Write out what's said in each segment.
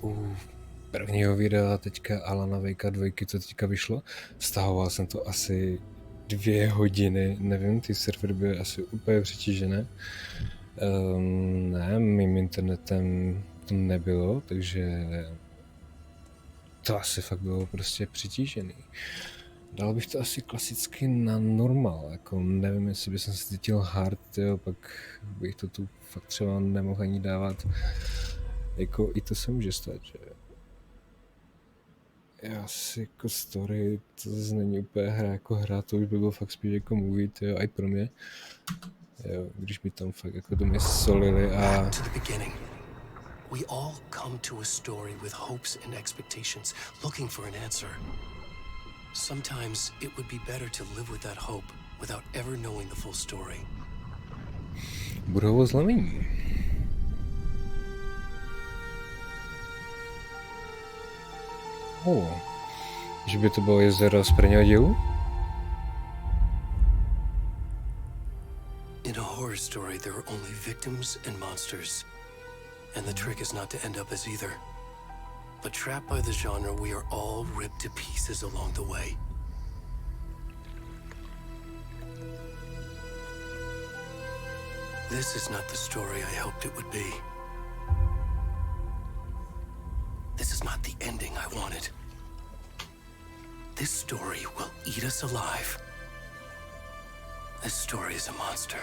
u prvního videa teďka Alana Wakea 2, co teďka vyšlo. Stahoval jsem to asi 2 hodiny, nevím, ty servery byly asi úplně přetížené. Ne, mým internetem to nebylo, takže to asi fakt bylo prostě přetížený. Dal bych to asi klasicky na normál, jako nevím, jestli bych se cítil hard, jo, pak bych to tu fakt třeba nemohl ani dávat. Jako i to se může stát, že já si jako story, to zase není úplně hra jako hra, to už by bylo fakt spíš jako movie, jo, i pro mě. Jo, když by tam fakt jako do mě solili a... We all come to a story with hopes and expectations, looking for an answer. Sometimes it would be better to live with that hope without ever knowing the full story. Budovo znamení. Že by to bylo jezero z prvního dílu? In a horror story, there are only victims and monsters. And the trick is not to end up as either. But trapped by the genre, we are all ripped to pieces along the way. This is not the story I hoped it would be. This is not the ending I wanted. This story will eat us alive. This story is a monster.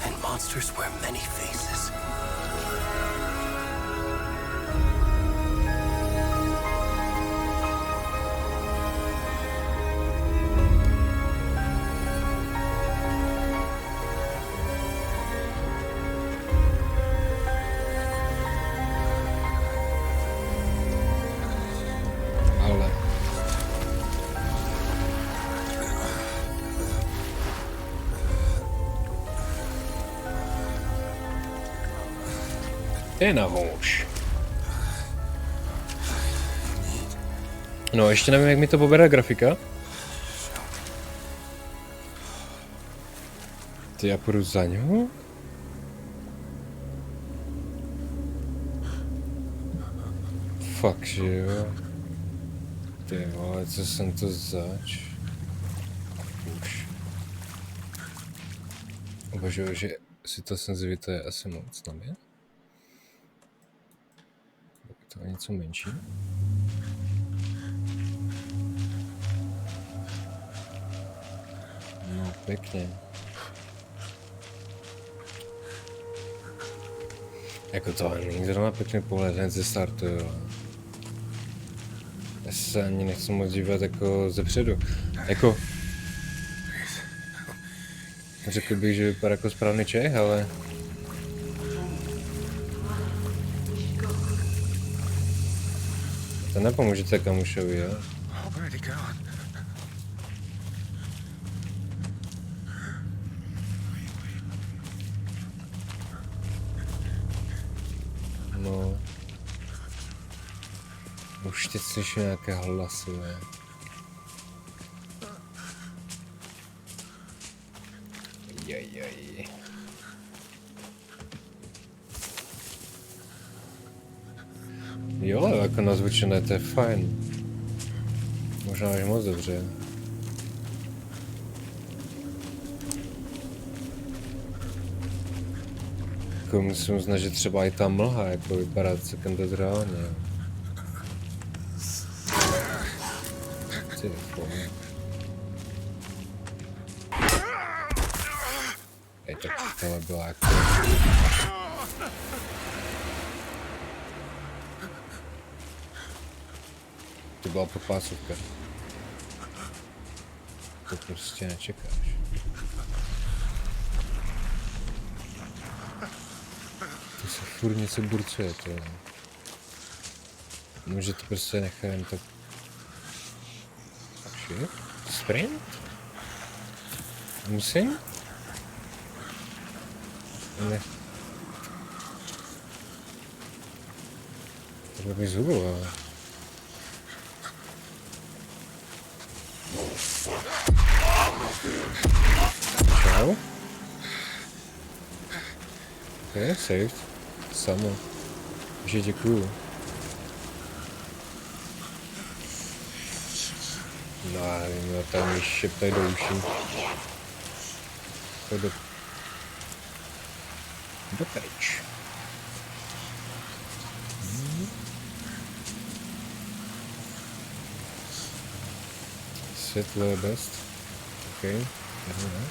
And monsters wear many faces. Je na houš. No, ještě nevím, jak mi to pobere grafika. Ty, já půjdu za něho? Fakt, že jo. Ty vole, co jsem to zač? Už. Uvažuji, že si to senzitivita je asi moc na mě. To je něco menší. No, pěkně. Jako to není zrovna pěkný pohled hned ze startu, jo. Já se ani nechci moc dívat jako zepředu. Jako... Řekl bych, že vypadá jako správný Čech, ale... To nepomůžete kamušovi, jo? No. Už teď slyším nějaké hlasy, ne? Jajaj. Jo, jako nazvučené, to je fajn. Možná až moc dobře. Jako musím uznat, že třeba i ta mlha jako vypadá celkem dost reálně. Ty vole. Tak tohle byla jako... To byla popásovka. To prostě nečekáš. To se furt něco burcuje, to je. Může to prostě nechat jen tak... Shit? Sprint? Musím? Ne. To bych zhubil, ale... Čau? Ok, saved. Samo. Takže děkuju. No já nevím, no tam mi šeptají do uší. To do pryč. Světlo je best. Ok, jdeme.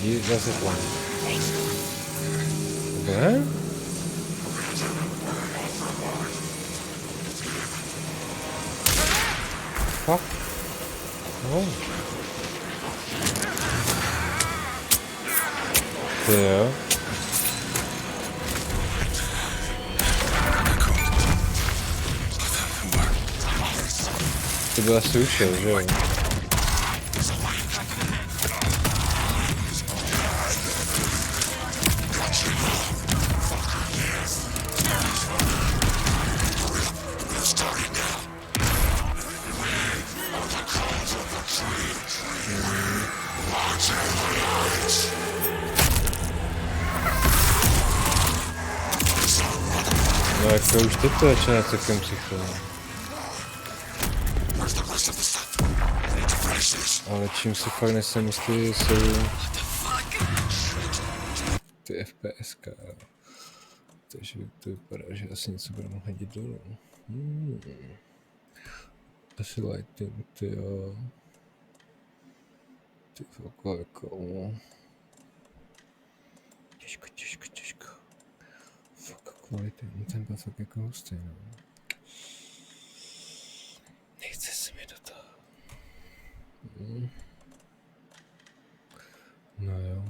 Jdi zase plán. Takhle? Fuck. No. Ty jo. Ty byl asi ušel, že jo? No jako už teď to začíná celkem psycho. Ale čím se fakt nesem jistý, jsou ty FPSka. Takže to vypadá, že asi něco budeme hodit dolů. Asi lighting, tyjo. Ty jako... Těžko. Fuck, kvality, no ten byl fakt jako hustý, no. Nechce se mi do toho. No jo.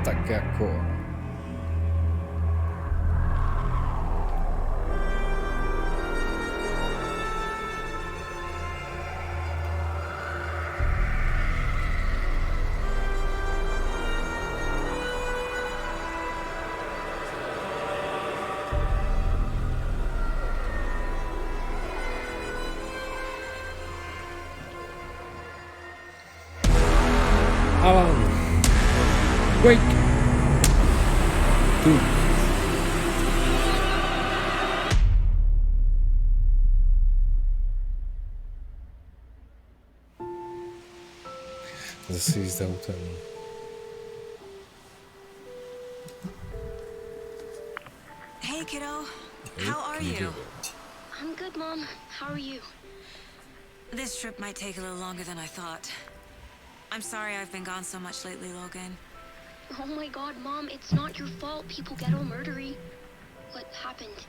Tak jako... Alan, wait. Tu. Zase jíst autem. Hey kiddo, how are you? I'm good, Mom. How are you? This trip might take a little longer than I thought. I'm sorry I've been gone so much lately, Logan. Oh my god, Mom, it's not your fault people get all murdery. What happened?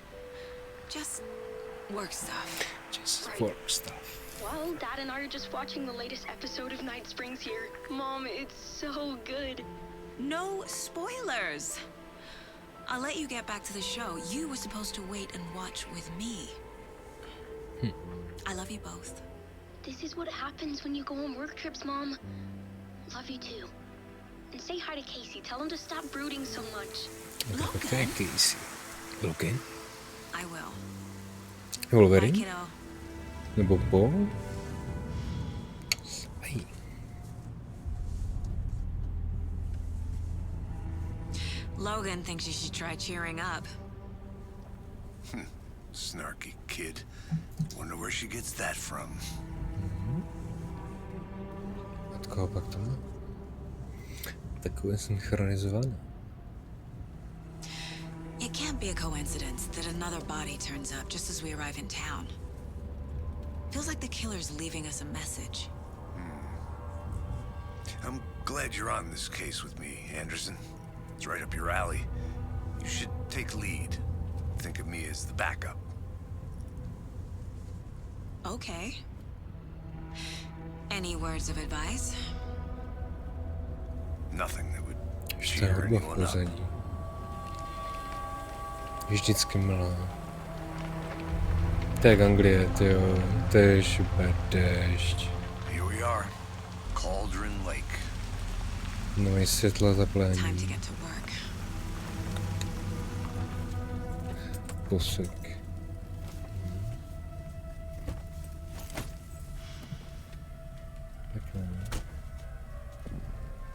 Just work stuff. Just Right. work stuff. Well, Dad and I are just watching the latest episode of Night Springs here. Mom, it's so good. No spoilers! I'll let you get back to the show. You were supposed to wait and watch with me. I love you both. This is what happens when you go on work trips, Mom. Love you too. And say hi to Casey. Tell him to stop brooding so much. Logan. Casey. Logan. I will. Bye, Wolverine? kiddo. Nebo Bo? Aj. Logan thinks you should try cheering up. Snarky kid. Wonder where she gets that from. Od koho pak to má? Takové synchronizované. It can't be a coincidence that another body turns up just as we arrive in town. Feels like the killer's leaving us a message. I'm glad you're on this case with me, Anderson. It's right up your alley. You should take lead. Think of me as the backup. Okay. Any words of advice? Nothing that would Ještě cheer hudba v anyone up. pozadí. Vždycky milá. To je Anglie, tyjo. To je super déšť. Here we are. Cauldron Lake. Nemají světlo Time to zaplání. get to work. Posek. Takhle.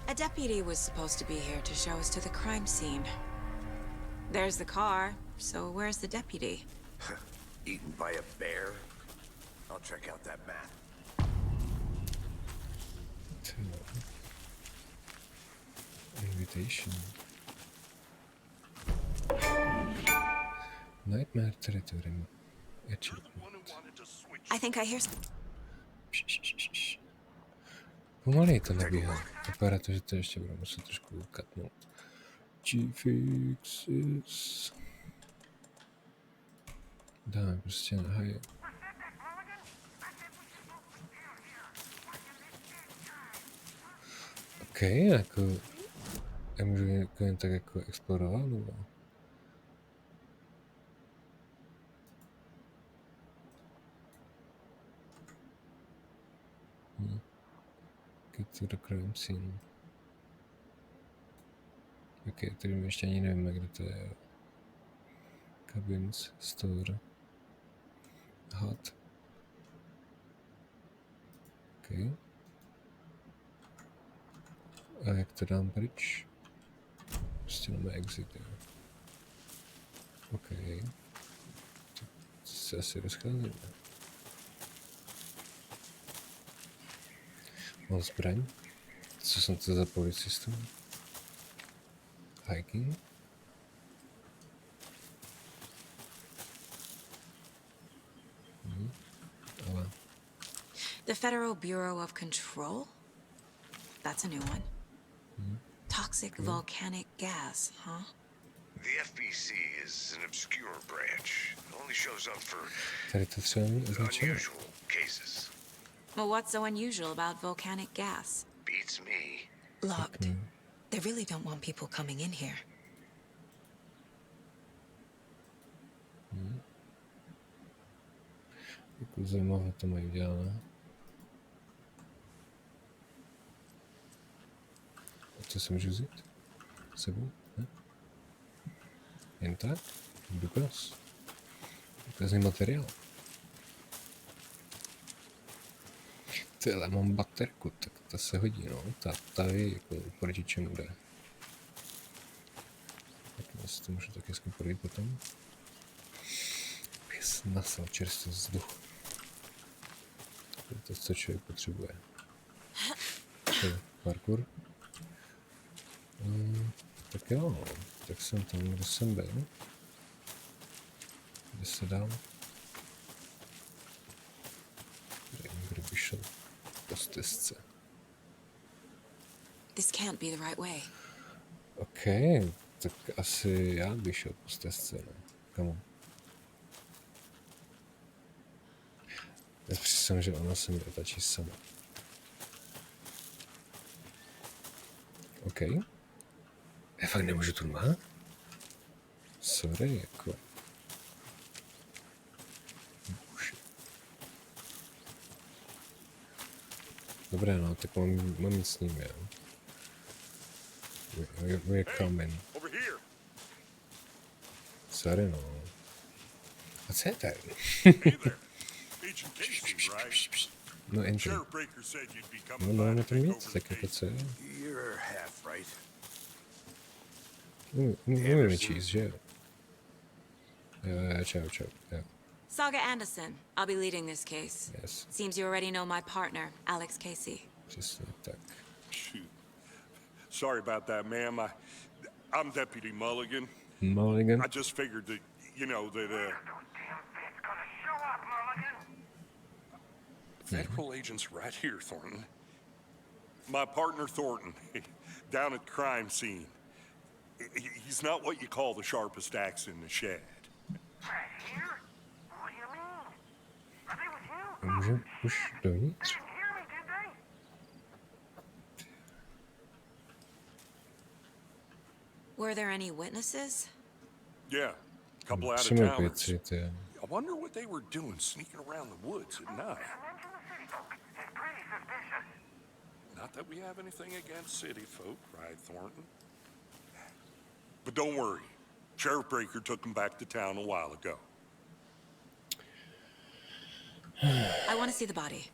A deputy was supposed to be here to show us to the crime scene. There's the car, so where's the deputy? Eaten by a bear? I'll check out that map. Invitation. Nightmare Territory. Achievement. I think I hear Pomalej to nabíhá. Vypadá to, že to ještě budu muset trošku ukatnout. G-fixes. Dáme prostě na high. OK, jako... Já můžu jako jen tak jako explorovat, nebo... Get to the crime scene. OK, tady my ještě ani nevíme, kde to je. Cabins, store. Hut. OK. A jak to dám pryč? Prostě máme exit, jo. OK. Tak se asi rozcházíme. Mám zbraň. Co jsem to za policistů? Hiking? Ale... the Federal Bureau of Control? That's a new one. Toxic volcanic gas, huh? The FBC is an obscure branch. It only shows up for Tady to třeba není označeno. unusual cases. Well, what's so unusual about volcanic gas? Beats me. Locked. They really don't want people coming in here. Jako zajímavé to mají udělané. A co si můžu vzít? S sebou? Ne? Jen tak? Důkaz. Důkazný materiál. Tyhle, mám baterku, tak ta se hodí, no. Ta tady jako proti čemu jde. Tak si to můžu tak hezky projít potom. Bys nasal čerstvý vzduch. To je to, co člověk potřebuje. Parkour. Tak jo, tak jsem tam, kde jsem byl. Kde se dál? Kde by šel po stezce. This can't be the right way. OK, tak asi já bych šel po stezce, no. Kamo. Já přesím, že ona se mi otačí sama. OK. Já fakt nemůžu tu má? Sorry, jako. Buši. Dobré, no, tak mám jít s ním, jo. We're coming. Over here. Sorry, no. A co je tady? Hey there. Agent Casey, right? No, entry. Sheriff Breaker said you'd be No, coming máme by to tam take víc, over tak the jako case. co je? You're half right. Umíme číst, že jo? Jo, čau, jo. Saga Anderson. I'll be leading this case. Yes, Seems you already know my partner, Alex Casey. přesně tak. Shoot. Sorry about that, ma'am. I'm Deputy Mulligan. Mulligan? I just figured that, you know, that, Federal agents right here, Thornton. My partner, Thornton, down at crime scene. He's not what you call the sharpest axe in the shed. Right here? What do you mean? Are they with you? Můžeme už dovnitř? Didn't hear me, did they? Were there any witnesses? Yeah, a couple out of Musíme towners. pětřit, jo. I wonder what they were doing sneaking around the woods at night. Mention the city folk. It's pretty suspicious. Not Not that we have anything against city folk, right, Thornton? But don't worry. Sheriff Breaker took him back to town a while ago. I want to see the body.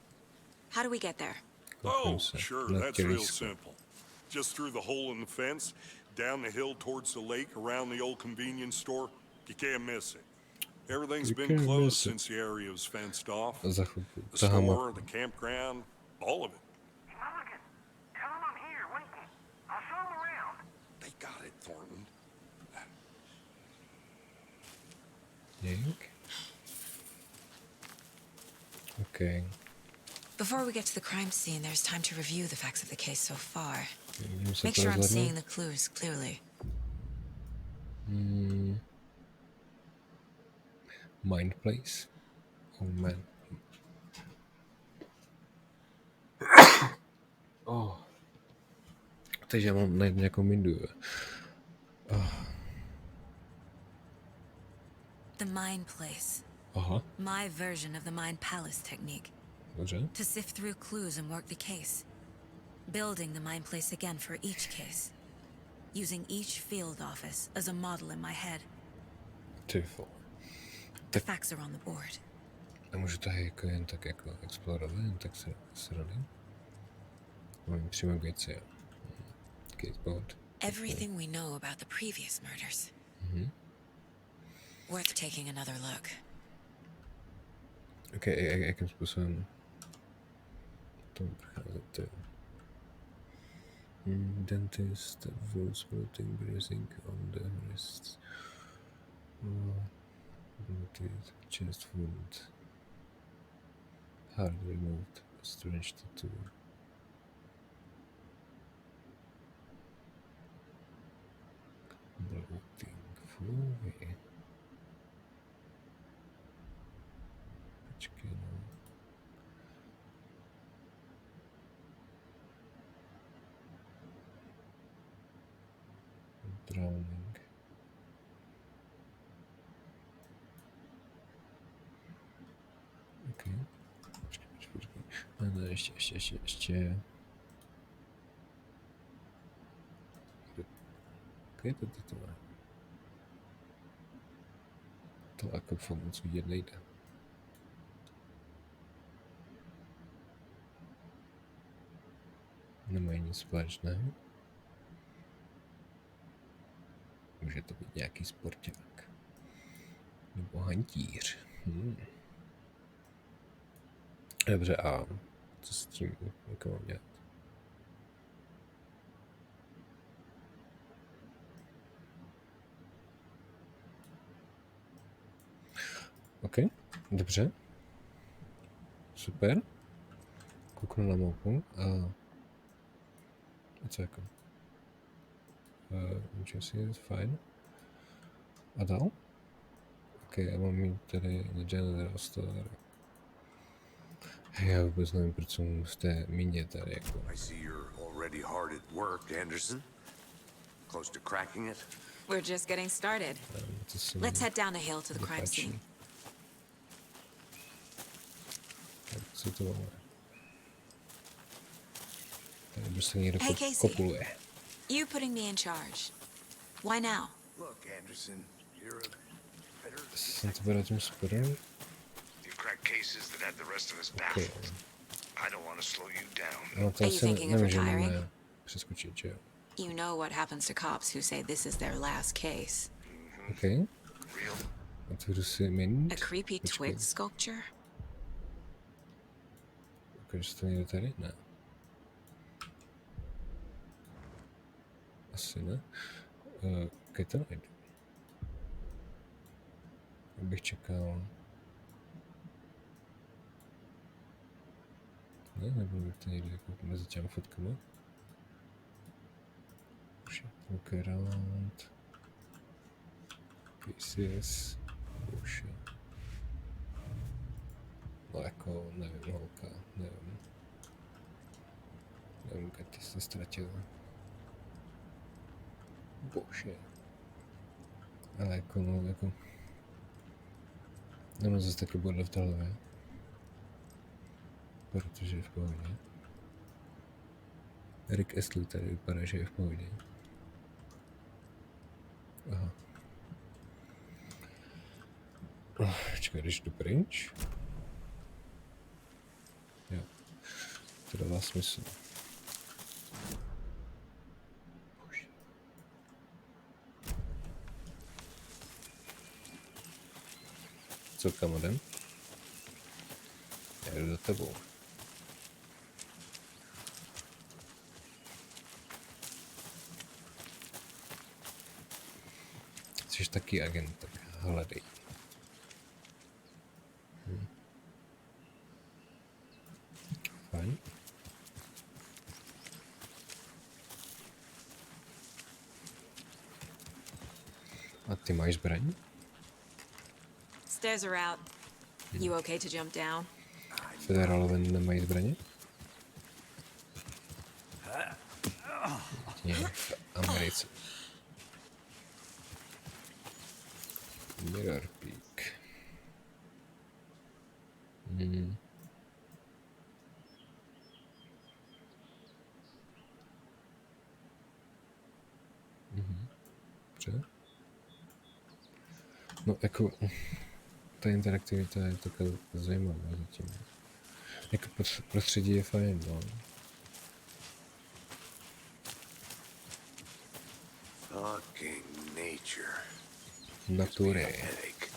How do we get there? Oh, sure, Na that's real tělisko. simple. Just through the hole in the fence, down the hill towards the lake, around the old convenience store. You can't miss it. Everything's You been can't closed miss it. since the area was fenced off. A za chvilku. The Tahám store, the campground, all of it. Mulligan, tell him I'm here waiting. I'll show him around. They got it, Thornton. Dík. Okay. Before we get to the crime scene, there's time to review the facts of the case so far. Můžeme se Make sure I'm rozhlédnout? seeing the clues clearly. Mind place. Oh man. Oh. Takže já mám najít nějakou mindu. The Mind Place. Aha, My version of the Mind Palace technique. dobře. To sift through clues and work the case. Building the Mind Place again for each case. Using each field office as a model in my head. Ty vole. The facts are on the board. A můžu tady jako jen tak jako explorovat, jen tak se rady? Mám přímo věci, jo. Skateboard. Everything we know about the previous murders. Worth taking another look. Ok, jakým způsobem tomu procházet, jo. Dentist, wounds floating, bruising on the wrists. Noted, chest wound. Hard removed, strange tattoo. Bloating, fuj. Počkej, no. Drowning. Okay. Počkej. No, ještě. Kde to má? To jako fakt moc vidět nejde. Nemají nic společného. Může to být nějaký sporták. Nebo hantíř. Dobře, a co s tím jako mám dělat? OK, dobře. Super. Kouknu na mapu a co jako? Můžu si jít, fajn. A dál? OK, já mám mít tady General Store. Já vůbec nevím, proč jsem v té míně tady jako. I see you're already hard at work, Anderson. Close to cracking it? We're just getting started. To se Let's mi head down the hill to the crime nepáčí. scene. Tak co to máme? Tady prostě někdo Hey, Casey. kopuluje. You putting me in charge. Why now? Look, Anderson, you're a better... Jsem to byl tím sporem? You crack cases that had the rest of us OK. baffled. I don't want to slow you down. No to Are you asi thinking of nemůžeme retiring? přeskočit, že jo? You know what happens to cops who say this is their last case. OK. Real? Otevřu si mint. A creepy Počkej. twig sculpture? Ukážu to někde tady? Ne. Asi ne. Kde to najdu? Jak bych čekal. Ne, nebylo by to někde jako mezi těmi fotkami. Look around. Pieces. Bullshit. No jako, nevím, holka, nevím. Nevím, kde ty jsi ztratil. Bullshit. Ale jako, no, jako... Nemám zase taky bordel v té hlavě. Protože je v pohodě. Rick Astley tady vypadá, že je v pohodě. Aha. Čekaj, když jdu pryč? Jo, to dává smysl. Co, kam jdem? Já jdu za tebou. Jsi taky agent, tak hledej. Fajn. A ty máš zbraň? Stairs are out. You okay to jump down? Federálové nemají zbraně? Ne, v Americe. Mirror peak. Dobře. No jako, ta interaktivita je taková zajímavá zatím. Jako prostředí je fajn, no. Fucking nature. Natury. Headache.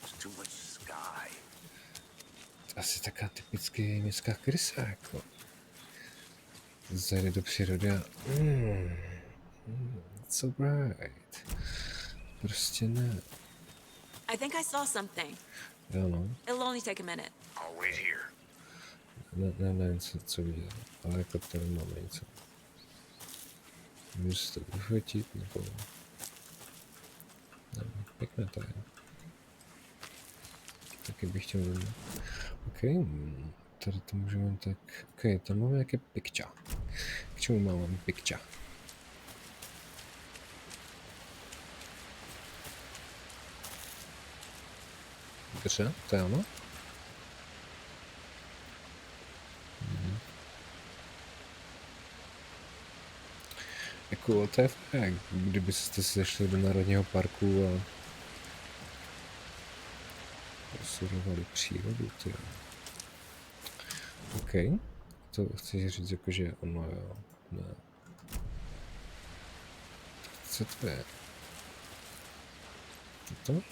There's too much sky. Asi taká typicky městská krysa, jako. Zajde do přírody a... it's alright. Prostě ne. I think I saw something. Jo no. It'll only take a minute. I'll wait here. Nevím, co viděl, ale jako tady máme něco. Můžu si to vyfotit, nebo... Nevím, pěkné to je. Taky bych chtěl vidět. OK, tady to můžeme tak... OK, tam máme nějaké picture. K čemu máme picture? Dobře, to je ono? Jako, to je fakt, kdybyste si zašli do Národního parku a posurovali přírodu, tyjo. OK, to chci říct jako, že ono jo, ne. Co to je? To?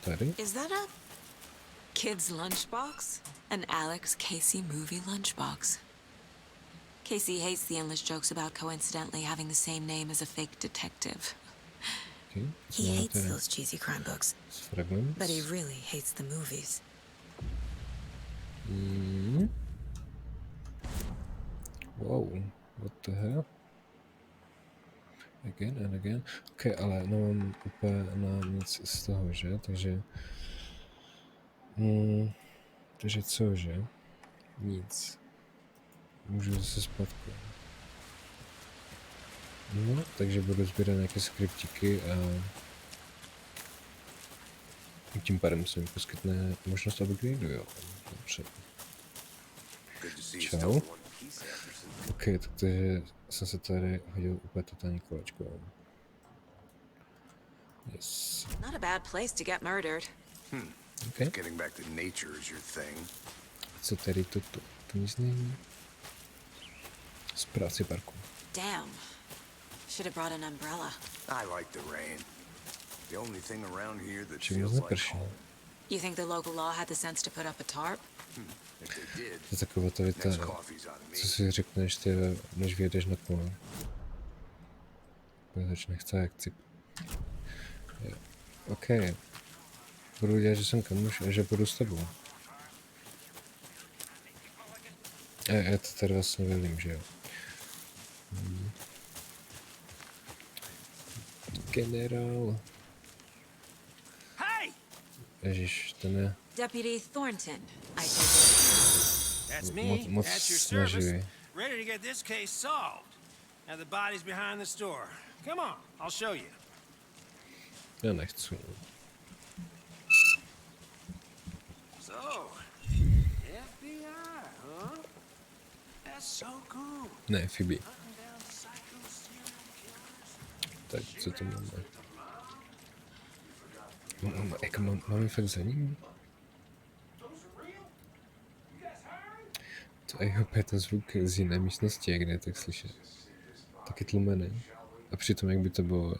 Tady? Is that a kid's lunchbox? An Alex Casey movie lunchbox. Casey hates the endless jokes about coincidentally having the same name as a fake detective. Okay. He hates those cheesy crime books, Fragments. but he really hates the movies. Wow, what the hell? Again and again. Ok, ale nemám úplně na nic z toho, že? Takže... takže co, že? Nic. Můžu zase zpátky. No, takže budu sbírat nějaké skriptíky a... tím pádem se mi poskytne možnost upgradeu, jo. Dobře. Čau. Ok, takže jsem se tady hodil úplně totální kolečko. Yes. Not a bad place to get murdered. Okay. Getting back to nature is your thing. Co tady toto? To nic není. Z práci parku. Damn. Should have brought an umbrella. I like the rain. The only thing around here that Čím feels moc like neprší. home. You think the local law had the sense to put up a tarp? If they did, To je taková ta věta, next coffee's on me. co si řekneš, ty, než vyjedeš na kolo. Pak začne chce jak cip. Jo. OK. Budu dělat, že jsem kamuš a že budu s tebou. Já to tady vlastně nevím, že jo. Generál. Hey! Ježiš, ten je Deputy Thornton, I take it. That's me. moc At your service. snaživý. Ready to get this case solved. Now the body's behind the store. Come on, I'll show you. Já nechci. So, FBI, huh? That's so cool. Ne, Phoebe. Hunting down Tak, co to máme? Jak máme fakt za ním? To je opět ten zvuk z jiné místnosti, kde je tak slyšet. Taky tlumený. A přitom, jak by to bylo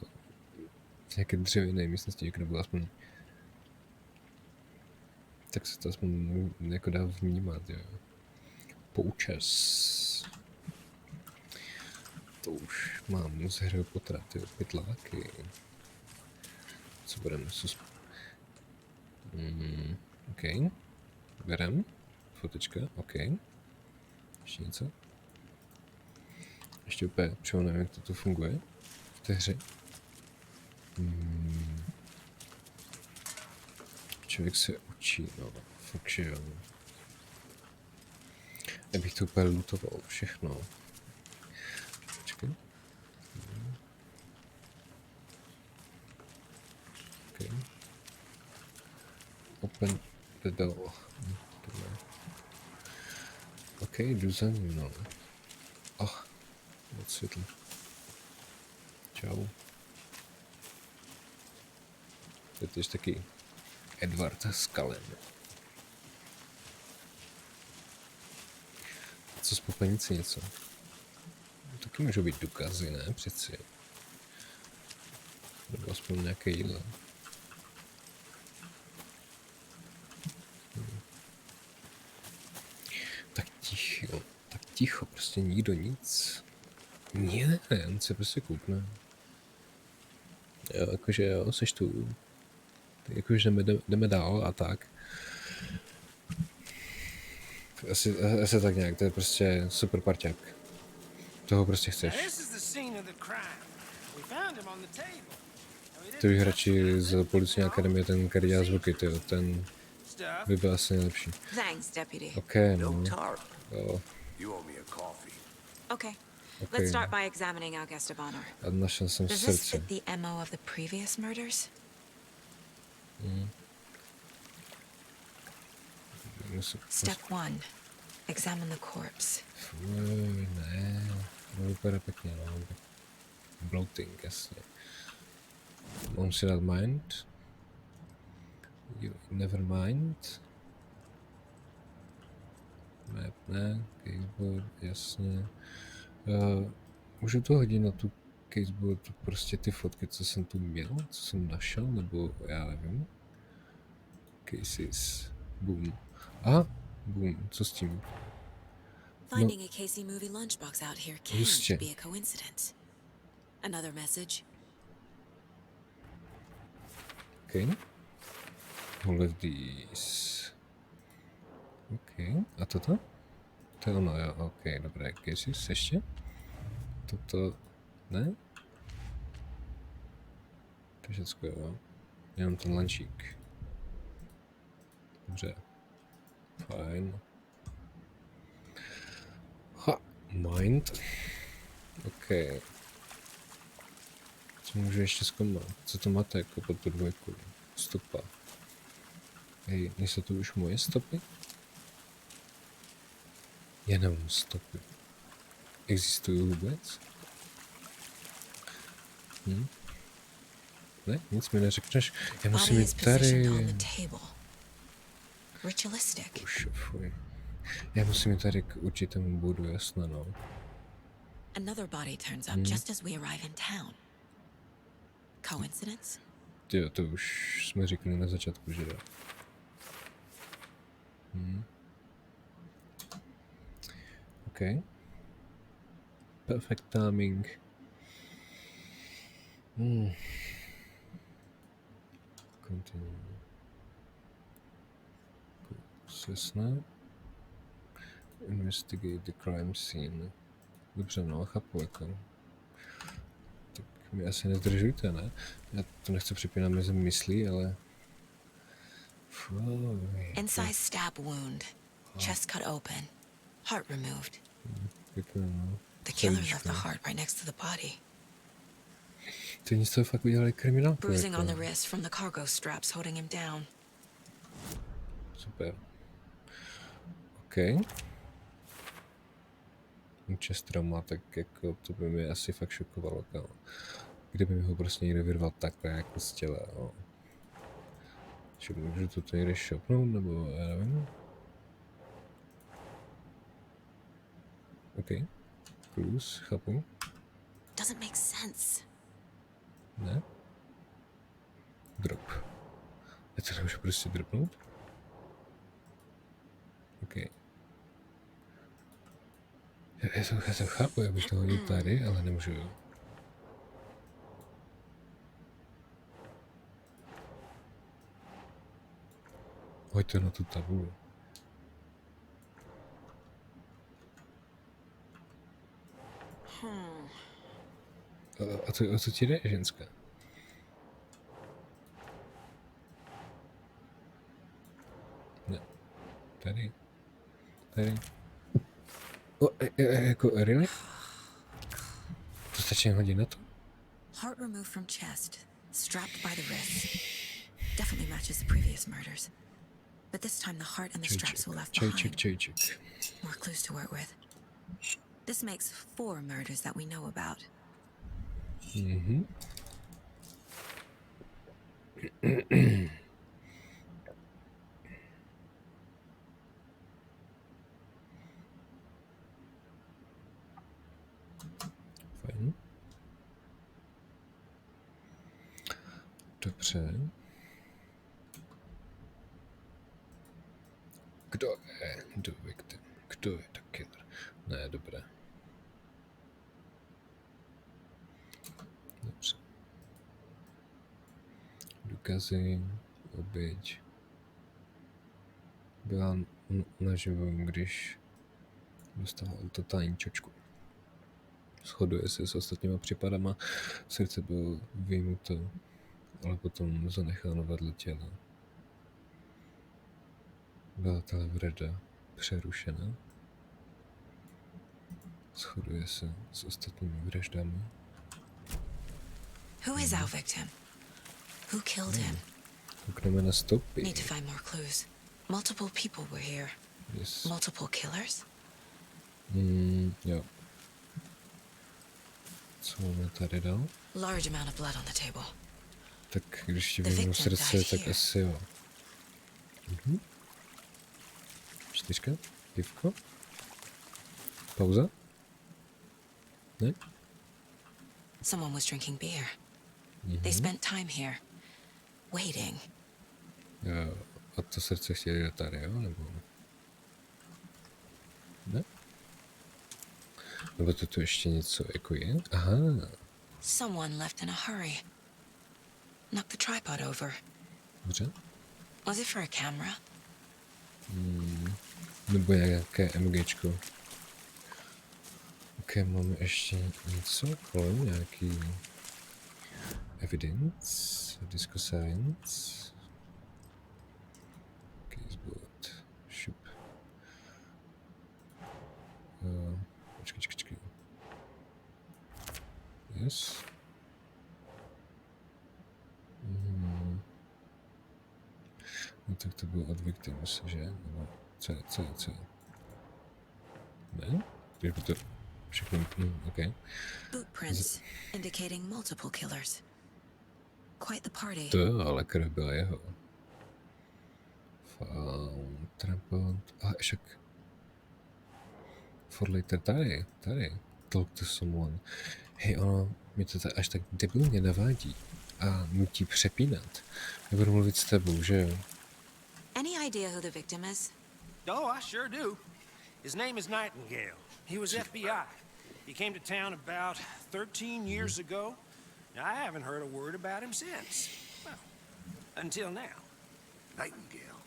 v nějaké dřevěné místnosti, jak nebo aspoň... Tak se to aspoň jako dá vnímat, jo. Poučas. To už mám z Harryho Pottera, ty pytláky. Co budeme OK. Berem. Fotečka, OK. Ještě něco? Ještě úplně přímo nevím, jak to tu funguje v té hře. Člověk se učí, no. Fakt, že jo. Já bych to úplně lutoval všechno. Počkej. OK. Open the door. OK, jdu za ním, no. Ach, moc světlo. Čau. To je tež taky Edward Skallen. Co z popelnice něco? Taky můžou být důkazy, ne? Přeci. Nebo aspoň nějaké jídlo. Tak ticho, prostě nikdo nic. Ne, on se prostě koukne. Jo, jakože jo, seš tu. Jakože jdeme dál a tak. Asi tak nějak, to je prostě super parťák. Toho prostě chceš. Ty hráči z Policejní akademie, ten, který dělá zvuky, tyjo, ten by byl asi nejlepší. Thanks, deputy. OK, no. Jo. Okay. Let's start by examining our guest of honor. A našel jsem Does this srdce. fit the MO of the previous murders? Step 1. Examine the corpse. Fuj, ne. To vypadá pěkně, no. Bloating, jasně. Mám si dát mind? You never mind. Map, ne. Caseboard, jasně. Můžu to hodit na tu caseboard, prostě ty fotky, co jsem tu měl, co jsem našel, nebo já nevím. Cases. Boom. Aha, boom. Co s tím? Finding a Casey movie lunchbox out here Juste. can't be a coincidence. Another message. OK. All of these. OK. A toto? To je ono, jo. OK, dobré. Cases ještě? Toto... Ne? To je všecko, jo. Jenom ten lančík. Dobře. Fajn. Ha, mind. OK. Co můžu ještě zkoumat? Co to máte jako pod tu dvojku? Stopa. Hej, nejsou to už moje stopy? Já nemám stopy. Existují vůbec? Ne, nic mi neřekneš. Já musím Body jít is tady. positioned on the table. Ritualistic. Už, fuj. Já musím jít tady k určitému bodu, jasno, no. Another body turns up just as we arrive in town. Coincidence? Jo, to už jsme říkali na začátku, že jo. OK. Perfect timing. Continue. Jasné. Investigate the crime scene. Dobře, no, chápu, jako. Tak mi asi nezdržujte, ne? Já to nechci připínat mezi myslí, ale... Fuj. Inside stab wound. Chest cut open. Heart removed. Pěkné, no. The killer left Srdíčko. the heart right next to the body. Ty nic toho fakt udělali kriminálku, Bruising jako. on the wrist from the cargo straps holding him down. Super. OK. MxSTER má tak jako, to by mě asi fakt šokovalo, kámo. Kdyby mi ho prostě někdo vyrval takhle jako z těla, jo. Můžu to někde šopnout, nebo já nevím. OK. Cruise, chápu. Doesn't make sense. Ne? Drop. Já to nemůžu prostě dropnout? OK. Já to chápu, já bych to hodil tady, ale nemůžu. Hoď to na tu tabulu. A co ti jde, ženská? Ne. Tady. Jako, really? To stačí hodit na to? Heart removed from chest, strapped by the wrist. Definitely matches the previous murders. But this time the heart and the straps were left behind. Čejček. More clues to work with. This makes 4 murders that we know about. Fajn. Dobře. Kdo je the victim? Kdo je the killer? Ne, dobré. Dobře. Důkazy, oběť. Byla naživo, když dostala totální čočku. Shoduje se s ostatníma případama. Srdce bylo vyjmuto, ale potom zanecháno vedle těla. Byla ta vražda přerušena. Shoduje se s ostatními vraždami. Who is our victim? Who killed him? Koukneme na stopy. Need to find more clues. Multiple people were here. Yes. Multiple killers? Jo. Co máme tady dál? Large amount of blood on the table. Tak když ti vyjmu srdce, tak asi jo. 4. Pivko. Pauza. Ne? Someone was drinking beer. They spent time here, waiting. Jo. A to srdce chtěli dát tady, jo? Nebo... Ne? Nebo to tu ještě něco jako je? Aha. Someone left in a hurry. Knocked the tripod over. Dobře. Was it for a camera? Nebo nějaké MGčko. Ok, máme ještě něco kolem, nějaký evidence, disco science. Caseboard, šup. Počkej. Yes. No tak to bylo od Victims, že? Nebo co? Ne? Když by to všechno... OK. Bootprints indicating multiple killers. Quite the party. To ale krev byla jeho. Found, trampled... A však... For later, tady. Talk to someone. Hej, ono mi to až tak debilně navádí a nutí přepínat. Já budu mluvit s tebou, že jo? Any idea who the victim is? Oh, I sure do. His name is Nightingale. He was FBI. He came to town about 13 years ago. I haven't heard a word about him since. Well, until now. Nightingale.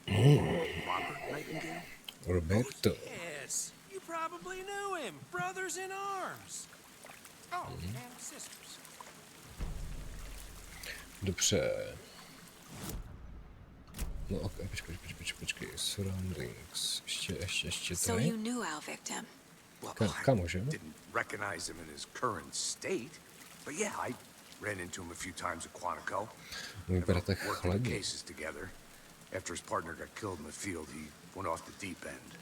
Robert Nightingale? Roberto. Yes, you probably knew him. Brothers in arms. Oh, and sisters. Dobře. No ok, počkej. Surroundings. Ještě So tady. you knew our victim. Kamo, že? Didn't recognize him in his current state, but yeah, I ran into him a few times at Quantico. Vypadá tak Worked the chladně. cases together. After his partner got killed in the field, he went off the deep end.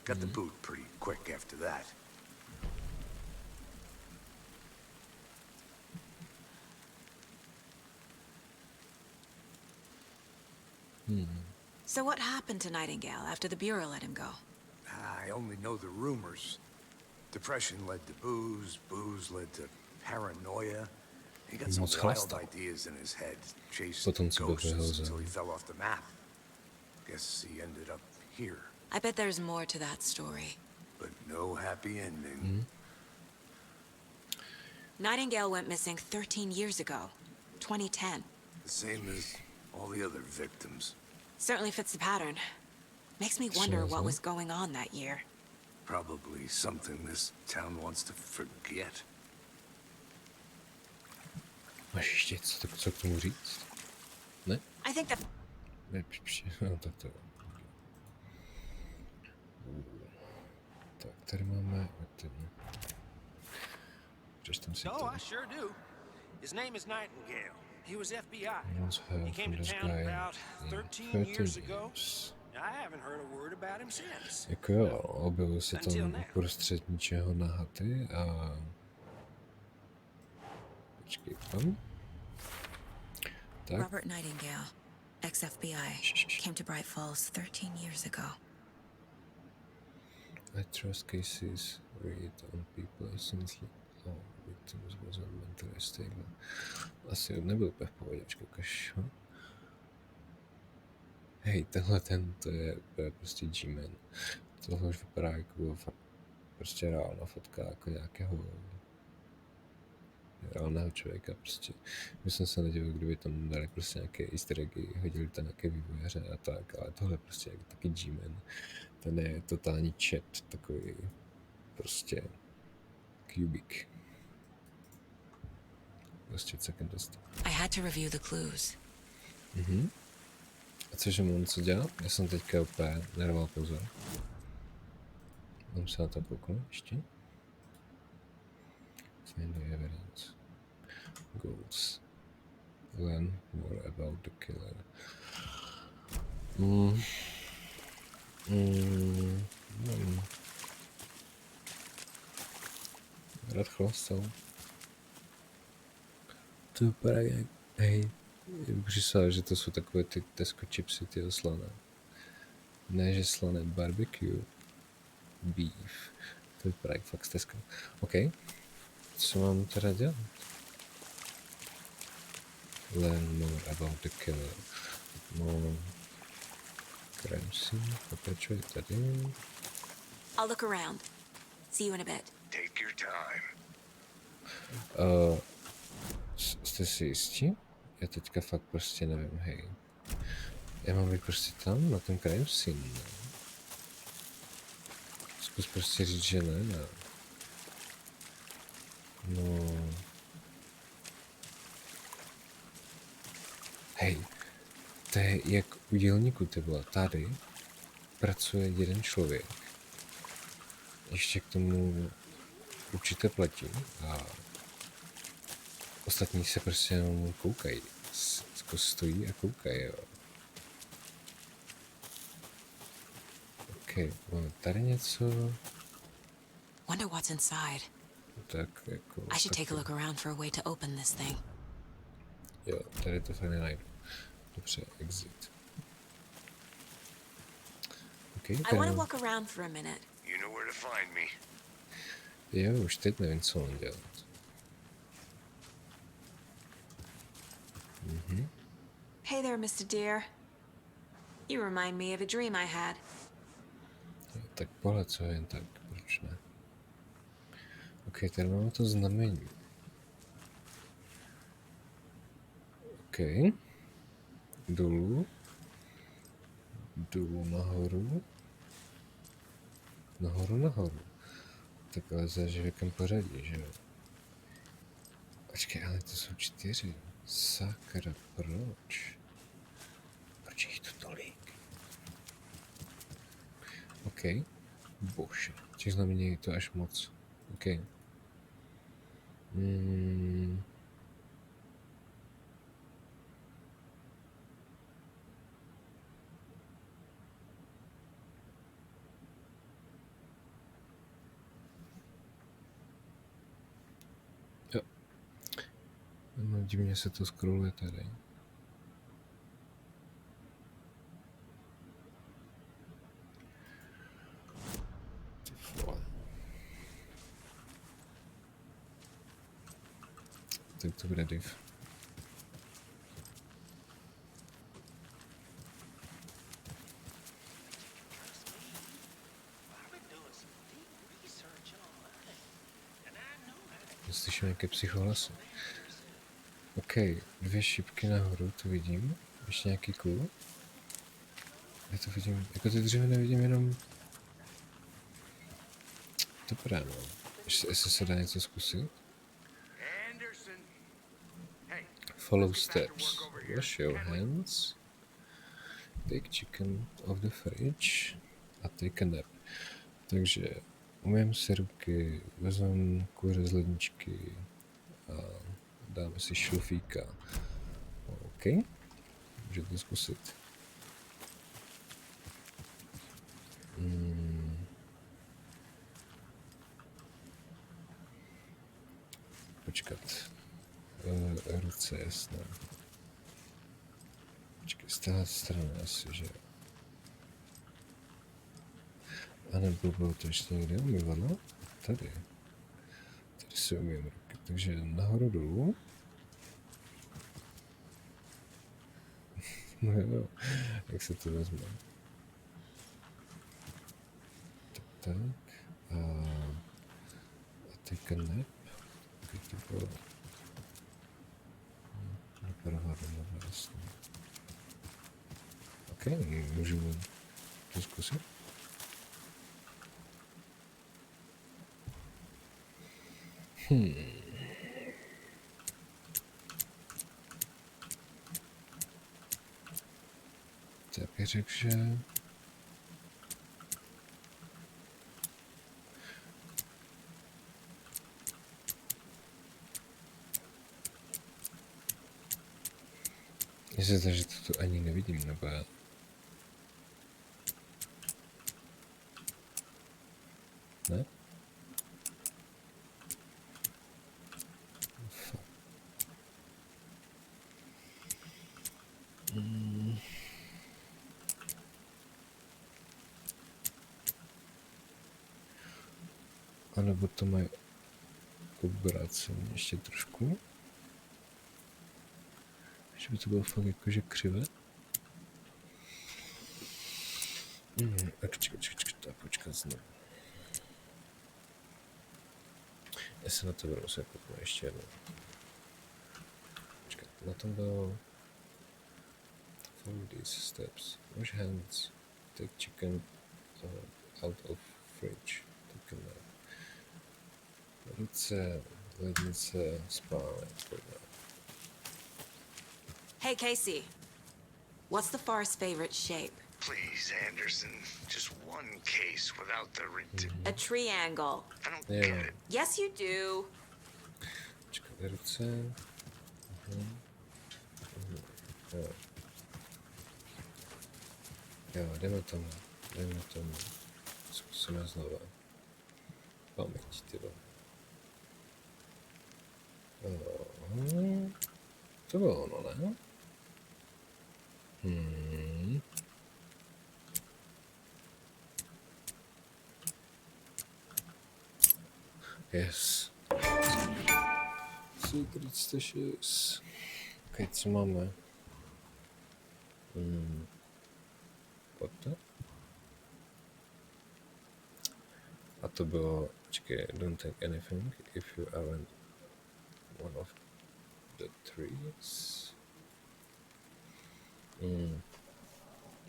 Got the boot pretty quick after that. So what happened to Nightingale after the Bureau let him go? I only know the rumors. Depression led to booze, booze led to paranoia. He got some Moc wild chlasta. ideas in his head, chased Potom si byl ghosts vyhozen. until he fell off the map. Guess he ended up here, I bet there's more to that story. but no happy ending. Nightingale went missing 13 years ago, 2010. The same as all the other victims. Certainly fits the pattern. Makes me wonder what was going on that year. Probably something this town wants to forget. Máš ještě co k tomu říct? Ne? I think that... No, tak to jo. Tak, tady máme... Přečtem si No, to. I sure do. His name is Nightingale. He was FBI. Once He heard came from to this town guy about in 13 years ago. years. I haven't heard a word about him since. Jako jo, objevil se Until tam now. uprostřed ničeho na haty a... Počkej, tam. Tak, Robert Nightingale, ex-FBI, came to Bright Falls 13 years ago. I trust cases read on people since all victims wasn't mentally stable. Asi nebyl úplně v pohodě, počkej, ukaž ho. Hej, tenhle to je prostě G-Man. Tohle už vypadá jako fakt prostě reálná fotka jako nějakého reálného člověka prostě. My jsem se nedivil, kdyby tam dali prostě nějaké easter eggy, hodili tam nějaké vývojáře a tak, ale tohle prostě je taky G-Man. Ten je totální chat, takový prostě kubik. Prostě second dost. I had to review the clues. A cože mám co dělat? Já jsem teďka úplně nedával pozor. Mám se na to kouknout ještě. Find the evidence. Goals. Learn more about the killer. Rád chlastal. To vypadá jak... Hej, přišel, že to jsou takové ty Tesco chipsy, ty slané. Ne, že slané barbecue. Beef. To vypadá jak fakt z Tesco. OK. Co mám teda dělat? Learn more about the killer. No... Crime scene. Pokračuje tady. I'll look around. See you in a bit. Take your time. Jste si jistí? Já teďka fakt prostě nevím, hej. Já mám být prostě tam, na tom crime scene, ne? Zkus prostě říct, že ne. No... Hej, to je jak u dělníku, ty vole. Tady pracuje jeden člověk. Ještě k tomu určitě platí a ostatní se prostě jenom koukají. Jako stojí a koukají, jo. OK, máme tady něco. Wonder what's inside. Tak jako... I should take a look around for a way to open this thing. Jo, tady to fakt nenajdu. Dobře, exit. Okay, I want to walk around for a minute. You know where to find me. Jo, už teď nevím, co mám dělat. Hey there, Mr. Deer. You remind me of a dream I had. Jo, tak pohled, co jen tak, proč ne? OK, tady máme to znamení. OK. Dolů. Dolů nahoru. Nahoru. Tak ale záleží v jakém pořadí, že jo? Počkej, ale to jsou 4. Sakra, proč? Proč jich tu tolik? OK. Bože, těch znamení je to až moc. OK. Jo. No, divně se to scrolluje tady. tak to bude div. Slyším nějaké psychohlasy. OK, 2 šipky nahoru, to vidím. Ještě nějaký kůl. Já to vidím, jako ty dřevy nevidím jenom... Dobré, no. Jestli se dá něco zkusit. Follow steps. Wash your hands. Take chicken off the fridge. A take a nap. Takže umyjem si ruky, vezmeme kuře z ledničky a dáme si šlofíka. OK. Můžete zkusit. Počkat. Ruce, jasné. Počkej, z téhle strany asi, že jo. A nebo bylo to ještě někde umyvadlo? Tady. Tady si umyjem ruky. Takže nahoru dolů. No jo, jak se to vezme. Tak. A take a nap. Jak to bylo? Napravá domů, jasně. OK, můžu to zkusit? Tak bych řekl, že... Mně se zdá, že to tu ani nevidím, nebo já... Ne? A nebo to mají obráceně ještě trošku. Že by to bylo fakt jakože křivé. Počkat znovu. Já se na to budu muset kouknout ještě jednou. Počkat, na tom bylo... Follow these steps. Wash hands. Take chicken out of fridge. Take a nap. Ruce, lednice, spánek. Hey, Casey. What's the forest's favorite shape? Please, Anderson. Just one case without the A triangle. I don't get it. Yes, you do. Počkat, ruce. Jo, jdeme tomu. Zkusíme znova. Paměť, tyba. To bylo ono, ne? Yes. Secret stashes. Ok, co máme? Pojďte. A to bylo, čekaj, don't take anything if you aren't one of the trees.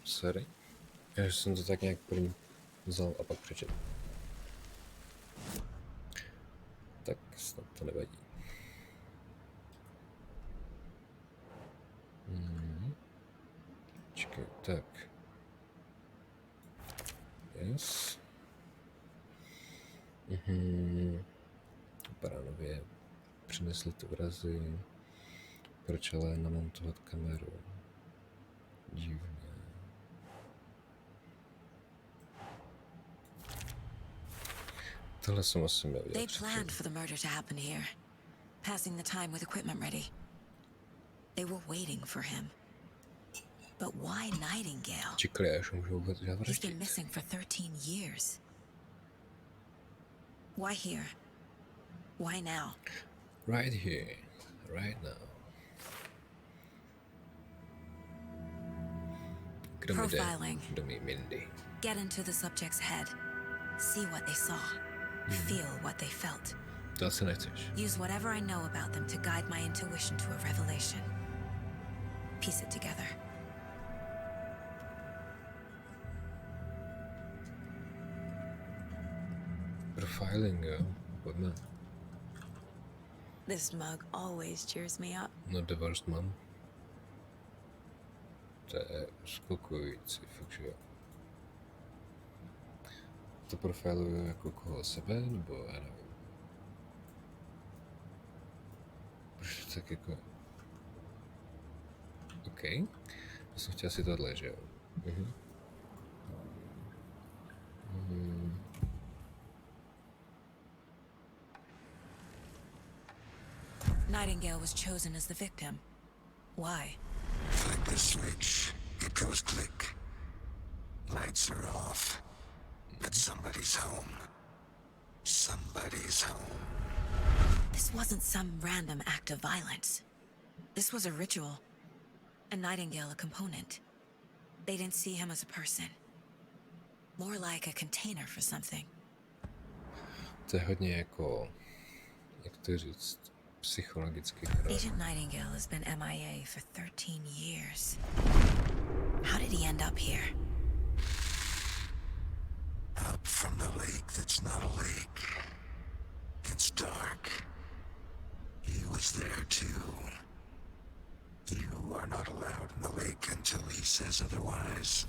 Sorry. Já jsem to tak nějak první vzal a pak přečetl. Tak snad to nevadí. Čekaj, tak. Yes. Pánově přinesli ty obrazy. Proč ale namontovat kameru? Divné. Tohle jsem asi měl They planned for the murder to happen here, passing the time with equipment ready. They were waiting for him. But why Nightingale? Čekali, až můžou vůbec He's been zavraždit. missing for 13 years. Why here? Why now? Right here. Right now. Kdo mi jde? Profiling. Kdo mi Mindy? Get into the subject's head. See what they saw. Feel what they felt. To asi nechceš. Use whatever I know about them to guide my intuition to a revelation. Piece it together. Profiling, jo. Pojďme. This mug always cheers me up. No divorced mom. To je uspokojující, fakt že jo. To profiluje jako koho sebe, nebo já nevím. Proč to tak jako... OK. Já jsem chtěl si tohle, že jo. Nightingale was chosen as the victim. Why? Flick the switch, it goes click. Lights are off. But somebody's home. Somebody's home. This wasn't some random act of violence. This was a ritual. And Nightingale a component. They didn't see him as a person. More like a container for something. To je hodně jako... Jak to říct? Psychologicky hra. Agent Nightingale has been MIA for 13 years. How did he end up here? Up from the lake that's not a lake. It's dark. He was there too. You are not allowed in the lake until he says otherwise.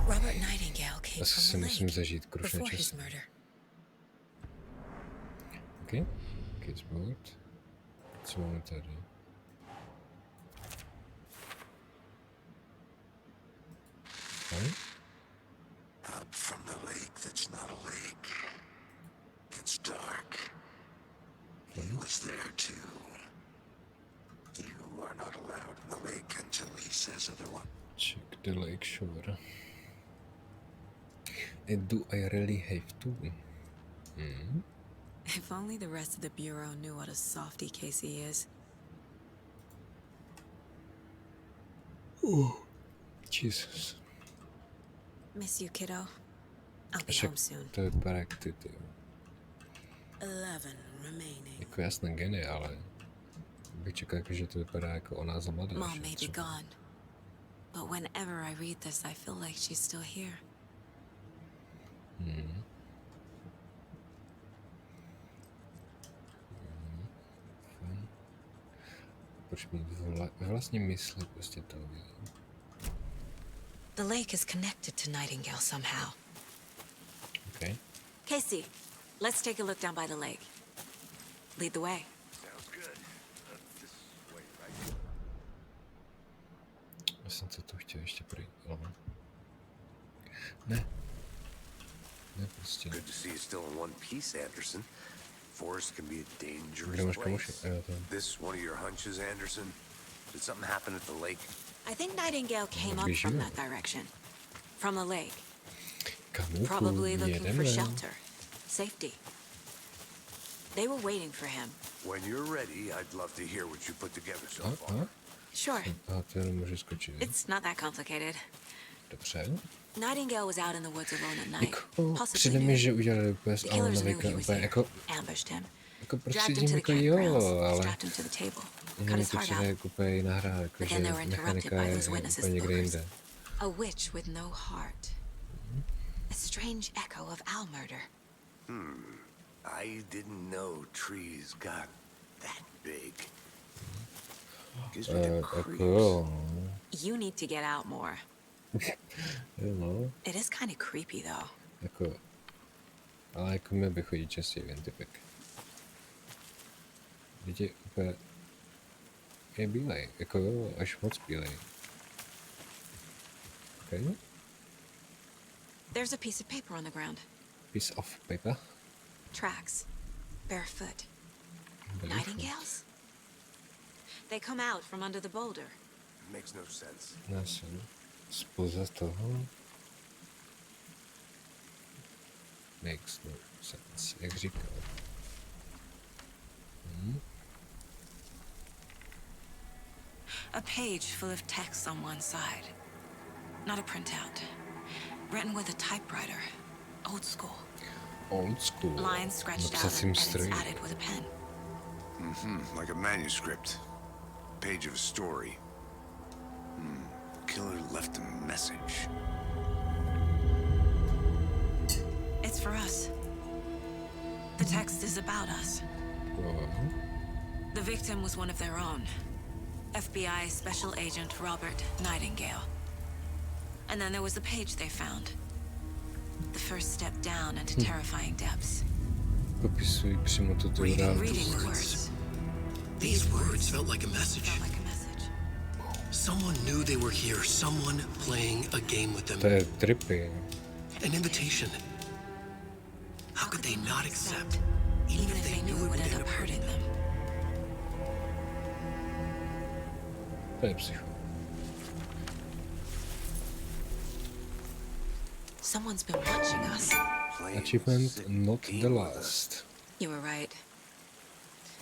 Robert Nightingale came Asi si from the musím lake zažít krušné before his časy. murder. OK. Kidsboard. Co máme tady? Fajn. Up from the lake that's not a lake. It's dark. He was there too. You are not allowed in the lake until he says otherwise. Check the lake shore. And do I really have to? If only the rest of the Bureau knew what a softy Casey is. Jesus. Miss you, kiddo. I'll be Však home soon. to vypadá jak ty. 11 remaining. Jako jasný geny, ale bych čekal, jako, že to vypadá jako ona za mladá. Mom že may be třeba. gone, but whenever I read this, I feel like she's still here. Fajn. Proč mít vlastní mysli prostě to udělám? The lake is connected to Nightingale somehow. OK. Casey, let's take a look down by the lake. Lead the way. Sounds good. This way, right? Já jsem to tu chtěl ještě prý. Aha. Ne. Ne, prostě ne. Good to see you still in one piece, Anderson. Forest can be a Kde dangerous máš kamoši? place. Jo, tam. This one of your hunches, Anderson? Did something happen at the lake? I think Nightingale came up from that direction. From the lake. Kamuku, Probably looking for jedeme. shelter. Safety. They were waiting for him. When you're ready, I'd love to hear what you put together so A, far. a? Sure. A to jenom může skočit. It's not that complicated. Dobře. Nightingale was out in the woods alone at night. Jako, Possibly přijde mi, knew. že udělali úplně z The killers Alana knew Wakea he was úplně here, jako, ambushed him, jako dragged prostředí him to the jako campgrounds, jo, ale strapped him to the table, cut mně his to heart přijde out. jako úplně jiná hra, jako But že then they were interrupted mechanika by je those witnesses úplně někde lookers. jinde. A witch with no heart. A strange echo of owl murder. I didn't know trees got that big. Gives me the Jako creeps. jo, no. You need to get out more. Jo, no, It is kind of creepy, though. jako, ale jako měl bych chodit častěji ven typek. Vidě úplně, je bílej, jako jo, až moc bílej. Okay. There's a piece of paper on the ground. Piece of paper. Tracks. Barefoot. Barefoot. Nightingales? They come out from under the boulder. Makes no sense. Já jsem spoza toho. Makes no sense, jak říkal. A page full of text on one side. Not a printout. Written with a typewriter. Old school. Old school. Lines scratched Na out psacím and edits stroji. added with a pen. Like a manuscript. Page of a story. Killer left a message. It's for us. The text is about us. Wow. The victim was one of their own. FBI Special Agent Robert Nightingale. And then there was the page they found. The first step down into terrifying depths. Popisují přímo tuto Reading realitu. Reading the words. These words felt like a message. Felt like a message. Someone knew they were here. Someone playing a game with To them. je trippy. An invitation. How could they not accept? Even if they knew it would end up hurting them. To je psycho. Someone's been watching us. Achievement not the last. You were right.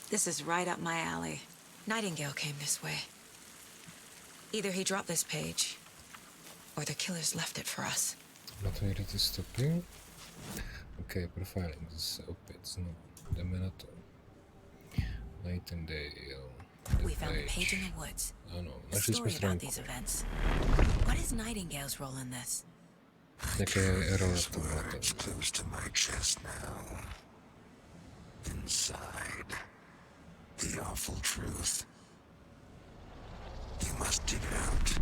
This is right up my alley. Nightingale came this way. Either he dropped this page, or the killers left it for us. Na to někde ty stopy. OK, profiling zase opět znovu. Jdeme na to. Nightingale. We found a page in the woods. Ano, A našli jsme story about stránku. these events. What is Nightingale's role in this? Jaké role v tom These máte? words close to my chest now. Inside. The awful truth. You must dig it out.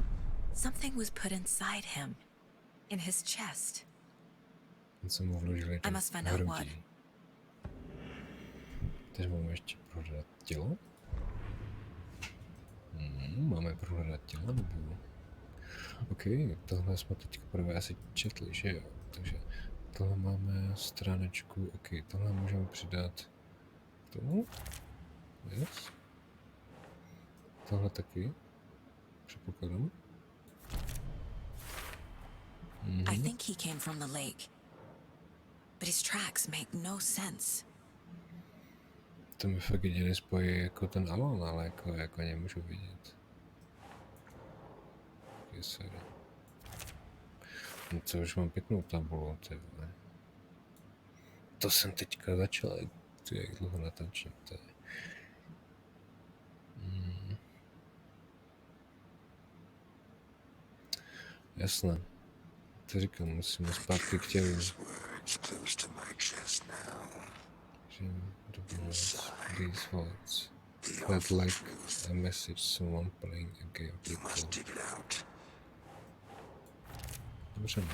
Something was put inside him. In his chest. Ten se mu vložili I do must find out what. hrudí. Teď máme ještě prohledat tělo. Máme prohledat tělo, nebo... OK, tohle jsme teď prvé asi četli, že jo? Takže tohle máme stránečku, OK, tohle můžeme přidat k tomu. Yes. Tohle taky. Předpokládám. I think he came from the lake. But his tracks make no sense. To mi fakt jediný spojí jako ten Alon, ale jako nemůžu vidět. Sorry. No co, už mám pěknou tabulu, ty vole. To jsem teďka začal, ty jak dlouho natáčím, to je. Jasné. To říkám, musíme zpátky k tělu. These words close to my chest now. Že dobrý, these words felt like a message someone playing a game You with must them. dig it out. Dobře, no.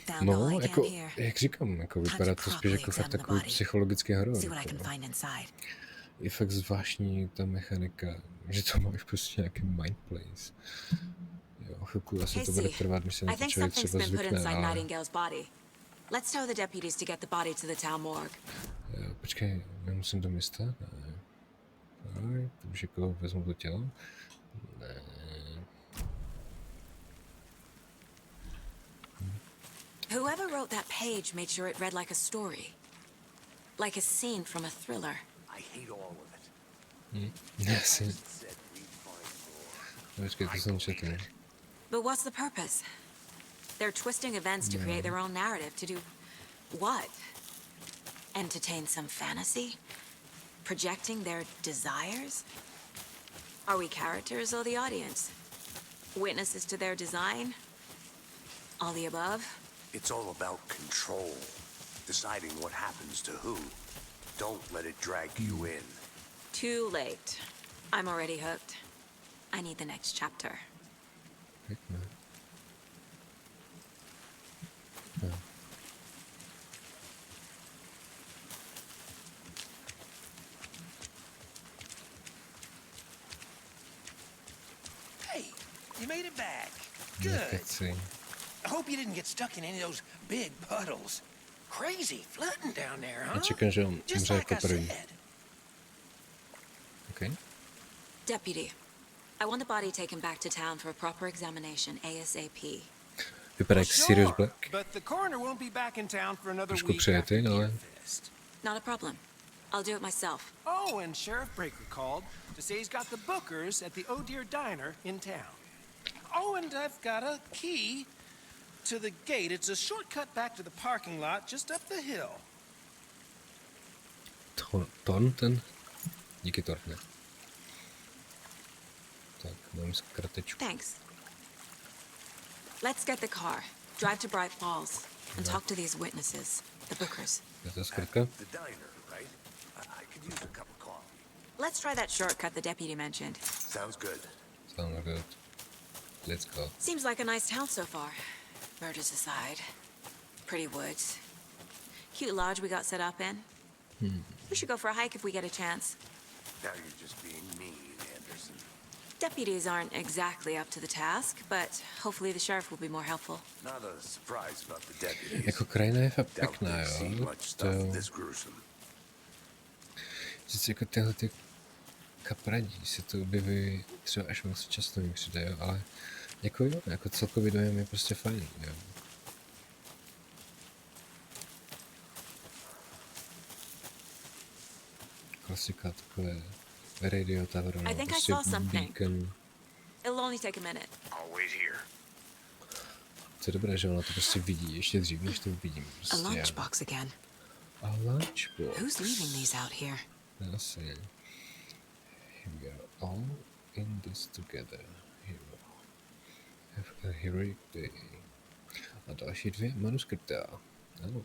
Found all No, I jako, can here. jak říkám, jako vypadá to spíš jako fakt takový psychologický horor. See what I can Jako. find inside. Je fakt zvláštní ta mechanika, že to máš prostě nějaký mindplays. Jo, chvilku asi to bude trvat, než se na I to think člověk something's třeba been put zvykne, inside ale... Nightingale's body. Let's tell the deputies to get the body to the town morgue. Jo, počkej, nemusím do města? Ne. Ne, to už jako vezmu to tělo? Ne. Whoever wrote that page made sure it read like a story. Like a scene from a thriller. I hate all of it. Asi. Said we'd find more. Počkej, to jsem četl. But what's the purpose? They're twisting events to create their own narrative. To do what? Entertain some fantasy? Projecting their desires? Are we characters or the audience? Witnesses to their design? All the above? It's all about control. Deciding what happens to who. Don't let it drag you in. Too late. I'm already hooked. I need the next chapter. Pěkné. Jo. Hey, you made it back. Nekeci. Good. I hope you didn't get stuck in any of those big puddles. Crazy flooding down there, huh? Já čekám, že on Just umře like jako I první. said. Okay. Deputy, I want the body taken back to town for a proper examination ASAP. Vypadá jak Sirius Black. But the coroner won't be back in town for another Trošku week přijetý, after ale... Deerfest. Not a problem. I'll do it myself. Oh, and Sheriff Breaker called to say he's got the bookers at the Oh Dear Diner in town. Oh, and I've got a key to the gate. It's a shortcut back to the parking lot just up the hill. Thornton? Díky, Thorne. Tak, mám zkratečku. Thanks. Let's get the car, drive to Bright Falls, and talk to these witnesses, the bookers. Je to zkratka? The diner, right? I could use a cup of coffee. Let's try that shortcut the deputy mentioned. Sounds good. Sounds good. Let's go. Seems like a nice town so far. Murders aside. Pretty woods. Cute lodge we got set up in. We should go for a hike if we get a chance. Now you're just being mean, Anderson. Deputies aren't exactly up to the task, but hopefully the sheriff will be more helpful. Not a surprise about the deputies. Jako krajina je fakt Doubt pěkná, they've seen jo. much To stuff this gruesome. sice jako tyhle ty kapradí se to objeví třeba až moc často mi přijde, jo, ale jako jo, jako celkový dojem je prostě fajn, jo. Klasika takové radio tower, I no, think I prostě saw something. beacon. It'll only take a minute. I'll wait here. To je dobré, že ona to prostě vidí ještě dřív, než to vidím. A Prostě, lunchbox again. A lunchbox. Who's leaving these out here? Asi. We are all in this together. Hero. Have a heroic day. A další 2 manuskripty. Ano.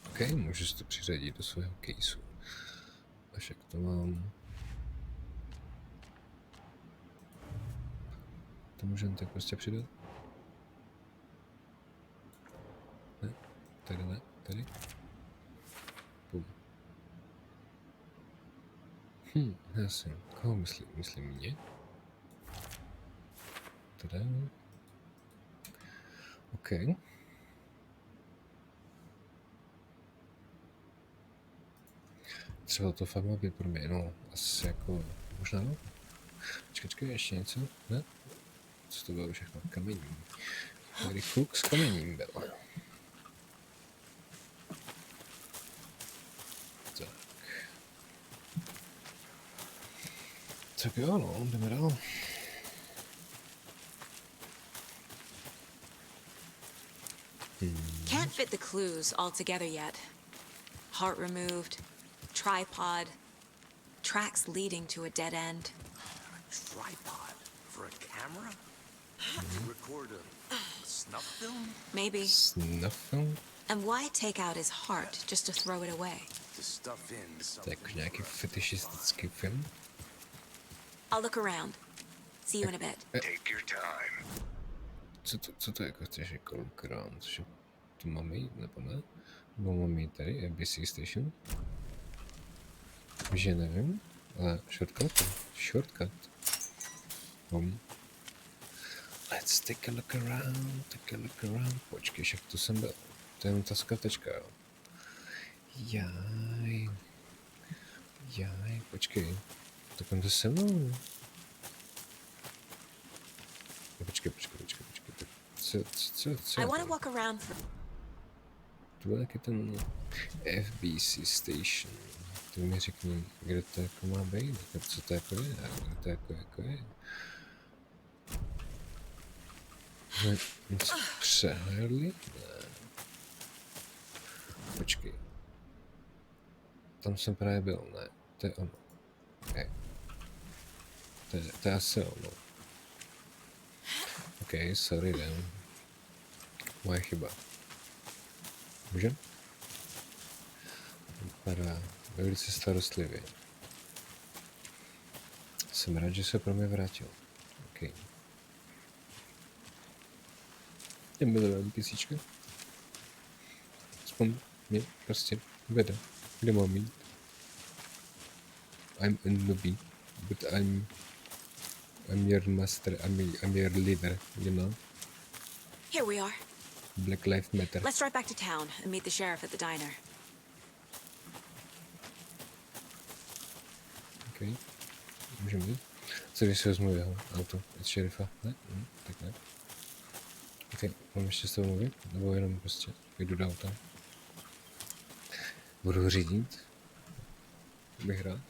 OK, můžu si to přiřadit do svého caseu. A však to mám. To můžeme tak prostě přidat? Ne? Tady ne? Tady? Pum. Jasně. Koho myslím? Myslím mě? Tady. OK. Třeba to fakt má být pro mě, no, asi jako, možná no. Počkej, ještě něco? Ne? Co to bylo všechno? Kamení. Tady kluk s kamením byl. Tak. Tak jo, no, jdeme dál. Can't fit the clues all together yet. Heart removed, tripod, tracks leading to a dead end. Tripod for a camera? To record a snuff film? Maybe. Snuff film? And why take out his heart just to throw it away? To stuff in To je something. jako nějaký fetišistický film. I'll look around. See you in a bit. Take your time. Co to jako chceš jako look around? Že to máme jít, nebo ne? Nebo máme jít tady, ABC Station? Že nevím, ale shortcut. Let's take a look around. Počkej, však tu jsem byl. To je jenom ta skratečka, jo. Jaj, počkej. Tak on to se mnou. Počkej. Tak co? I want to walk around for... Tu je taky ten FBC Station. Ty mi řekni, kde to jako má být, co to jako je, kde to jako je. No, něco přehledli? Ne. Počkej. Tam jsem právě byl, ne, to je ono. Okay. To je asi ono. OK, sorry, jdem. Moje chyba. Můžem? Vypadá velice starostlivě. Jsem rád, že se pro mě vrátil. OK. Jdem milovat písíčka. Aspoň mě prostě vede. Kde mám jít? I'm a newbie, but I'm your master, I'm your leader, you know? Here we are. Black Lives Matter. Let's drive back to town and meet the sheriff at the diner. OK. Můžeme jít? Co když si vezmu jeho auto od šerifa? Ne? Tak ne. OK, mám ještě s tebou mluvit? Nebo jenom prostě jdu do auta? Budu řídit. Bych rád.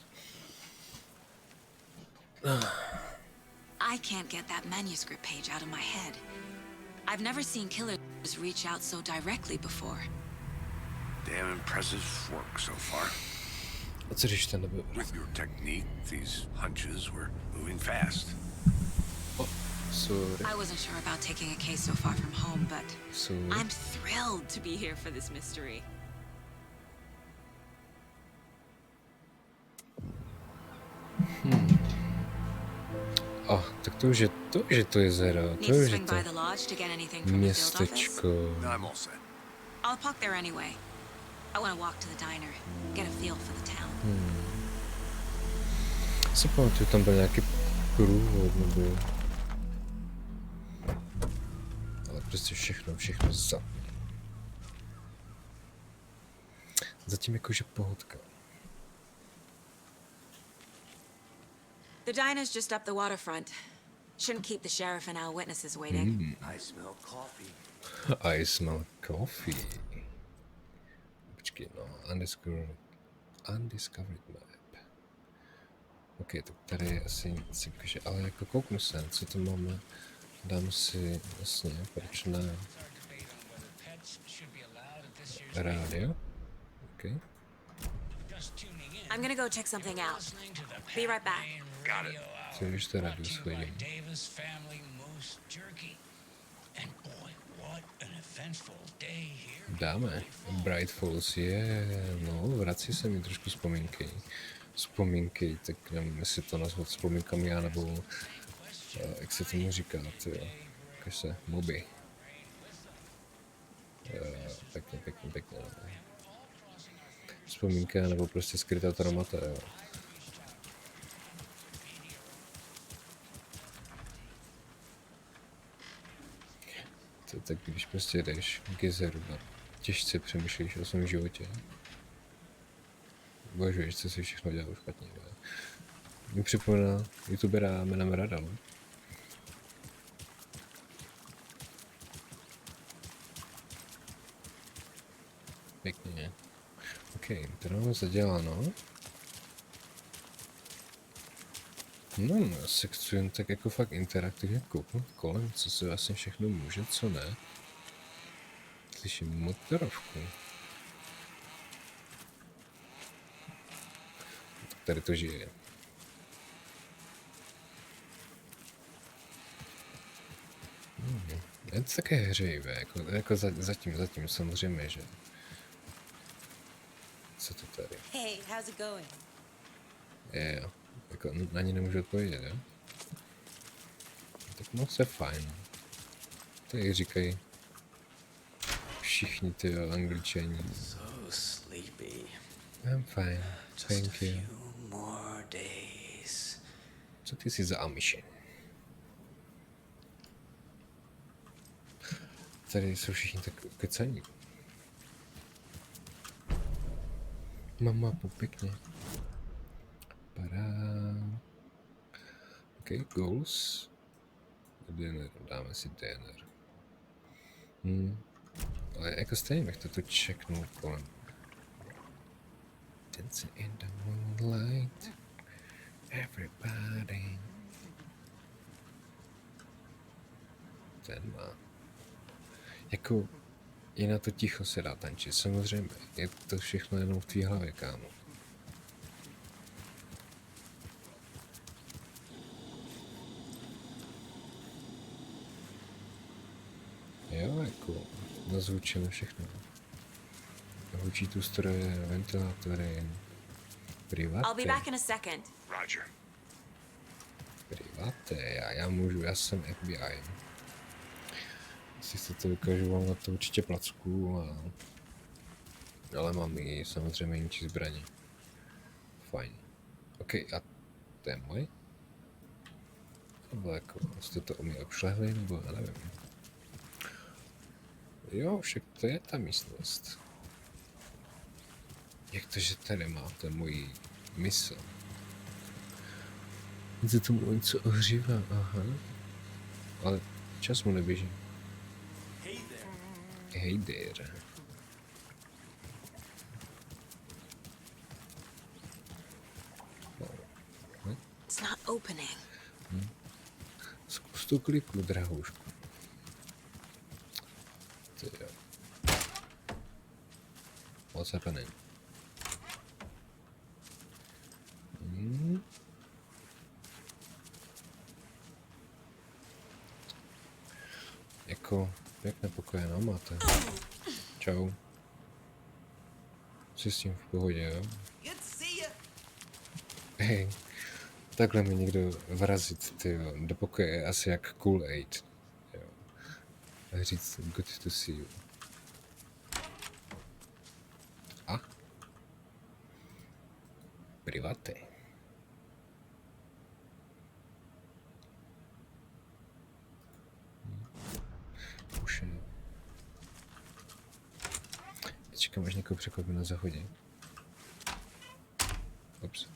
I can't get that manuscript page out of my head. I've never seen killers reach out so directly before. Damn impressive work so far. A co když ten nebyl? With your technique, these hunches were moving fast. Sorry. I wasn't sure about taking a case so far from home, but Sorry. I'm thrilled to be here for this mystery. Tak to už je to jezero, Need to to už je swing to by the lodge to get anything from the field office? městečko. I'm all set. I'll park there anyway. I want to walk to the diner, get a feel for the town. Si pamatuju, tam byl nějaký průvod, nebo... Ale prostě všechno za. Zatím jakože pohodka. The diner's just up the waterfront. Shouldn't keep the sheriff and our witnesses waiting. I smell coffee. I smell coffee. Počkej, no, undiscovered map. Ok, tak tady je asi jakože, ale jako kouknu se, co to máme. Dám si, vlastně, proč ne? Rádio? Ok. I'm gonna go check something out. Be right back. Got it. Co když to rádio schodím? Dáme. Bright Falls je, no, vrací se mi trošku vzpomínky, tak nevím, jestli to nazvat vzpomínkami já, nebo jak se tomu říká, tyjo, jakož se, moby. Pěkně. Vzpomínka, nebo prostě skrytá traumata, jo. To tak, když prostě jdeš k jezeru a těžce přemýšlíš o svém životě. Uvažuješ, co si všechno dělal špatně. Mě připomíná youtubera jménem Radal. Pěkně. Ok, to nám zaděláno. No, se chci jen tak jako fakt interaktivně kouknout kolem, co se vlastně všechno může, co ne. Slyším motorovku. Tak tady to žije. Je to také hřejivé, jako zatím samozřejmě, že... Co to tady? Hey, how's it going? Jo, jako na ně nemůžu odpovědět, jo? Tak moc je fajn. To jak říkají všichni ty Angličani. So sleepy. I'm fine, thank you. More days. Co ty jsi za Amiši? Tady jsou všichni tak kecaní. Mám mapu, pěkně. Pará. Ok, goals. Dinner, dáme si dinner. Ale jako stejně bych to tu checknul kolem. Dancing in the moonlight. Everybody. Ten má. Jako i na to ticho se dá tančit, samozřejmě. Je to všechno jenom v tvý hlavě, kámo. Jo, jako nazvučíme všechno. Hučí tu stroje, ventilátory, I'll be priváty. back in a second. Roger. Priváty, já můžu, já jsem FBI. Jestli se to ukážu, mám na to určitě placku, ale mám i samozřejmě jinčí zbraně. Fajn. Ok, a to je můj? Nebo jako, jste to o mě obšlehli, nebo já nevím. Jo, však to je ta místnost. Jak to, že tady máte moji mise? Se tomu něco ohřívá, aha. Ale čas mu neběží. Hey there. It's not opening. Zkus tu kliku, drahoušku. Ty jo. What's happening? Jako, pěkné pokoje, no máte. Čau. Jsi s tím v pohodě, jo? Hej, takhle mi někdo vrazit, tyjo, do pokoje je asi jak Kool-Aid. Jo. A říct good to see you. A? Privaté. Už je. Čekám, až někoho překvapím na záchodě. Ups.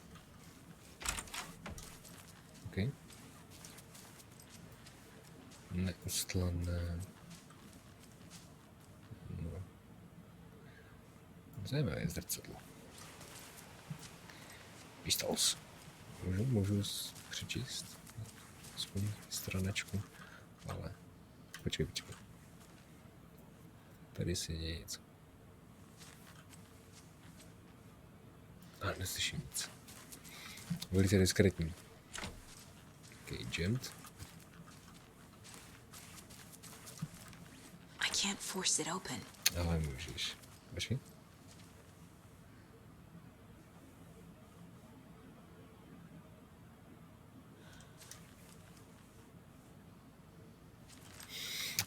OK. Neustlané. No. Zajímavé zrcadlo. Pistols. Můžu přečíst? Aspoň stranačku. Ale... Počkej. Tady se děje něco. Neslyším nic. Velice diskrétní. Agent. I can't force it open. Ale můžeš. Počkej.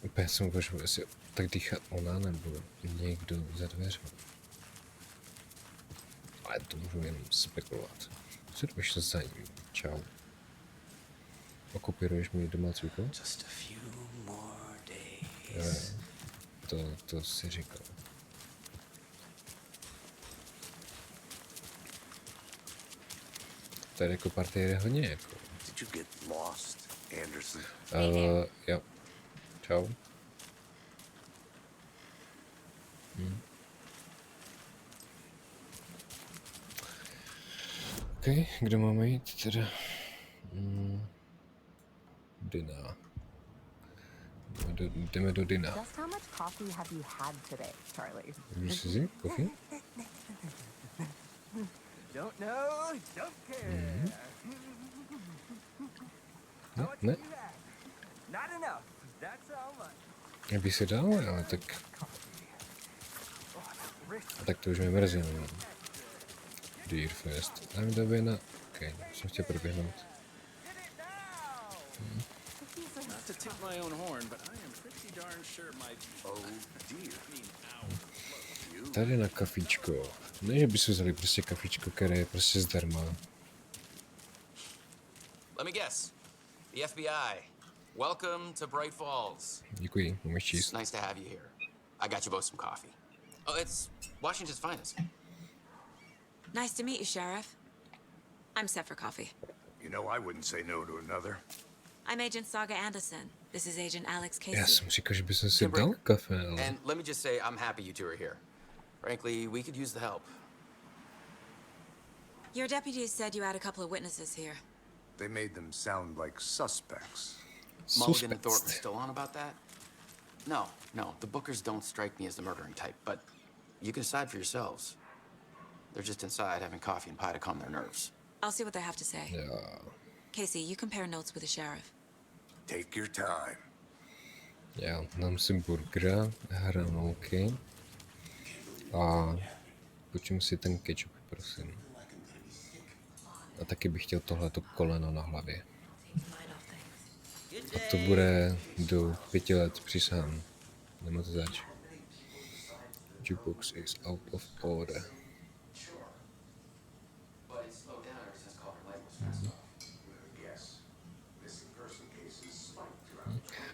Úplně jsem uvažoval, jestli tak dýchat ona nebo někdo za dveřmi. Ale to můžu jenom spekulovat. Co jdeš se za ním? Čau. Okopíruješ mi domácí úkol? To si říkal. Tady jako partie je hodně jako. Did you get lost, Anderson? Jo. Čau. OK, kde máme jít teda? Dina. Jdeme do Dina. Just how much coffee have you had today, Charlie? Můžu si vzít coffee? Don't know, don't care. Ne? Not enough. That's all much. Já bych si dal, ale tak... Tak to už mě mrzí, no. Dear Fest. Dám době na... OK, jsem chtěl proběhnout. Not to tip my own horn, but I am pretty darn sure my... Oh dear. Tady na kafíčko. Ne, že by si vzali prostě kafíčko, které je prostě zdarma. Let me guess. The FBI. Welcome to Bright Falls. Děkuji, můžeš číst. It's nice to have you here. I got you both some coffee. Oh, it's Washington's finest. Nice to meet you, Sheriff. I'm set for coffee. You know, I wouldn't say no to another. I'm Agent Saga Anderson. This is Agent Alex Casey. Já jsem říkal, že bys si dal kafe, ale... And let me just say, I'm happy you two are here. Frankly, we could use the help. Your deputies said you had a couple of witnesses here. They made them sound like suspects. Mulligan and Thornton still on about that? No. The Bookers don't strike me as the murdering type, but you can decide for yourselves. They're just inside having coffee and pie to calm their nerves. I'll see what they have to say. Já... Casey, you compare notes with the sheriff. Take your time. Já dám si burgera, hranolky a počím si ten ketchup, prosím. A taky bych chtěl tohleto koleno na hlavě. A to bude do 5 let, přísahám. Nemáte zač. Jukebox is out of order.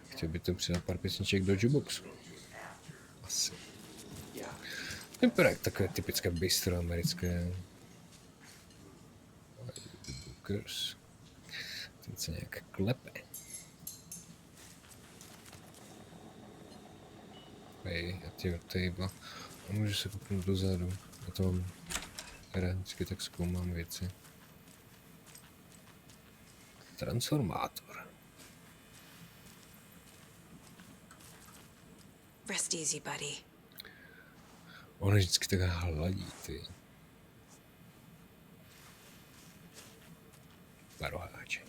Chtěl by to přidat pár písniček do jukeboxu. Asi. Vypadá jak takové typické bistro americké. Bookers. Ten se nějak klepe. Hej, já ty table. A můžu se kouknout dozadu. Já to mám rád, vždycky tak zkoumám věci. Transformátor. Rest easy, buddy. On vždycky tak hladí, ty. Baroháče.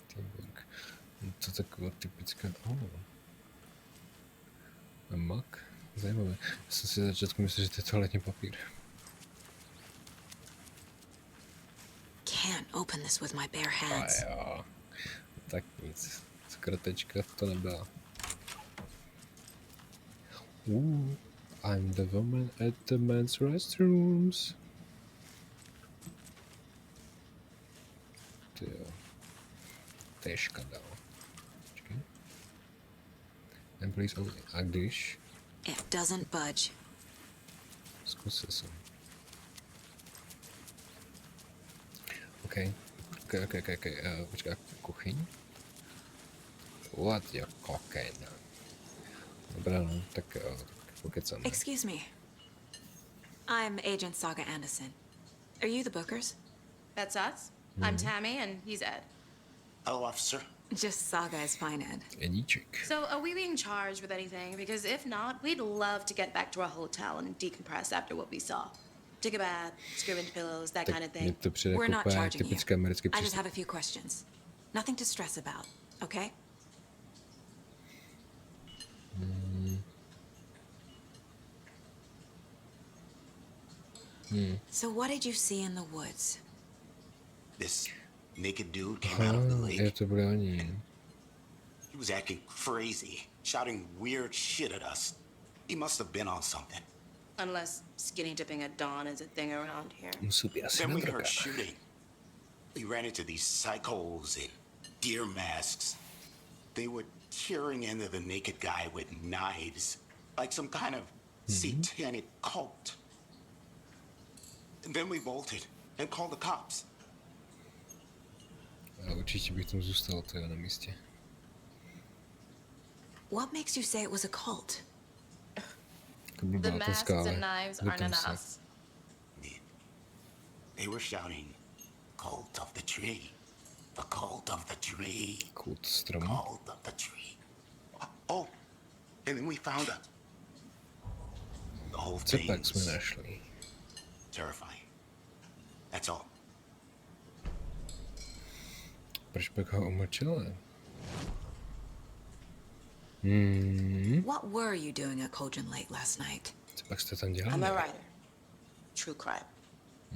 Teamwork. No to taková typická... Mak? Zajímavé. Já jsem si začátku myslel, že to je toaletní papír. Can't open this with my bare hands. A jo. Tak nic. Zkratečka to nebyla. I'm the woman at the men's restrooms. Tyjo. To je škandál. Počkej. Employees only. A když? It doesn't budge. Zkusil jsem. OK. Počkej, kuchyň? What your cocaine? Dobrá, no, tak pokecáme. Excuse me. I'm Agent Saga Anderson. Are you the Bookers? That's us. I'm Tammy, and he's Ed. Hello, officer. Just Saga is fine, Ed. Edíček. So, are we being charged with anything? Because if not, we'd love to get back to our hotel and decompress after what we saw. Take a bath, scream into pillows, that kind of Mně thing. to přijde We're jako not úplně charging you. typické americké I just přístup. have a few questions. Nothing to stress about, okay? So what did you see in the woods? This naked dude came out of the lake. Je to byli oni. He was acting crazy, shouting weird shit at us. He must have been on something. Unless skinny dipping at dawn is a thing around here. Musí být asi Then na we heard drogách. shooting. We ran into these psychos in deer masks. They were tearing into the naked guy with knives, like some kind of satanic cult. And then we bolted and called the cops. A určitě bych tam zůstal, to je na místě. What makes you say it was a cult? Jako blbá The ta masks skála. and knives aren't Zeptám se. enough. They were shouting, "Cult of the tree, the cult of the tree, Kult stromu. cult of the tree." Oh, and then we found a... The whole Co thing pak jsme was našli? terrifying. That's all. Proč pak ho umlčela? What were you doing at Cauldron Lake last night? Co pak jste tam I'm dělali? a writer. True crime.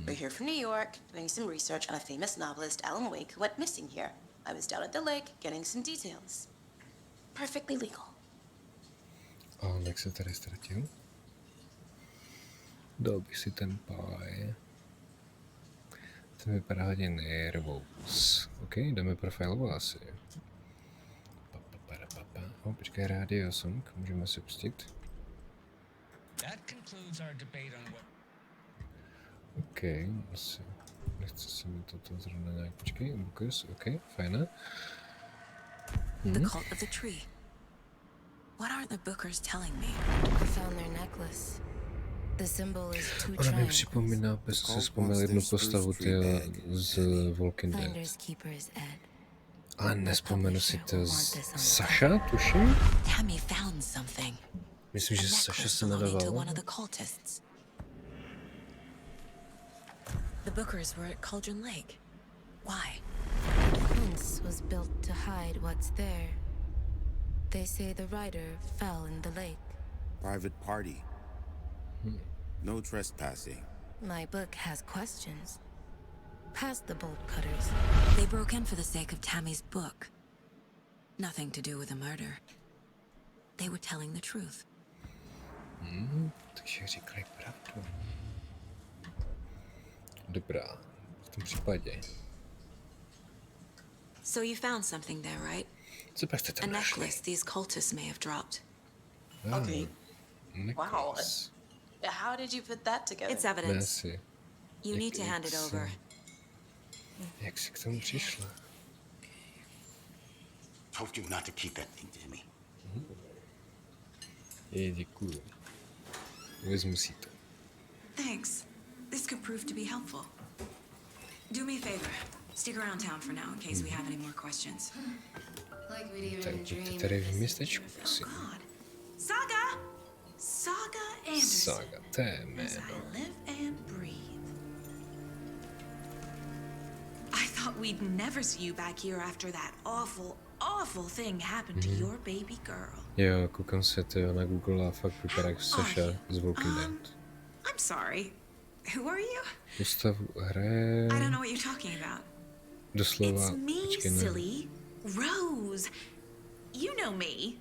We're here from New York, doing some research on a famous novelist, Alan Wake, who went missing here. I was down at the lake, getting some details. Perfectly legal. A on jak se tady ztratil? Dal bych si ten páj. Ten vypadá hodně nervous. OK, jdeme profilovou asi. Počkej, rádio song, můžeme si pustit. OK, asi nechce se mi toto zrovna nějak, počkej, Bookers, OK, fajn. The cult of the tree. What are the Bookers telling me? I found their necklace. The symbol is two Ona mi triangles. připomíná, bez si vzpomněl jednu postavu z Walking Dead. Finders keepers, Ed. A nespomenu si to z Saša, tuším? Tammy found something. Myslím, že A Saša necklace se belonging to jmenoval. one of the cultists. The Bookers were at Cauldron Lake. Why? Once was built to hide what's there. They say the writer fell in the lake. Private party. No trespassing. My book has questions. Past the bolt cutters. They broke in for the sake of Tammy's book. Nothing to do with a murder. They were telling the truth. Takže říkali pravdu. Dobrá, v tom případě. So you found something there, right? Co pak jste A tam našli? necklace these cultists may have dropped. Okay. Wow. Necklace. How did you put that together? It's evidence. Nesi. You need to hand it over. Jak jsi k tomu přišla? Told you not to keep that thing, Timmy. Děkuju. Vezmu si to. Thanks. This could prove to be helpful. Do me a favor. Stick around town for now in case we have any more questions. Like we'd even Tak dream buďte of tady v this městečku, in prosím. Saga! Saga Anderson. Saga, to je As jméno. I live and breathe. I thought we'd never see you back here after that awful thing happened to your baby girl. Jo, koukám se to na Google a fakt vypadá jak Sasha z Walking Dead. I'm sorry. Who are you? Postavu hraje... I don't know what you're talking about. Doslova, It's me, počkej, ne. silly. Rose. You know me.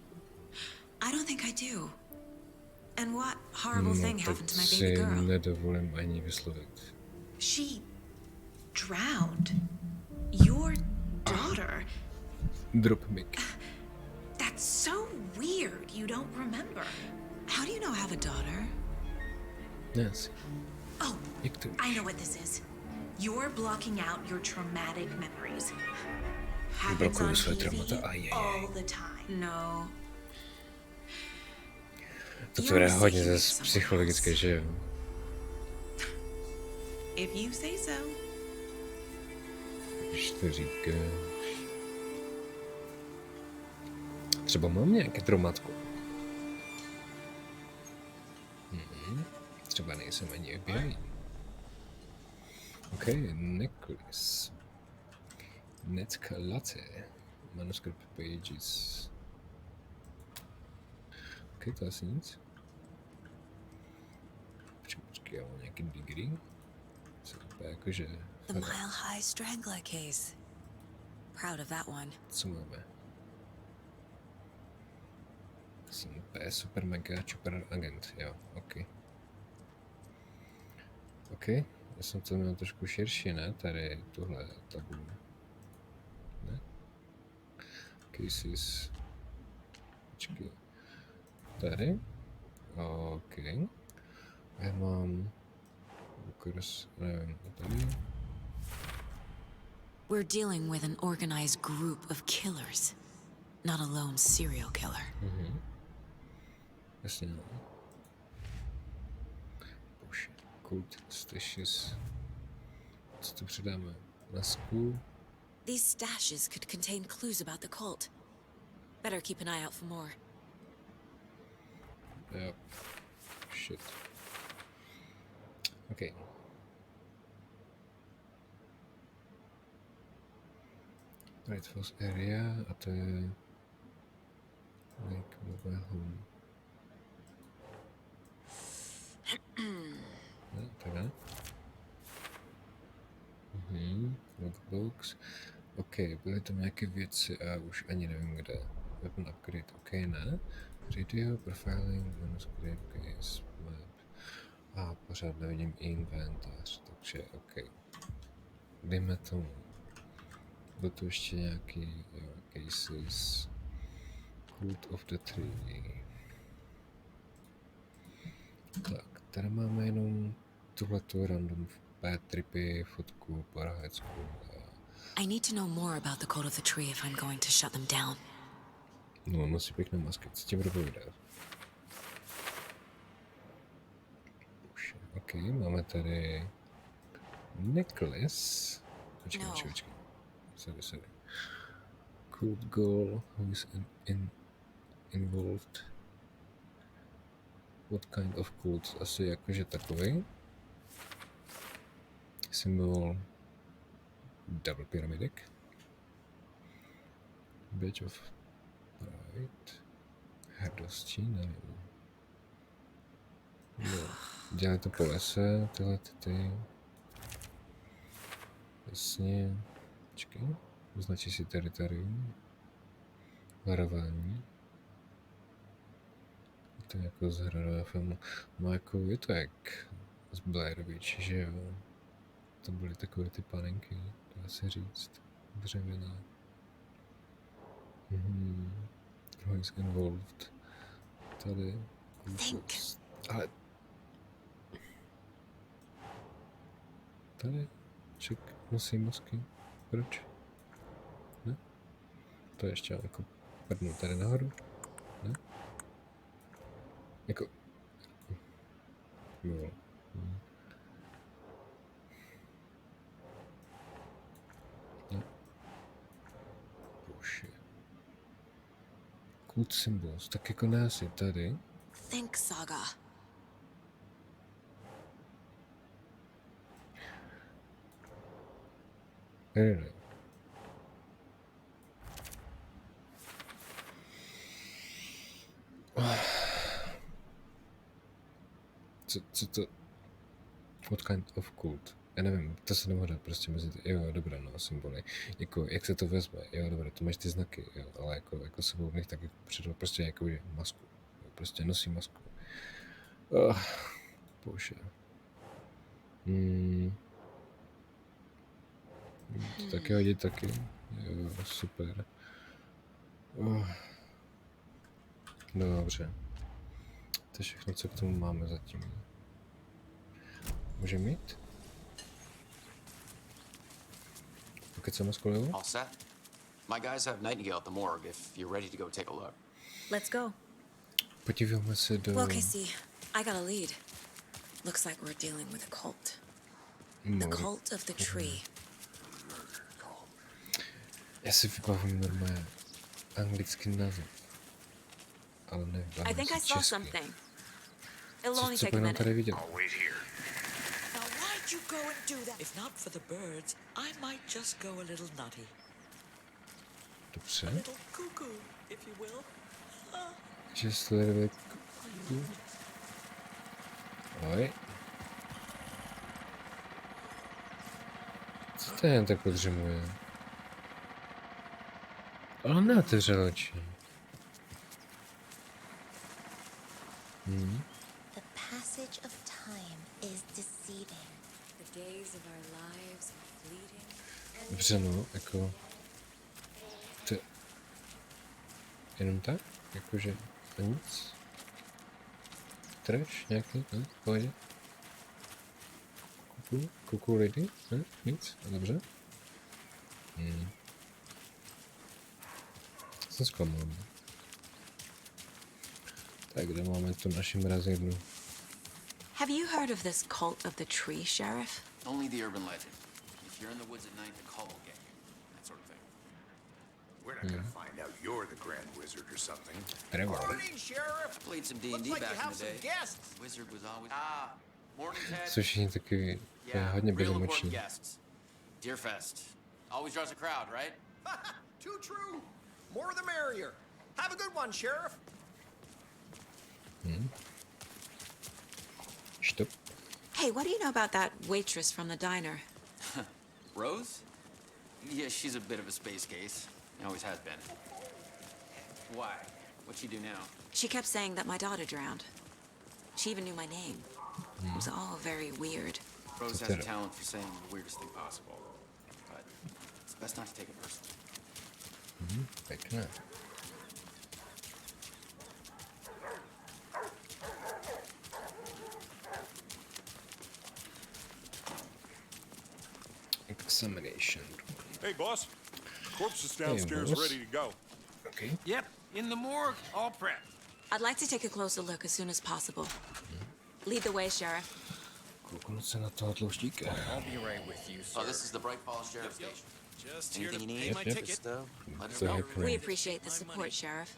I don't think I do. And what horrible thing No, happened tak to my si baby girl? nedovolím ani vyslovit. She drowned. Your daughter. Drop mic. That's so weird you don't remember. How do you know I have a daughter? Yes. Oh, Jak to I know what this is. You're blocking out your traumatic memories. Happens Blokuju on své TV traumata, ajajaj. all the time. No. To bude hodně zase psychologické, že jo? If you say so. Když to říkáš. Třeba mám nějaké traumatko. Třeba nejsem ani objevý. OK, necklace. Necka latte. Manuscript pages. OK, to asi nic. Počkej, já mám nějaký degree. Co to je jakože... The Mile High Strangler case. Proud of that one. Co máme? Jsem úplně super mega super agent, jo, OK. OK, já jsem to měl trošku širší, ne? Tady tuhle tabulu. Ne? Cases. Počkej. Tady? OK. Já mám... Kurs, nevím, tady. We're dealing with an organized group of killers, not a lone serial killer. Jasně, no. Bože, cult stashes. Co tu přidáme? Masku. These stashes could contain clues about the cult. Better keep an eye out for more. Yep. Shit. Okay. Right false area a to je like mobile home. Ne, tak ne. Logbox. OK, byly tam nějaké věci a už ani nevím kde. Weapon upgrade, OK, ne. Radio, profiling, manuscript, case, map. A pořád nevidím inventář, takže OK. Dejme tomu. Byl to ještě nějaký cases. Cult of the Tree. Tak, tady máme jenom tuhletu random tripy, fotku, porahecku. I need to know more about the code of the tree if I'm going to shut them down. No, nosí pěkné masky, co ti budu povídat? OK, máme tady necklace. Počkej. Sorry. Cult goal, who is involved? What kind of cult? Asi jakože takový. Symbol double pyramidek. Badge of pride. Hrdosti, nevím. No, dělají to po lese, tyhle ty. Jasně. Počkej. Označí si teritorium. Varování. Je to jako z hradové filmu. No jako je to jak z Blair Witch, že jo. To byly takové ty panenky, dá se říct. Dřevěné. Who is involved? Tady. Ale... Tady. Ček, nosí masky. Proč? Ne? To ještě jako prdnu tady nahoru. Ne? Jako... Jo. Food symbols, tak jako ne asi tady. Think, Saga. Ne. Co to? What kind of cult? Já nevím, to se nemůže prostě mezi ty, jo, dobré, no, symboly. Jako, jak se to vezme, jo, dobré, to máš ty znaky, jo, ale jako sebou v nich taky předal prostě jako masku, jo, prostě nosí masku. Bože. To taky hodit taky, jo, super. Dobře. To je všechno, co k tomu máme zatím. Můžeme mít? Pokud jsem skolil? All set. My guys have Nightingale at the morgue if you're ready to go take a look. Let's go. Podíváme se do... Well, Casey, I got a lead. Looks like we're dealing with a cult. The cult of the tree. Já si vybavím normálně anglický název. Ale ne, I think I saw something. It'll only Co take a nám tady minute. viděl? Now why'd you go and do that? If not for the birds, I might just go a little nutty. Dobře. A little cuckoo, if you will. Just a little bit. Oj. Co to jen tak podřemuje? Ale neotevřel oči. The passage of time is deceiving. The days of our lives are fleeting. Dobře, no, jako... To... Jenom tak? Jakože... A nic? Trash nějaký? Ne? Pohodě? Kuku lidi? Ne? Nic? No, dobře. Jsem zklamal. Tak, kde máme tu naši mrazírnu? Have you heard of this cult of the tree, Sheriff? Only the urban legend. If you're in the woods at night, the cult will get you. That sort of thing. We're not gonna find out you're the Grand Wizard or something. Morning, Sheriff. Played some D&D Looks like back you in have the some day. guests. Wizard was always... morning, Ted. Jsou všichni takový hodně real important bezemoční. guests. Deerfest. Always draws a crowd, right? Too true. More the merrier. Have a good one, Sheriff. Stop. Hey, what do you know about that waitress from the diner? Rose? Yeah, she's a bit of a space case. Always has been. Why? What'd she do now? She kept saying that my daughter drowned. She even knew my name. It was all very weird. Rose has a talent for saying the weirdest thing possible. But it's best not to take it personally. Pěkné. Examination. Hey, boss. Corpse is downstairs boss. ready to go. Okay. Yep, in the morgue, all prepped. I'd like to take a closer look as soon as possible. Lead the way, Sheriff. Kouknout se na toho tlouštíka. I'll be right with you, sir. Oh, this is the Bright Falls Sheriff Station. Just Anything you here to need? pay my Yep. ticket. Let us So know. hyper. We appreciate the support, Sheriff.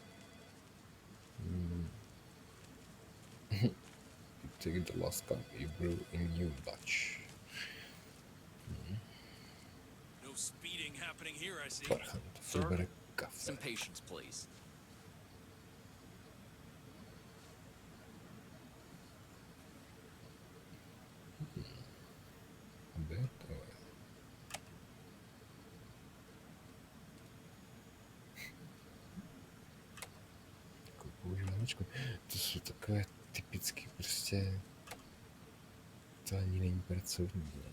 Take the last cup you brew in new batch. No speeding happening here, I see. Parchant, vybere kafe. Some patience, please. Aby, to je. Používáčku. To jsou takové typické prostě... To ani není pracovní. Ne?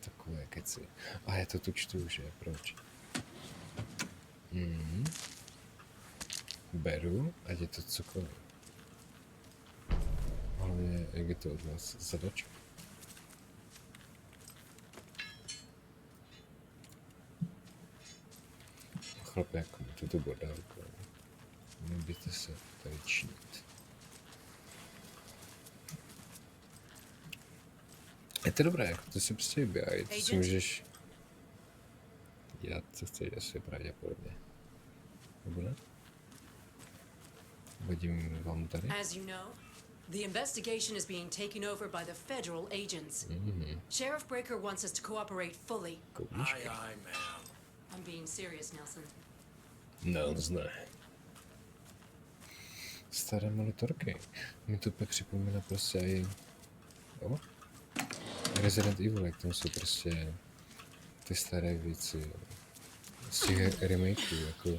Takové keci. A já to tu čtu, že? Proč? Beru, ať je to cokoliv. Hlavně, jak je to od vás zadačka. Chlape, jako tuto bordálku. Neběte se tady činit. Je to dobré, jako to si prostě vybírají, to si můžeš dělat, co chceš asi pravděpodobně. Dobré. Vidím vám tady. As you know, the investigation is being taken over by the federal agents. Sheriff Breaker wants us to cooperate fully. Aye, aye, ma'am. I'm being serious, Nelson. Ne. Staré monitorky. Mi to pak připomíná prostě i Resident Evil, jak tam jsou prostě ty staré věci z těch remakeů, jako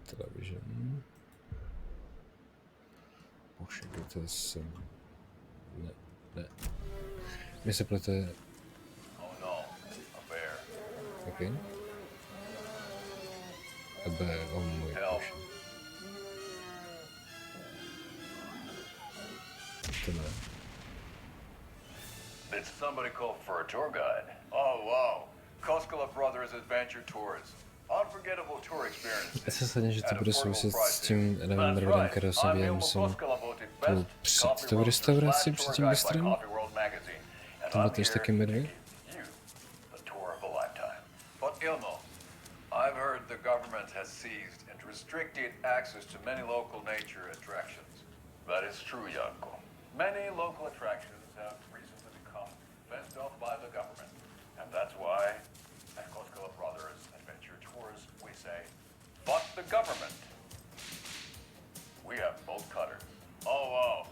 television. Bože, to jsem... Ne. Mně se plete... OK. A bear, oh můj bože. To ne. Did somebody call for a tour guide? Oh, wow. Koskela Brothers Adventure Tours. Unforgettable tour experience. Já se sadím, že to bude souviset s tím Neverendem, kterého se věděl, jsem tu před tou restaurací, před tím bistrem. Tam byl tež taky medvěd. But Ilmo, I've heard the government has seized and restricted access to many local nature attractions. That is true, Janko. Many local attractions have recently become fenced off by the government. And that's why, at Koskela Brothers Adventure Tours, we say, fuck the government. We have both cutters. Oh, wow.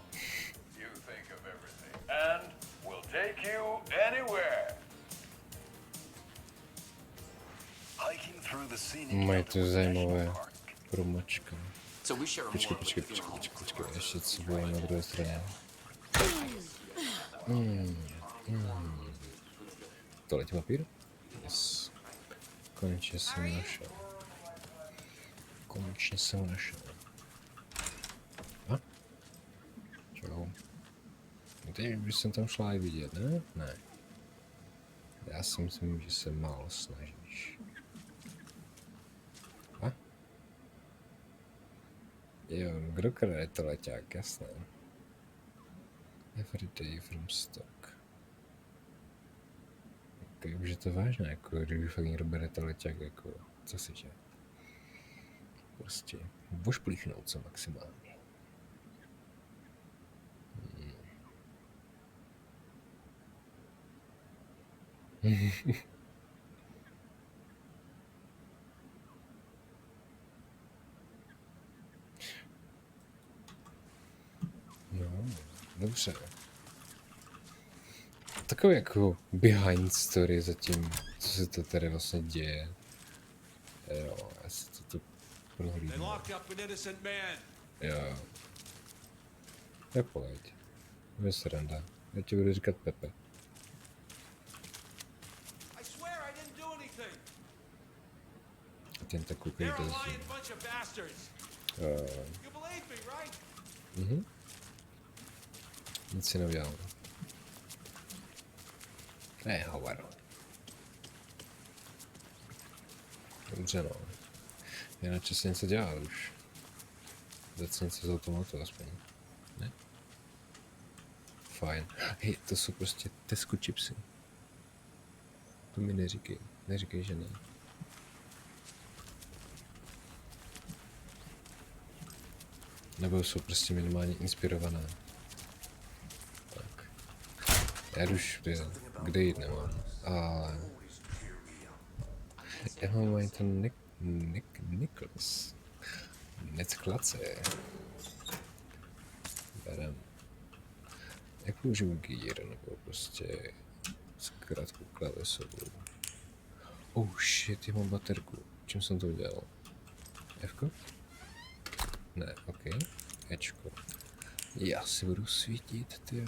You think of everything. And we'll take you anywhere. Hiking through the scenic Mají to zajímavé promočka. Počkej, ještě co bylo na druhé straně. Tohle papír? Yes. Konečně jsem našel. A? Čau. Teď už jsem tam šla i vidět, ne? Ne. Já si myslím, že se málo snažíš. A? Jo, kdo krade to leťák, jasné. Every day from stock. Ok, už je to vážné, jako když fakt někdo bere to leťák, jako co si že? Prostě vošplíchnout se maximálně. No, dobře. Takový jako behind story za tím, co se to tady vlastně děje. Jo, já si to prohlídnu. Jo. Nepojď. Bez randa. Já ti budu říkat Pepe. A ten tak koukej do zdi. Nic si neudělám. Ne, hovado. Dobře no. Je na čas něco dělat už. Dát si něco z automatu aspoň. Ne? Fajn. Hej, to jsou prostě Tesco chipsy. To mi neříkej. Neříkej, že ne. Nebo jsou prostě minimálně inspirované. Tak. Já už kde jít nemám. Ale... Já mám ani ten Nicholas. Necklace. Berem. Jak použiju gear, nebo prostě zkrátku klávesovou. Oh shit, já mám baterku. Čím jsem to udělal? Fko? Ne, ok. Ečko. Já si budu svítit, tyjo.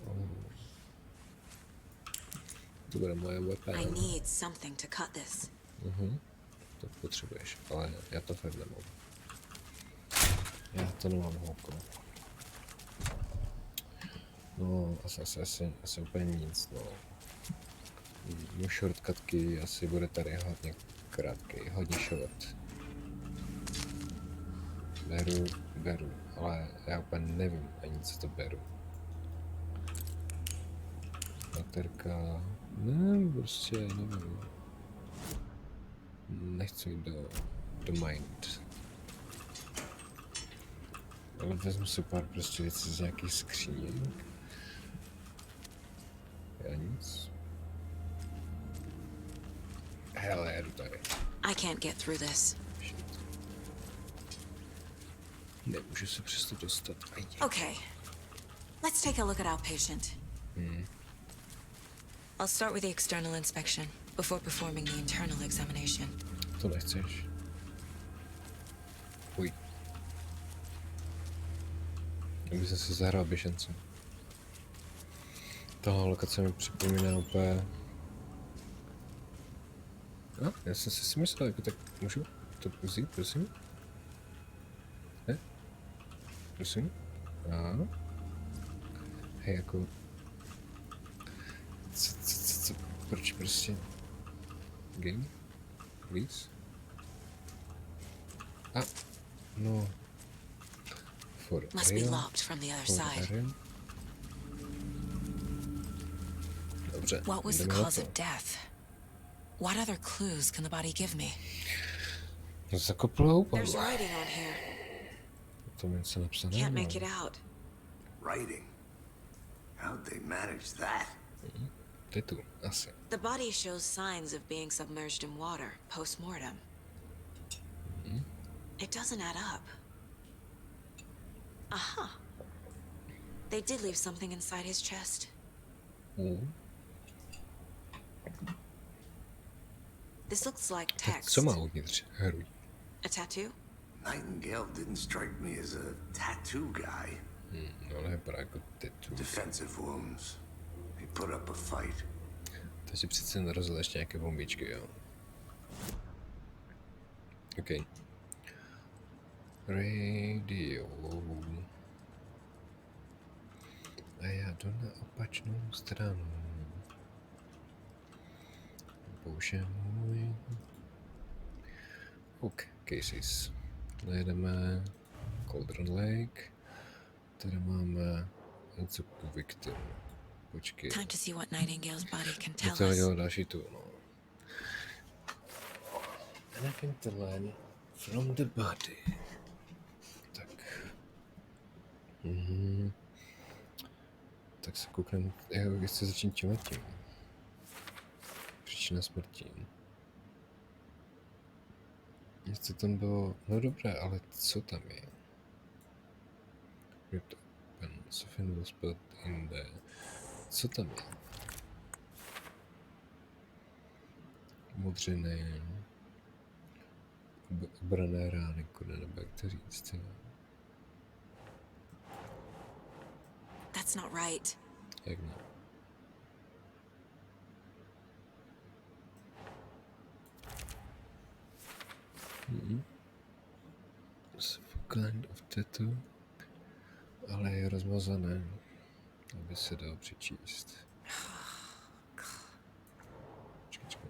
Oh. To bude moje weapon. I need something to cut this. To potřebuješ, ale já to fakt nemám. Já to nemám, holko. No, asi úplně nic, no. Můj shortcutky asi bude tady hodně krátký, hodně short. Beru, ale já úplně nevím ani, co to beru. Baterka, ne, prostě nevím. Nechci jít do Mind. Ale vezmu si pár prostě věcí z nějakých skříněk. Já nic. Hele, jedu tady. I can't get through this. Nemůžu se přesto dostat. Okay. Let's take a look at outpatient. I'll start with the external inspection before performing the internal examination. To nechceš. Uj. Kdyby se zahrál běžence. Tahle lokace mi připomíná úplně... No, já jsem si myslel, jako tak můžu to vzít, prosím? Ne? Prosím? Ano. Hej, jako... Co, proč prostě... Game? Please? A, no... For Must be real? locked from the other For side. real? Dobře, What was the jdeme na cause to. of death? What other clues can the body give me? Zakoplo houpa. There's writing on here. To mi něco napsané. Can't make it out. Writing? How'd they manage that? To je tu, asi. The body shows signs of being submerged in water post-mortem. It doesn't add up. Aha. They did leave something inside his chest. This looks like text. Co má uvnitř? Hruď. A tattoo? Nightingale didn't strike me as a tattoo guy. Ale vypadá jako tattoo. Defensive wounds. He put up a fight. Takže přece nerozhodl ještě nějaké bombičky, jo. OK. Radio. A já jdu na opačnou stranu. Bože můj. OK, cases. Najedeme Cauldron Lake. Tady máme něco po victim. Počkej. Time to see what Nightingale's body can tell To us. dělal další tu, no. Anything to learn from the body. Tak. Tak se koukneme, jak chci začít tím. Příčina smrti. Něco tam bylo, no dobré, ale co tam je? Ripped open, Sofin was put in the... Co tam je? Modřiny, obrané rány, kudy nebo jak to říct. That's not right. Jak ne? Kind of tattoo, ale je rozmazané, aby se dalo přečíst. Čekaj.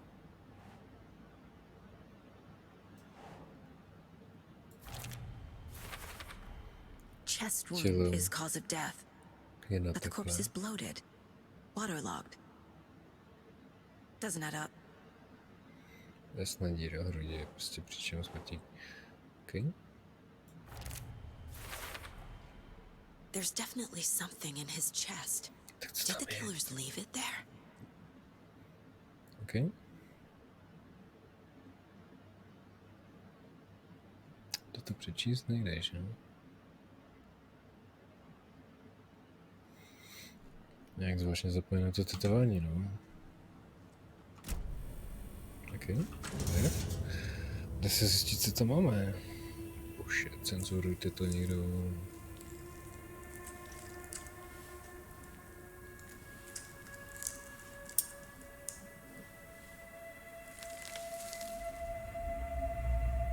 Chest wound is cause of death, Je but the corpse nateklé. is bloated, waterlogged. Doesn't add up. Jasná díra v hrudi je prostě příčinou smrti. Okay. There's definitely something in his chest. Did the killers leave it there? Okay. Toto přečíst nejdeš, no? Nějak zvláštně zapojené to tetování, no. OK. Jde se zjistit, co to máme. Už cenzurujte to někdo.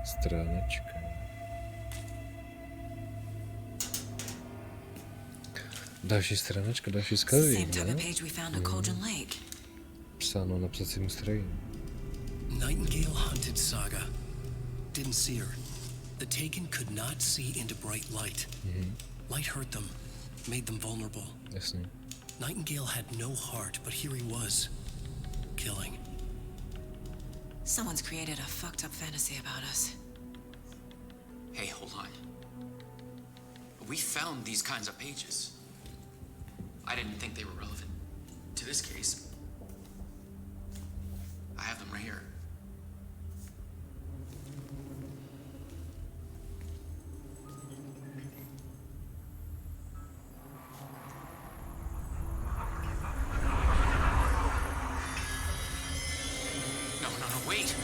Stránečka. Další stránečka, další skladby, Same type ne? of page we found at Cauldron Lake. Psáno na psacím stroji. Nightingale hunted Saga. Didn't see her. The Taken could not see into bright light. Light hurt them, made them vulnerable. Jasně. Nightingale had no heart, but here he was, killing. Someone's created a fucked up fantasy about us. Hey, hold on. We found these kinds of pages. I didn't think they were relevant to this case. I have them right here. No, wait.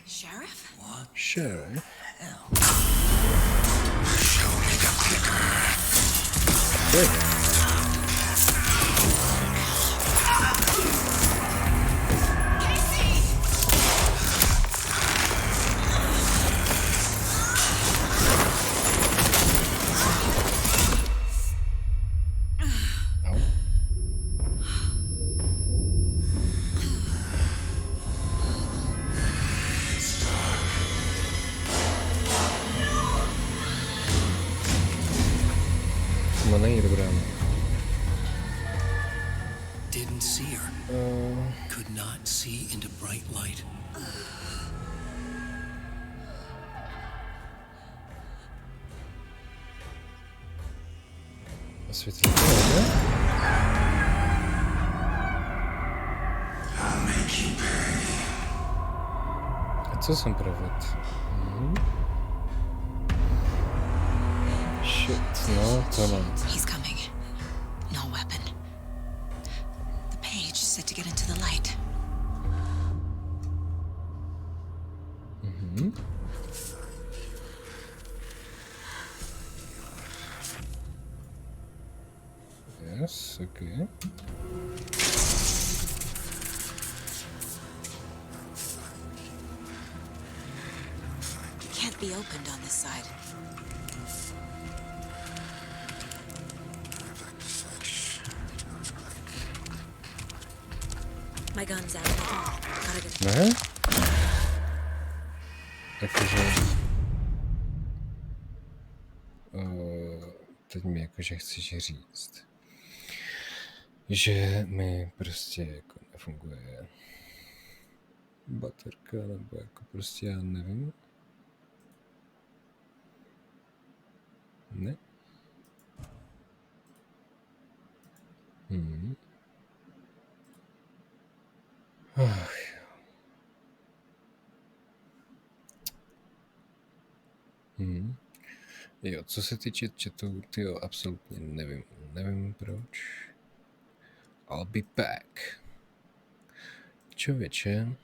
Sheriff? What? Sheriff? Hell. Show me the clicker. Good. Didn't see her. Could not see into bright light. Osvětlení. A co jsem provedl? Shit, no, to ne. He's coming. No weapon. The page said to get into the light. Yes, okay. Can't be opened on this side. My gun's out in the hall. Gotta get... Ne? Takže... teď mi jakože chceš říct, že mi prostě jako nefunguje baterka, nebo jako prostě já nevím. Ne? Ach jo. Jo, co se týče chatu, tyjo, absolutně nevím. Nevím proč. I'll be back. Člověče.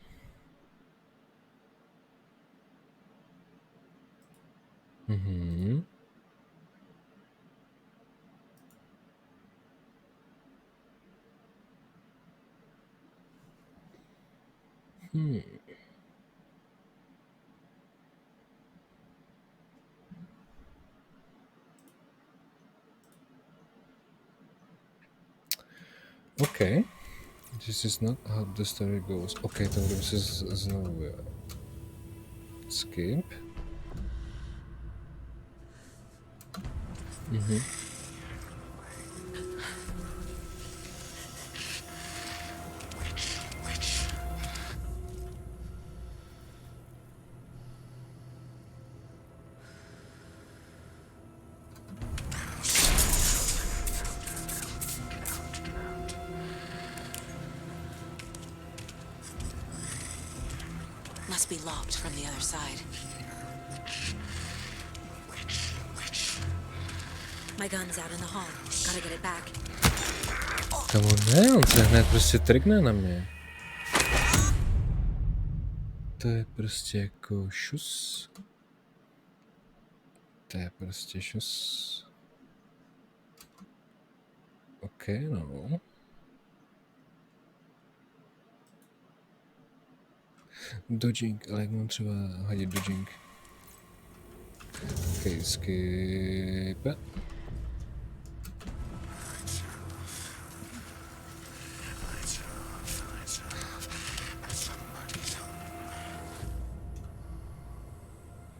Okay. This is not how the story goes. Okay, to budeme se znovu skip. Must be locked from the other side. My gun's out in the hall. Gotta get it back. Kamu ne, on se hned prostě trkne na mě. To je prostě jako šus. To je prostě šus. OK, no. Dodging, ale jak mám třeba hodit dodging? OK, skip.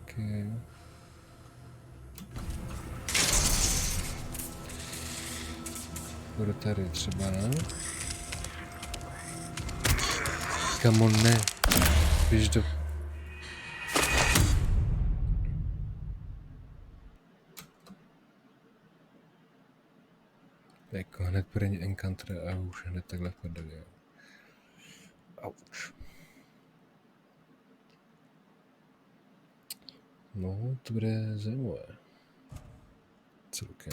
Okay. Budu tady třeba, ne? Come on, ne. Běž do... Jako hned první encounter a už hned takhle vpadali, jo. Auč. No, to bude zajímavé. Celkem.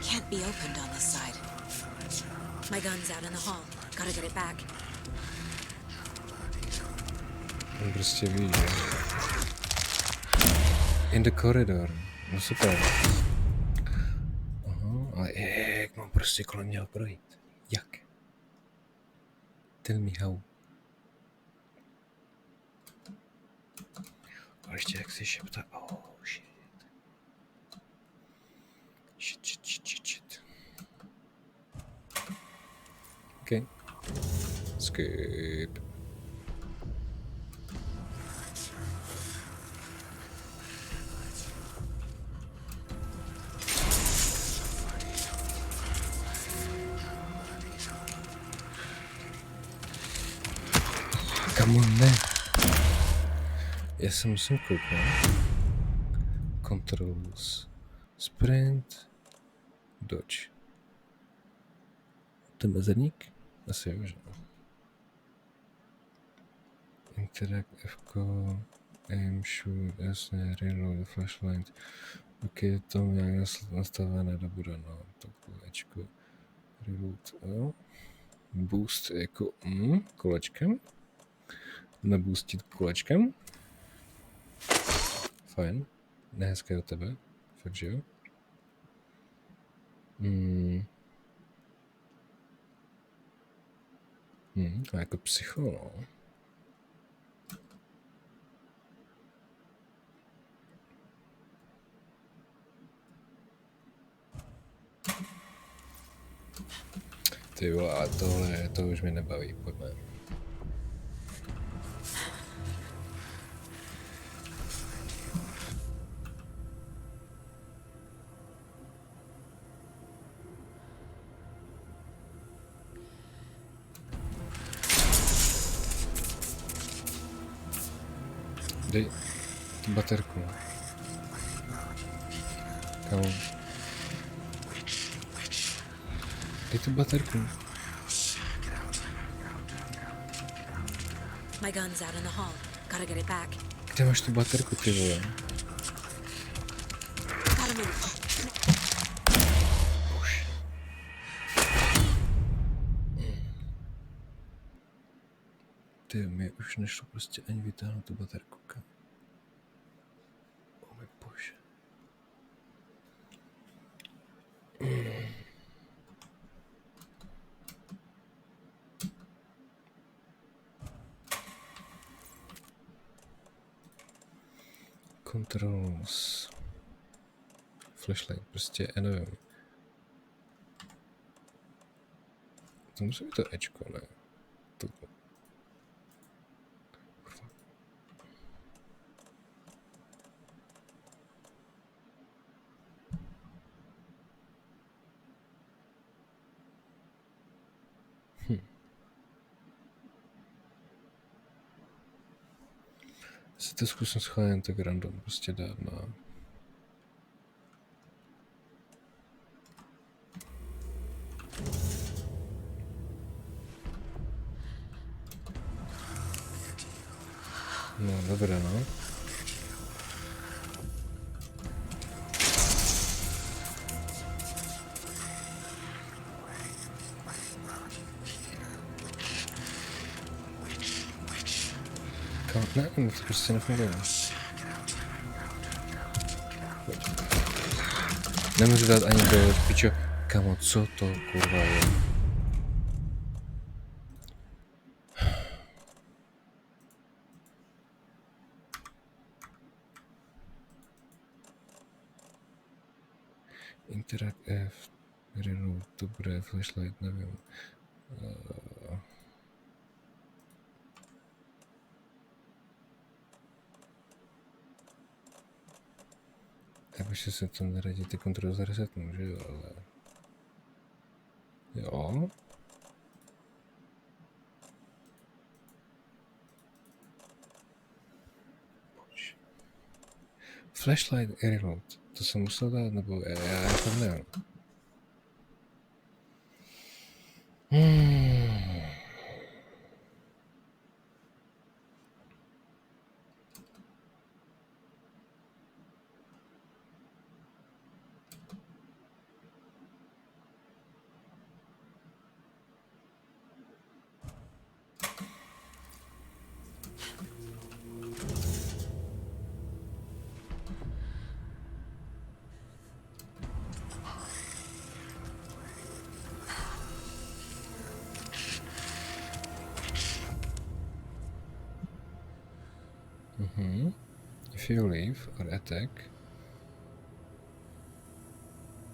Can't be opened on this side. My gun's out in the hall. Gotta get it back. On prostě ví, že? In the corridor. No super. Aha, ale jak mám prostě kolem něho projít? Jak? Tell me how. A ještě jak si šeptá. Oh shit. Shit. Okay. Skip. Come on, ne. Já se musím kouknout. Controls. Sprint. Dodge. Ten mezerník? Asi jo, že? Interact F-ko. Aim, shoot, jasně, reload, flashlight. Ok, to nějak nastavené, dobré, no. Takové Ečko. Reload, jo. Boost jako kolečkem. Neboostit kolečkem. Fajn. Nehezké od tebe. Fakt, že jo? A jako psycho, no. Ty vole, ale tohle, to už mě nebaví, pojďme. Dej tu baterku. Kámo. Dej tu baterku. My gun's out in the hall. Gotta get it back. Kde máš tu baterku, ty vole? Gotta move. Už. Ty, mi už nešlo prostě ani vytáhnout tu baterku, kam. O můj bože. Controls. Flashlight, prostě, já nevím. To musí být to Ečko, ne? To. Si to zkusím schválně tak random prostě dát na... No, dobré, no. Ne, to prostě nefunguje. Nemůžu dát ani do pičo. Kamo, co to kurva je? Interact F, reload, to bude flashlight, nevím. Takže se to neradí ty kontroly zaresetnou, že jo, ale... Jo. Flashlight reload, to jsem musel dát, nebo já to nevím. If you leave or attack,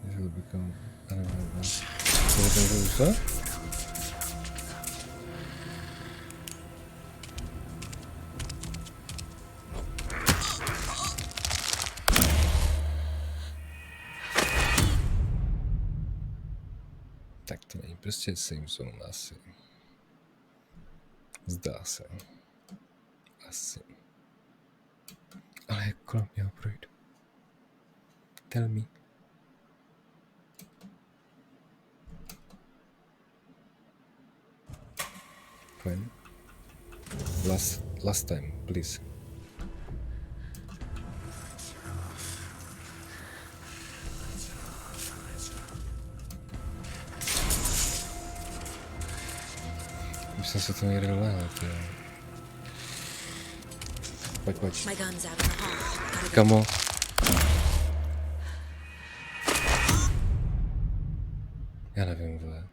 it will become... I don't know. Co to můžu ustat? Tak to není prostě same zone asi. Zdá se. Asi. Ale jak kolem něho projdu? Tell me. Fine. Last time, please. Už jsem se to někde doléhal, Pojď. Kamo. Já nevím, vole.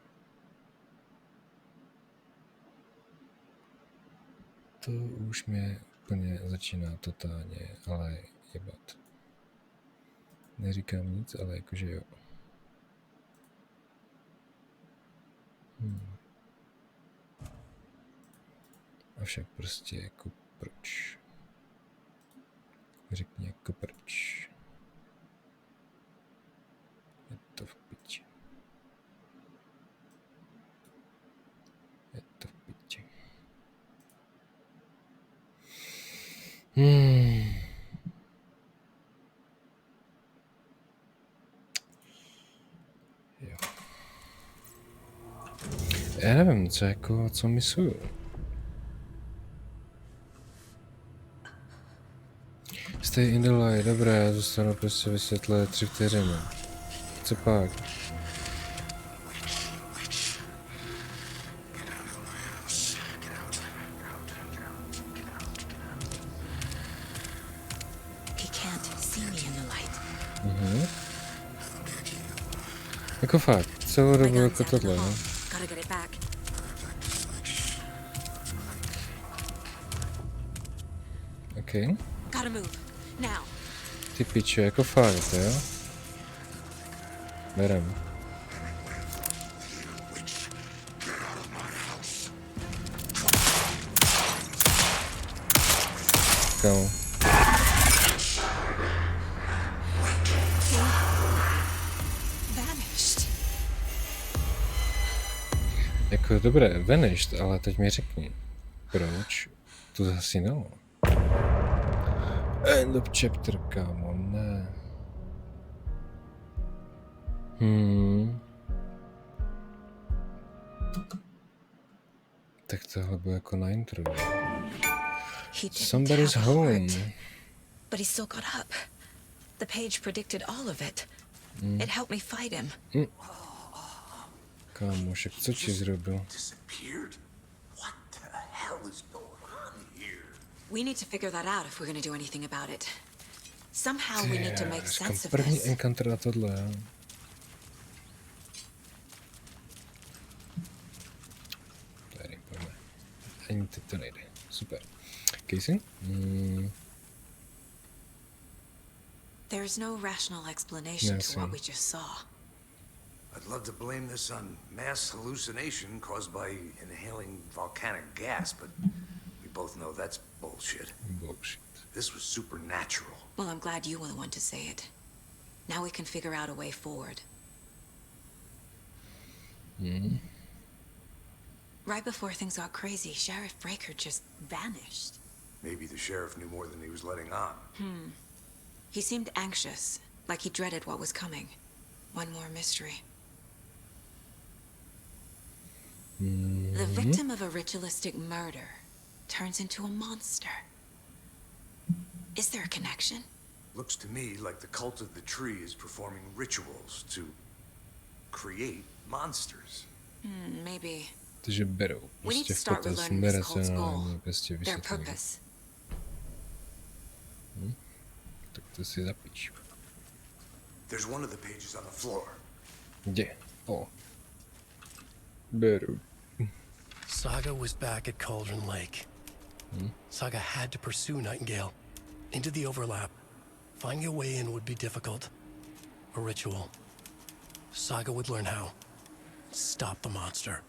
To už mě úplně začíná totálně, ale jebat. Neříkám nic, ale jakože jo. Avšak prostě jako proč? Řekni jako proč. Je to v piči. Je to v piči. Jo. Já nevím, co misuju. Stay in the light, dobré, já zůstanu prostě ve světle 3 vteřiny. Co pak? Jako fakt, celou dobu jako tohle, no. Okay. Ty piče, jako fakt, jo? Berem. Kámo. Jako dobré, vanished, ale teď mi řekni, proč to zasínalo? End of chapter, kámo, ne. Tak tohle bylo jako na intro. Somebody's home. But he still got up. The page predicted all of it. It helped me fight him. Kámošek, co ti zrobil? We need to figure that out if we're going to do anything about it. Somehow we need to make sense of první this. encounter na tohle, jo. Tady, pojďme. Ani teď to nejde. Super. Casey? There's no rational explanation to what we just saw. I'd love to blame this on mass hallucination caused by inhaling volcanic gas, but we both know that's bullshit. Bullshit. This was supernatural. Well, I'm glad you were the one to say it. Now we can figure out a way forward. Right before things got crazy, Sheriff Breaker just vanished. Maybe the sheriff knew more than he was letting on. He seemed anxious, like he dreaded what was coming. One more mystery. The victim of a ritualistic murder turns into a monster. Is there a connection? Looks to me like the cult of the tree is performing rituals to create monsters. Maybe. Takže berou We need prostě to v start potaz relearning this cult's goal, neracionální prostě their vysvětlení. purpose. Tak to si zapíš. There's one of the pages on the floor. Kde? O. Beru. Saga was back at Cauldron Lake. Saga had to pursue Nightingale into the overlap. Finding a way in would be difficult. A ritual. Saga would learn how. Stop the monster.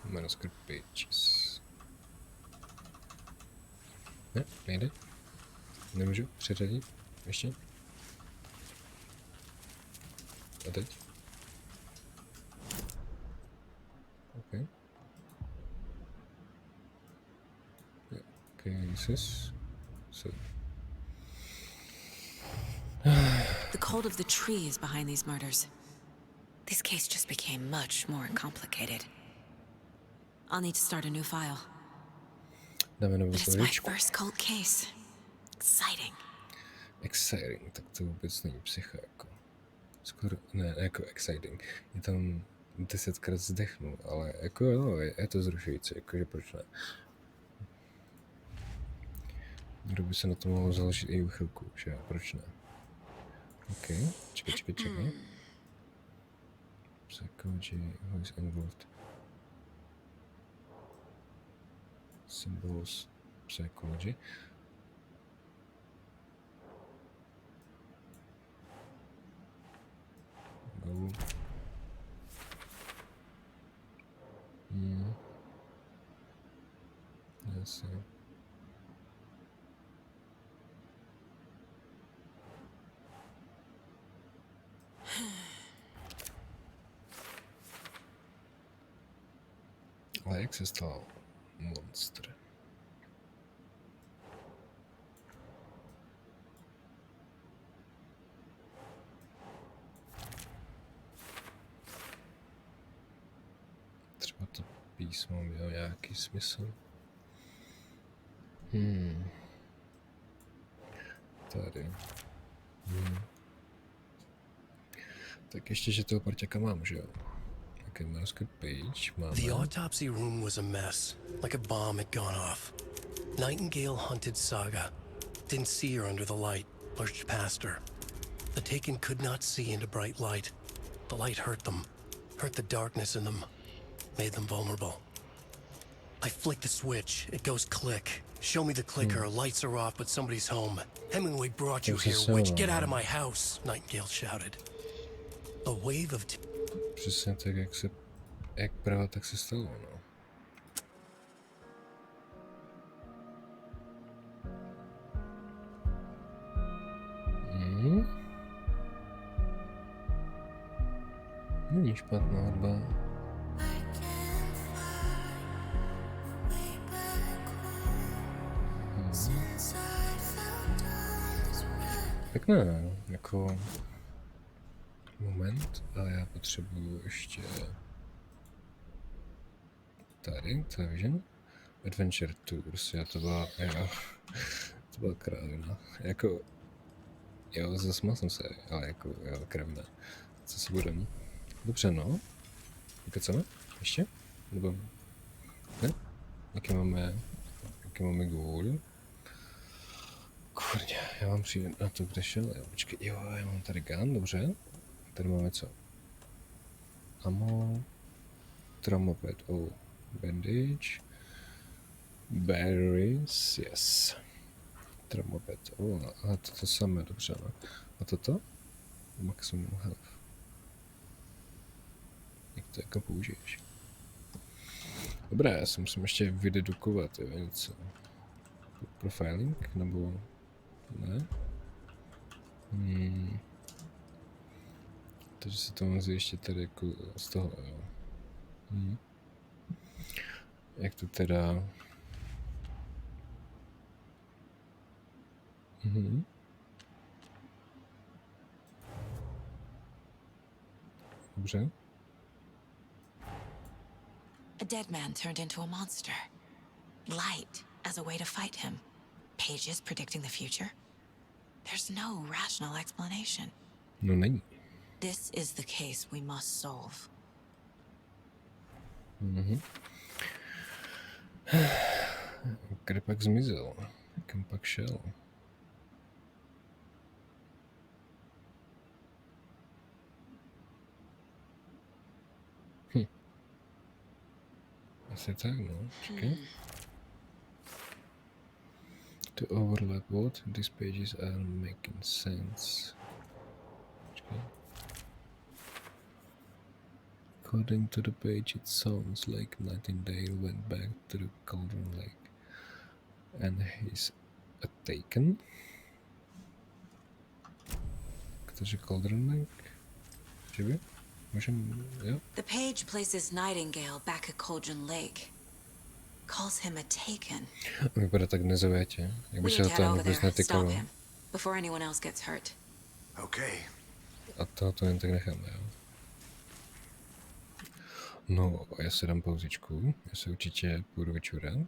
Manuscript pages. Ne, nejde. Nemůžu přeřadit. Ještě. A teď? OK. Cases. So. The cult of the tree is behind these murders. This case just became much more complicated. I'll need to start a new file. Dáme novou But it's my poličku. first cult case. Exciting. Exciting, tak to vůbec není psycho, jako. Skoro, ne, jako exciting. Je tam 10krát zdechnu, ale jako jo, je to zrušující, jakože proč ne. Kdo by se na to mohl založit i chvilku, že jo, proč ne. OK, čekaj. Psychology, who is involved? Symbols, psychology. Go. Yes. Ale jak se stal monster? Třeba to písmo mělo nějaký smysl. Tady. Tak ještě, že toho parťaka mám, že jo? Okay, manuscript page, máme. The autopsy room was a mess, like a bomb had gone off. Nightingale hunted Saga. Didn't see her under the light, pushed past her. The Taken could not see into bright light. The light hurt them, hurt the darkness in them, made them vulnerable. I flick the switch, it goes click. Show me the clicker, lights are off, but somebody's home. Hemingway brought you here, witch. Get out of my house, Nightingale shouted. A wave of... Přesně tak, jak právě tak se stalo, no. Není špatná hudba. Pěkné, jako moment, ale já potřebuju ještě tady, to je Vision, Adventure Tours, to byla krávina, jako, jo, zasmál jsem se, ale jako, jo, krávina, co si budem, dobře, no, vykeceme, ještě, nebo, ne, jaký máme goal. Kurně, já mám přijít na to, kde šel, jo, počkej, jo, já mám tady gun, dobře, tady máme co? Ammo, Tramoped, bandage, batteries, yes. Nitro moped. Ale to samé, dobře, no. A toto? Maximum health. Jak to jako použiješ? Dobré, já si musím ještě vydedukovat, jo, něco. Profiling, nebo ne? Takže si to můžu ještě tady jako z toho, jo. Jak to teda... Dobře. A dead man turned into a monster. Light as a way to fight him. Pages predicting the future. There's no rational explanation. No není. This is the case we must solve. Kde pak zmizel? Kam pak šel? Asi tak, no. Čekaj. To overlap what? These pages are making sense. Čekaj. According to the page, it sounds like Nightingale went back to the Cauldron Lake. And he's a taken? Takže Cauldron Lake? Že by? Můžem, jo? The page places Nightingale back at Cauldron Lake. Calls him a taken. Vypadá tak nezaujatě. Jak by se to tam vůbec netykalo. Before anyone else gets hurt. Okay. A to jen tak necháme, jo. No, já si dám pauzičku. Já se určitě půjdu vyčurat.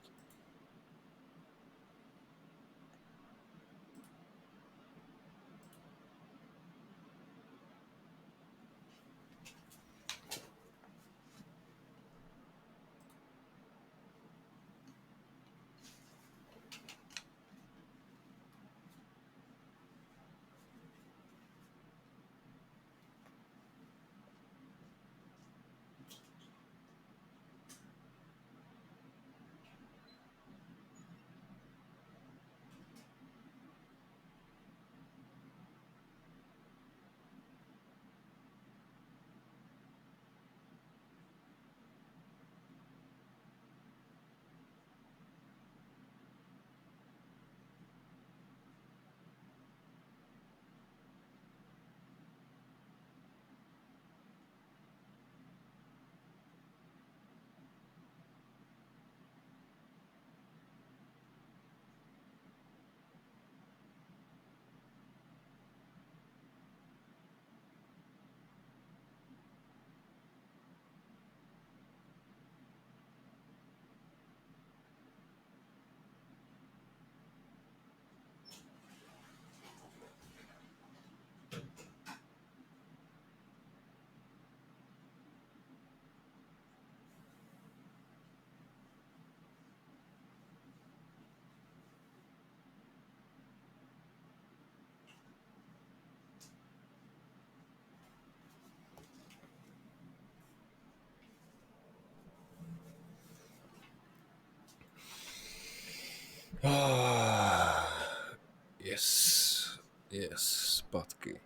Yes, zpátky.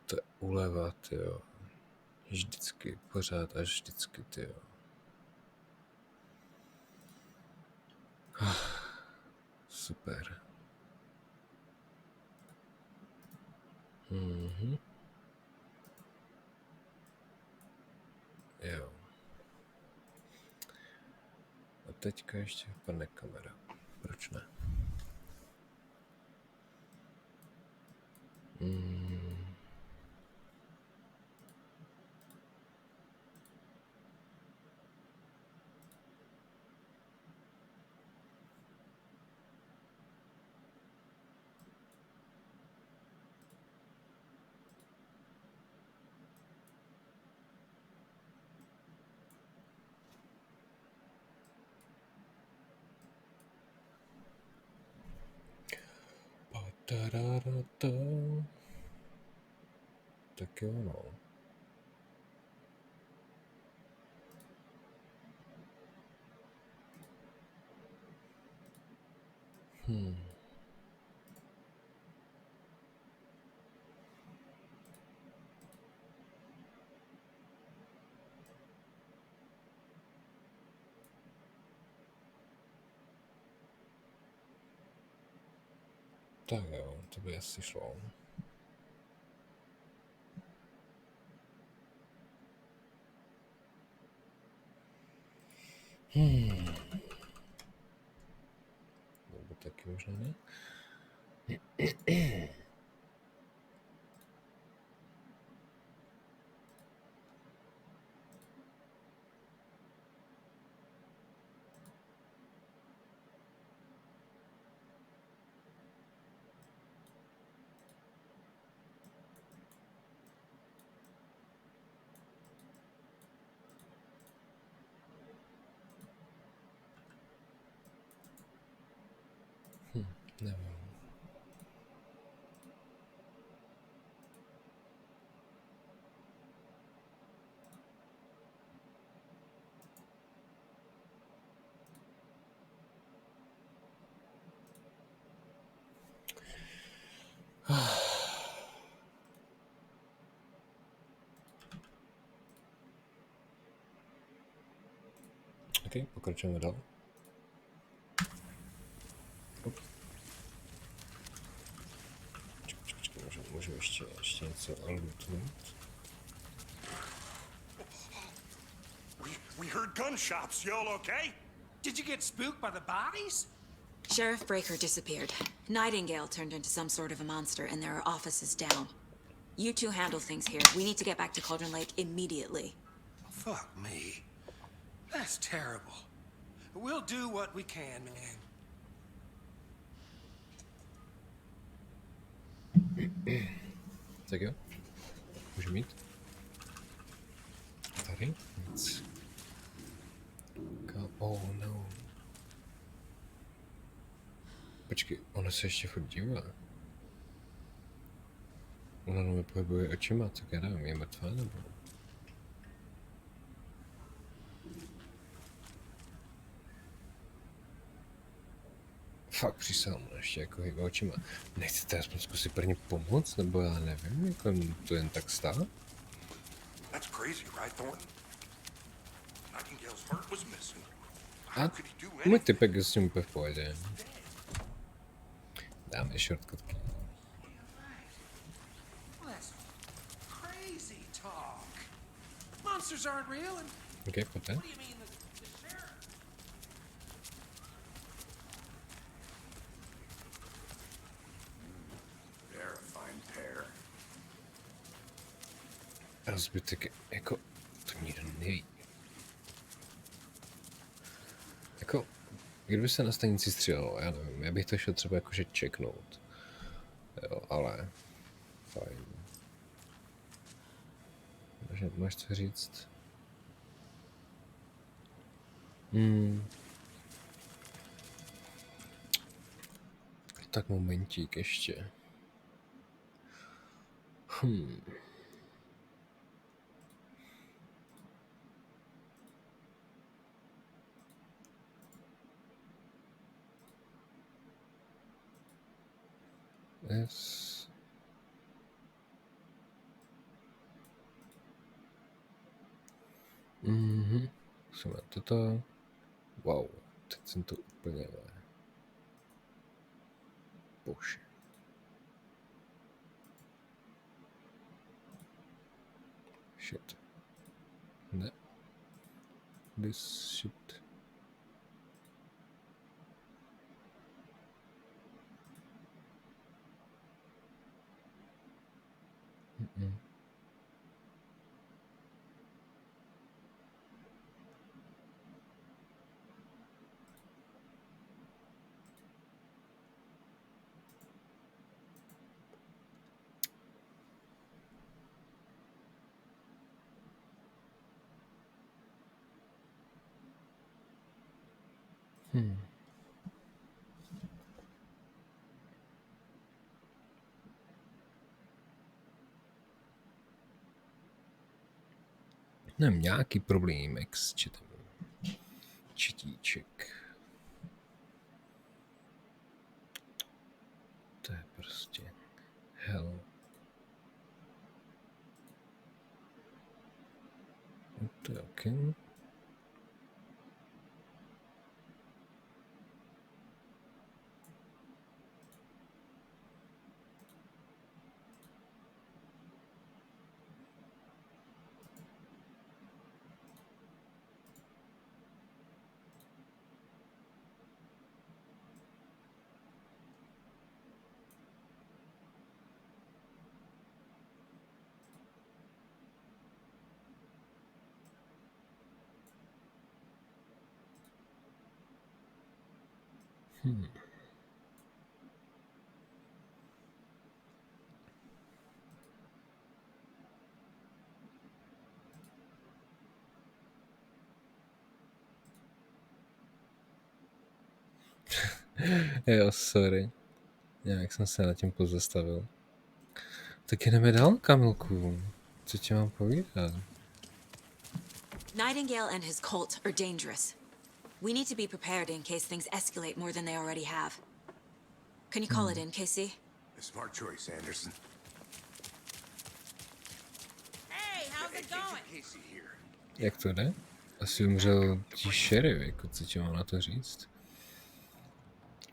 To je uleva, tyjo. Vždycky, pořád až vždycky, tyjo. Super. Jo. A teďka ještě vypadne kamera. Proč ne? Tak jo, no. Tak jo, to by asi šlo. Nebo taky možná ne. Nevím. OK, pokračujeme dál. Počkej, můžu ještě něco unlootnout. We heard gunshots. Y'all okay? Did you get spooked by the bodies? Sheriff Breaker disappeared. Nightingale turned into some sort of a monster, and there are offices down. You two handle things here. We need to get back to Cauldron Lake immediately. Fuck me. That's terrible. We'll do what we can, man. Tak jo. Můžu mít? Tady? Nic. Oh no. Počkej, ona se ještě furt dívá. Ona mi pohybuje očima, tak já nevím, je mrtvá nebo? Fakt přísahám, ještě jako hýbá očima. Nechcete aspoň zkusit prvně pomoct, nebo já nevím, jako to jen tak stát? That's crazy, right, Thornton? Nightingale's heart was missing. A můj typek je s tím úplně v pohodě. Dáme shortcutky. Crazy talk. Monsters aren't real and OK, poté. what do you mean the sheriff? They're a fine pair. A zbytek jako to nikdo neví. Jako, kdyby se na stanici střílelo, já nevím, já bych to šel třeba jakože checknout. Jo, ale fajn. Máš co říct? Tak momentík ještě. Yes. Jsme toto. Wow, teď jsem to úplně bože. Shit. Ne. This shit. Nemám nějaký problémek s čitem. Čitíček. To je prostě hell. To je ok. Jo, sorry. Nějak jsem se nad tím pozastavil. Tak jdeme dál, Kamilku. Co ti mám povídat? Nightingale and his cult are dangerous. We need to be prepared in case things escalate more than they already have. Can you call it in, Casey? A smart choice, Anderson. Hey, how's it going? Casey here. Jak to jde? Asi umřel tí šerif, jako co ti mám na to říct?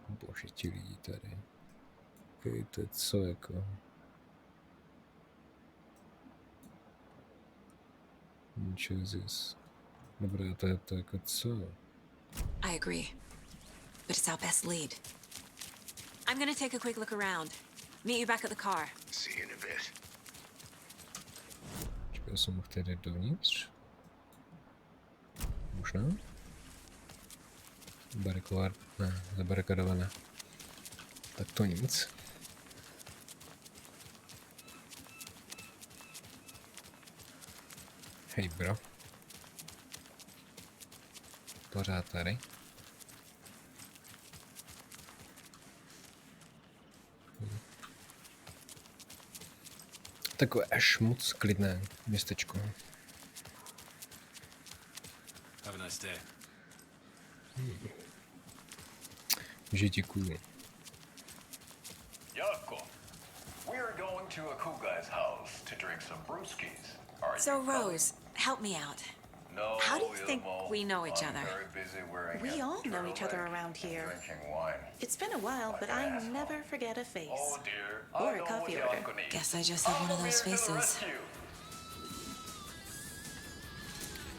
Bože, ti lidi tady. Okay, to je co jako? Jesus. Dobré, to je to jako co? I agree. But it's our best lead. I'm gonna take a quick look around. Meet you back at the car. See you in a bit. Čekal jsem mohl tady dovnitř? Možná? Zabarikadované. Tak to nic. Hej bro. Pořád tady. Takové až moc klidné městečko. Have a nice day. Že děkuju. Yako, we're going to a cool guy's house to drink some brewskis. Are So, you coming? Rose, help me out. No, How do you think Ilmo. we know each I'm other? very busy wearing We a all know each other turtleneck around here. and drinking wine. It's been a while, but I never forget a face. Oh dear. Or I a know coffee what order. Yako needs. Guess I just have one of those faces.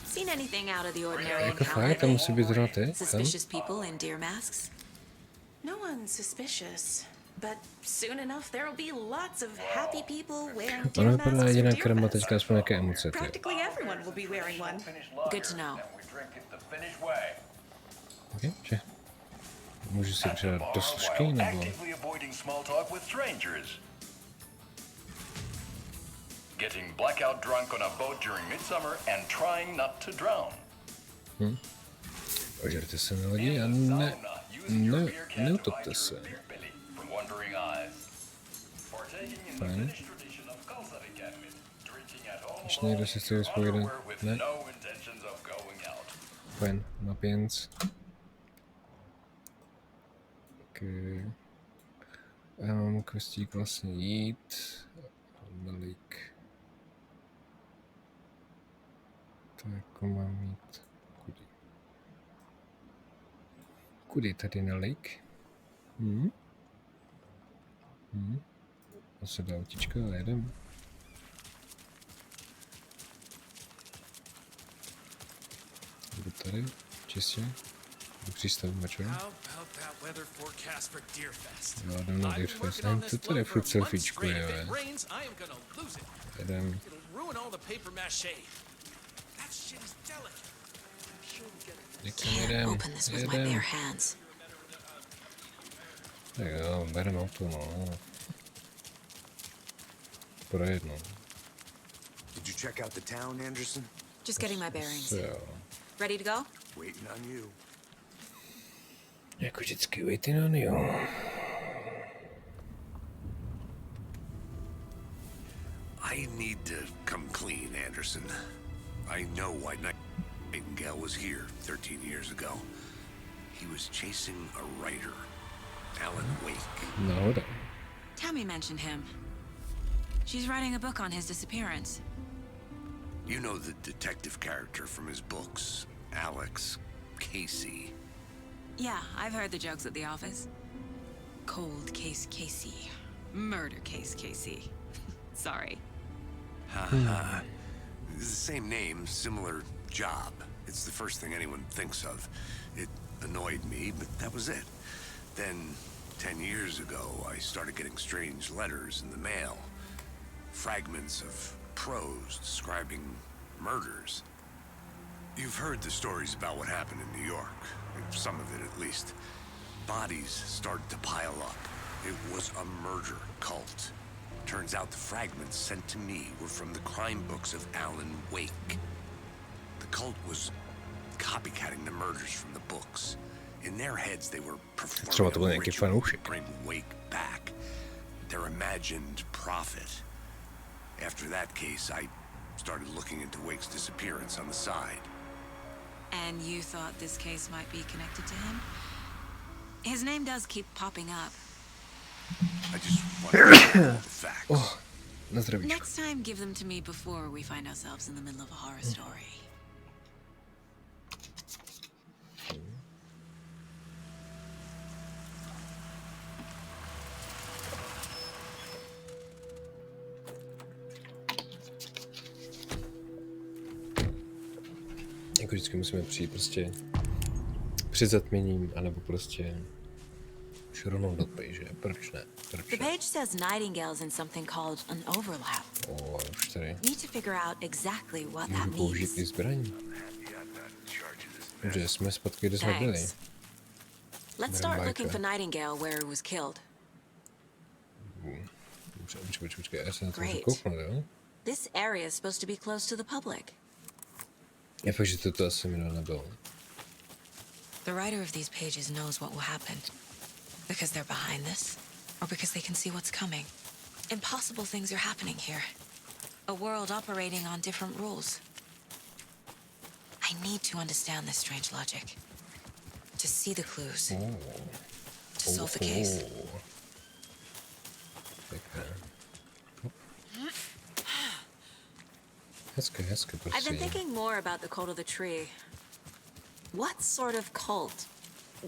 Seen anything out of the ordinary in Jako town fakt, tam musí být zrovna ty. Suspicious people in deer masks? No one's suspicious. But soon enough, there'll be lots of happy people wearing deer Ona masks vypadá or jediná, deer která má vests. teďka aspoň nějaké emoce. Ty. Practically everyone will be wearing one. Good to know. Okay, že? Můžu si přidat do složky, nebo? Actively avoiding small talk with strangers. Getting blackout drunk on a boat during midsummer and trying not to drown. Ožerte se na lidi a neutopte se. From wandering eyes. Partaking in the Fajn. Finnish tradition of kalsarikämmit. Drinking at home Ještě někdo si z toho spovídat? underwear with Ne? no intentions of going out. Fajn, má pěnc. Okay. Já mám kostík vlastně jít. Dalík. To jako mám jít. Kudy? Kudy tady na lake? Zase dá autička a jedem. Jdu tady, čistě. Do přístavu mačora. How about that weather forecast for Deerfest? Jo, jdem na I've been Deerfest. working on To this tady one furt for months selfiečku straight. je, If it ve. rains, I am gonna lose it. Jedem. It'll ruin all the paper mache. That shit is delicate. I'm sure we'll get it. Někam Can't jedem, open this with my bare jedem. hands. Tak jo, berem auto, no. Projet, no. Did you check out the town, Anderson? Just getting my bearings. Jo. Ready to go? Waiting on you. Jako vždycky waiting on you. I need to come clean, Anderson. I know why Nightingale was here 13 years ago. He was chasing a writer, Alan Wake. Náhoda. Tammy mentioned him. She's writing a book on his disappearance. You know the detective character from his books, Alex Casey. Yeah, I've heard the jokes at the office. Cold case Casey. Murder case Casey. Sorry. Haha. The same name, similar job. It's the first thing anyone thinks of. It annoyed me, but that was it. Then, 10 years ago, I started getting strange letters in the mail. Fragments of prose describing murders. You've heard the stories about what happened in New York. Some of it, at least. Bodies started to pile up. It was a murder cult. Turns out the fragments sent to me were from the crime books of Alan Wake. The cult was copycatting the murders from the books. In their heads, they were performing a ritual to bring Wake back. Their imagined prophet. After that case, I started looking into Wake's disappearance on the side. And you thought this case might be connected to him? His name does keep popping up. I just wanted to know the facts. Oh, na zdravíčko. Next time, give them to me before we find ourselves in the middle of a horror story. Jako vždycky musíme přijít prostě před zatměním, anebo prostě už rovnou do page, proč ne? The page says Nightingale's in something called an overlap. Už tady. Need to figure out exactly what that Můžu means. použít i zbraň. Dobře, jsme zpátky, kde jsme byli. Let's start looking for Nightingale where he was killed. Počkej, já se na to můžu kouknout, jo? This area is supposed to be close to the public. Je fakt, že toto asi minul nebylo. The writer of these pages knows what will happen. Because they're behind this, or because they can see what's coming. Impossible things are happening here. A world operating on different rules. I need to understand this strange logic. To see the clues. To solve the case. I've been thinking more about the cult of the tree. What sort of cult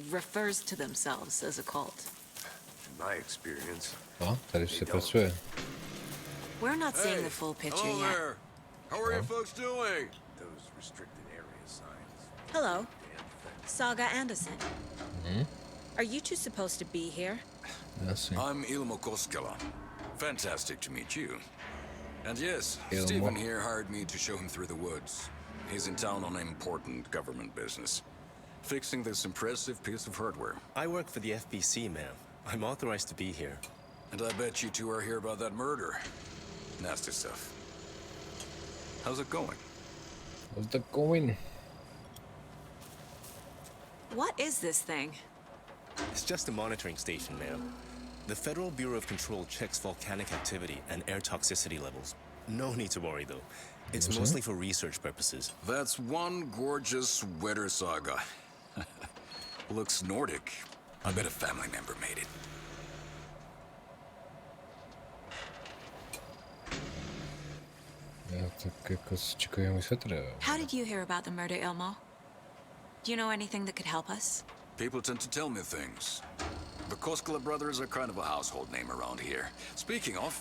refers to themselves as a cult? In my experience, tady se pracuje. We're not seeing the full picture hello yet. there. How are you folks doing? Those restricted area signs. Hello, Saga Anderson. Are you two supposed to be here? I'm Ilmo Koskela. Fantastic to meet you. And yes, Ilmo. Stephen here hired me to show him through the woods. He's in town on important government business, fixing this impressive piece of hardware. I work for the FBC, ma'am. I'm authorized to be here. And I bet you two are here about that murder. Nasty stuff. How's it going? How's it going? What is this thing? It's just a monitoring station, ma'am. The Federal Bureau of Control checks volcanic activity and air toxicity levels. No need to worry, though. It's mostly for research purposes. That's one gorgeous weather saga. Looks Nordic. I bet a family member made it. How did you hear about the murder, Ilmo? Do you know anything that could help us? People tend to tell me things. The Koskela brothers are kind of a household name around here. Speaking of,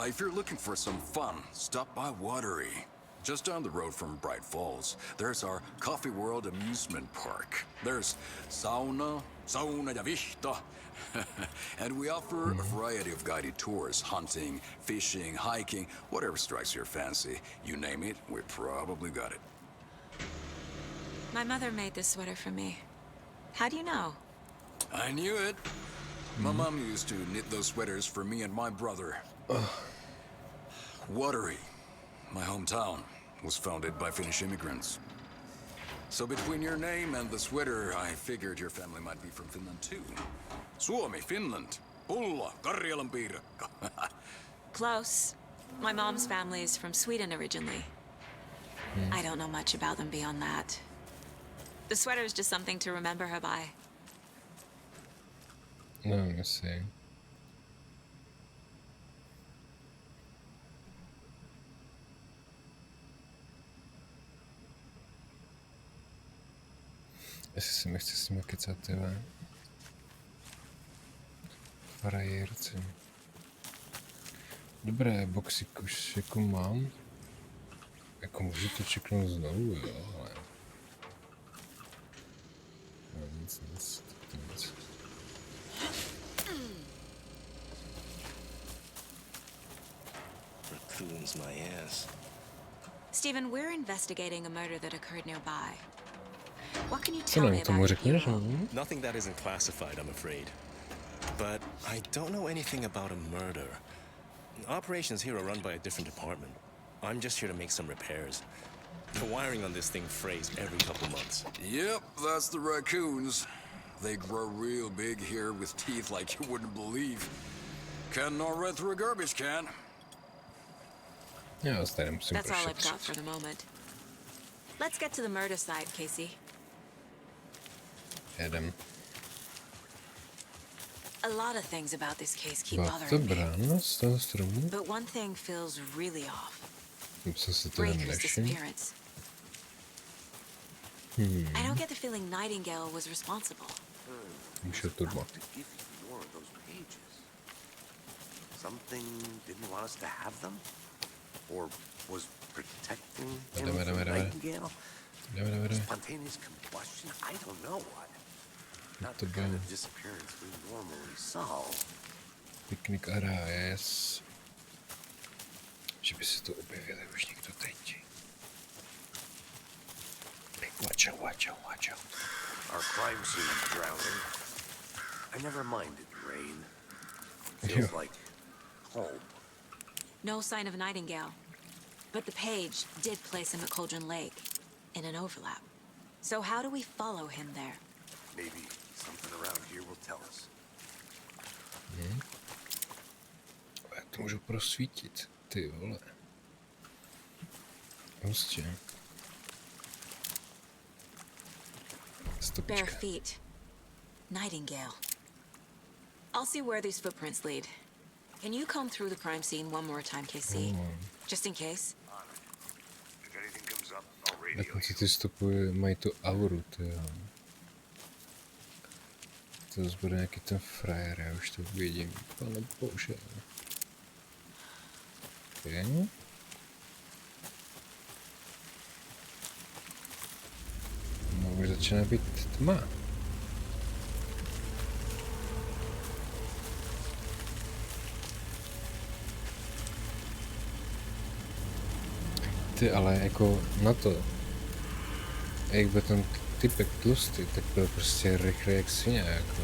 if you're looking for some fun, stop by Watery. Just down the road from Bright Falls, there's our Coffee World amusement park. There's sauna ja vihta. And we offer a variety of guided tours, hunting, fishing, hiking, whatever strikes your fancy. You name it, we probably got it. My mother made this sweater for me. How do you know? I knew it. My mom used to knit those sweaters for me and my brother. Watery, my hometown, was founded by Finnish immigrants. So between your name and the sweater, I figured your family might be from Finland too. Suomi, Finland. Pulla, Karjalan piirakka. Close. My mom's family is from Sweden originally. I don't know much about them beyond that. The sweater is just something to remember her by. No, let's see. Jestli si mi chce s nimi kecat, tyhle. Frajerci. Dobré, boxík už jako mám. Jako můžu to čeknout znovu, jo, ale... No, nic, tak to nic. Raccoons my ass. Stephen, we're investigating a murder that occurred nearby. What can you Co tell me nám k tomu about your řekneš? bureau? Nothing that isn't classified, I'm afraid. But I don't know anything about a murder. Operations here are run by a different department. I'm just here to make some repairs. The wiring on this thing frays every couple months. Yep, that's the raccoons. They grow real big here with teeth like you wouldn't believe. Can not right through a garbage can. Já tady musím That's all I've got prošetřit. for the moment. Let's get to the murder site, Casey. Jedem. A lot of things about this case keep Byla to bothering me. brána z toho stromu? But one thing feels really off. Jsem si toho Breaker's nevšiml. disappearance. I don't get the feeling Nightingale was responsible. Už je turbo. To give you more of those pages. Something didn't want us to have them? Or was protecting him from Nightingale? Spontaneous combustion? I don't know what. Not the kind of disappearance we normally solve. Piknik a rájes. Že by se to objevili už někdo teď. Watch out. Our crime scene drowning. I never minded rain. Feels like home. No sign of Nightingale. But the page did place him at Cauldron Lake, in an overlap. So how do we follow him there? Maybe something around here will tell us. Já to můžu prosvítit, ty vole. Prostě. Bare feet. Nightingale. I'll see where these footprints lead. Can you comb through the crime scene one more time, KC? Just in case? If anything comes up, I'll radio Dokonce ty stopy mají tu auru, ty jo. To zase bude nějaký ten frajer, já už to vidím. Pane bože. Okay. No už začíná být tma. Ty, ale jako na to, jak byl ten typek tlustý, tak byl prostě rychlý jak svině, jako.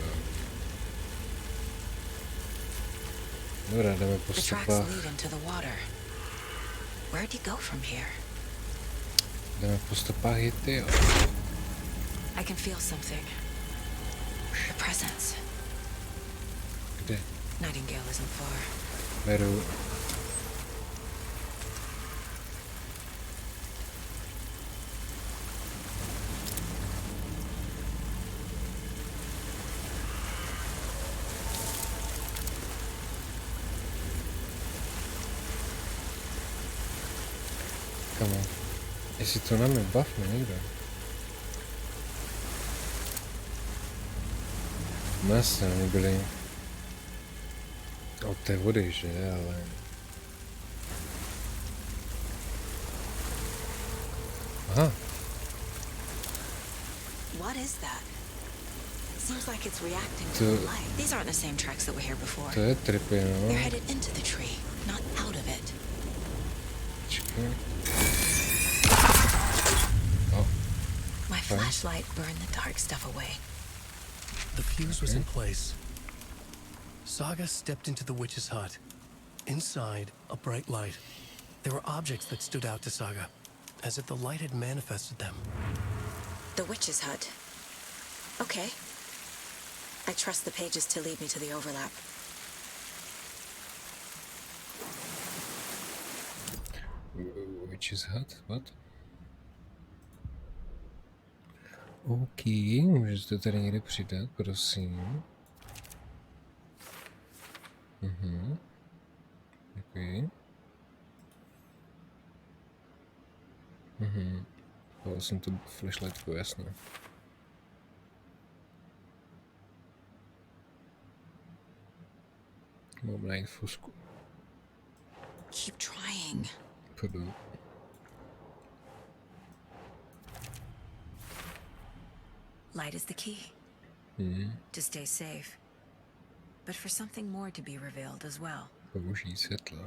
Dobrá, jdeme po stopách. Jdeme po stopách Yeti, jo. I can feel something. The presence. Kde? Nightingale isn't far. Beru. Kamo, jestli to na mě bavme někdo. No jasně, oni byli od té vody, že, ale... Aha. What is that? It seems like it's reacting to To- the light. These aren't the same tracks that were here before. To je tripy, no. They're headed into the tree, not out of it. Čekaj. My flashlight burned the dark stuff away. The fuse was in place. Saga stepped into the witch's hut. Inside, a bright light. There were objects that stood out to Saga, as if the light had manifested them. The witch's hut. Okay. I trust the pages to lead me to the overlap. Witch's hut? What? OK, můžeš to tady někde přidat, prosím. Děkuji. Dal jsem tu flashlightku, jasně. Mám najít fusku. Keep trying. Pardon. Light is the key. To stay safe. But for something more to be revealed as well. Použij světla.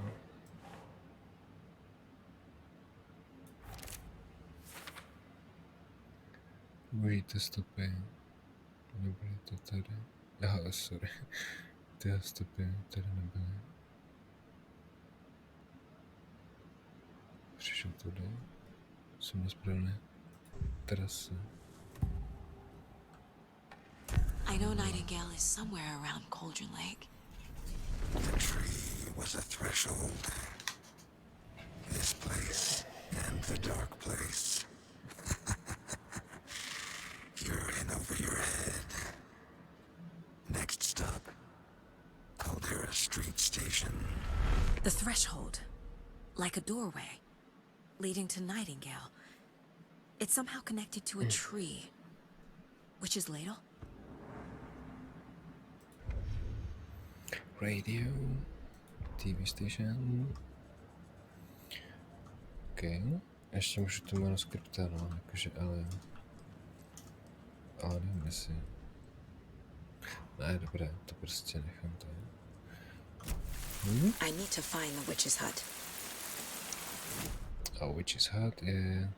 Použijte stopy. Nebyly to tady. Aha, sorry. Ty stopy tady nebyly. Přišel tudy. Jsem na správné trase. I know Nightingale is somewhere around Cauldron Lake. The tree was a threshold. This place and the dark place. You're in over your head. Next stop, Caldera Street Station. The threshold. Like a doorway. Leading to Nightingale. It's somehow connected to a tree. Witch's Ladle? Radio. TV station. OK. Ještě můžu to manuskripta, no, jakože, ale nevím, jestli... Ne, dobré, to prostě nechám to. I need to find the witch's hut. A witch's hut je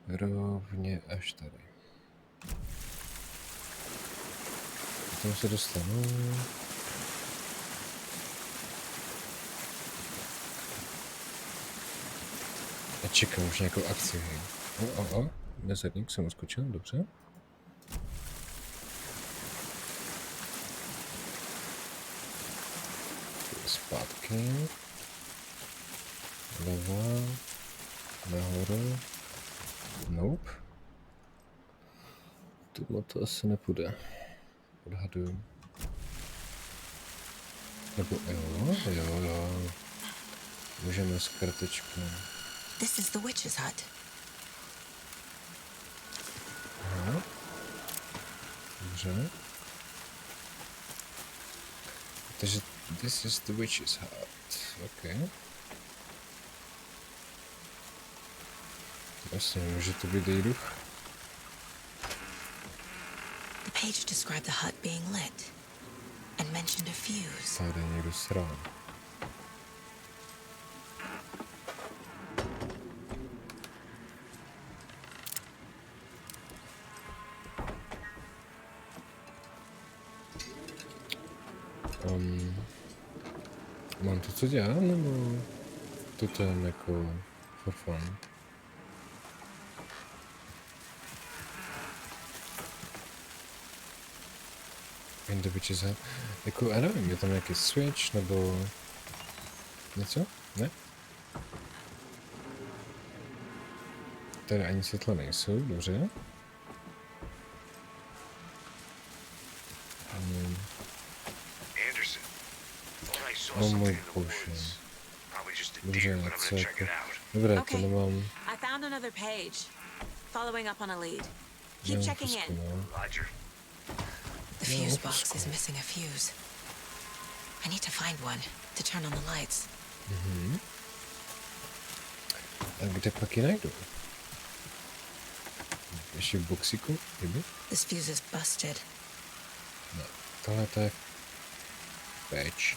rovně až tady. Tam se dostanu. A čekám už nějakou akci, hej. Mezerník jsem uskočil, dobře. Zpátky. Leva. Nahoru. Nope. Tohle to asi nepůjde. Odhaduju. Nebo jo. Můžeme s kartečkou. This is the witch's hut. Aha. Dobře. Takže this is the witch's hut. OK. Vlastně může to být její duch. The page described the hut being lit and mentioned a fuse. Tady někdo srál. Mám to co dělat, nebo to jen jako for fun? Individual, jako já nevím, je tam nějaký switch, nebo něco? Ne? Tady ani světla nejsou, dobře. Oh můj bože. Dobře, co jako... Dobré, to nemám... I found another page. Following up on a lead. Keep checking in. The fuse box is missing a fuse. I need to find one to turn on the lights. A kde pak ji najdu? Ještě v boxíku? Kdyby? This fuse is busted. No, tohle to je v péči.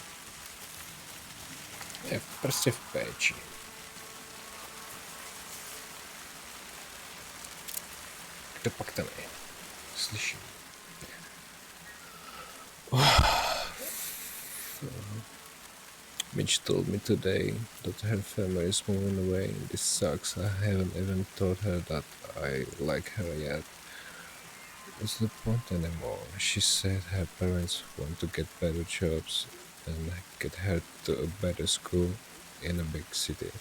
Je prostě v péči. Kde pak tam je? Slyším. Mitch told me today that her family is moving away. This sucks. I haven't even told her that I like her yet. What's the point anymore? She said her parents want to get better jobs and get her to a better school in a big city.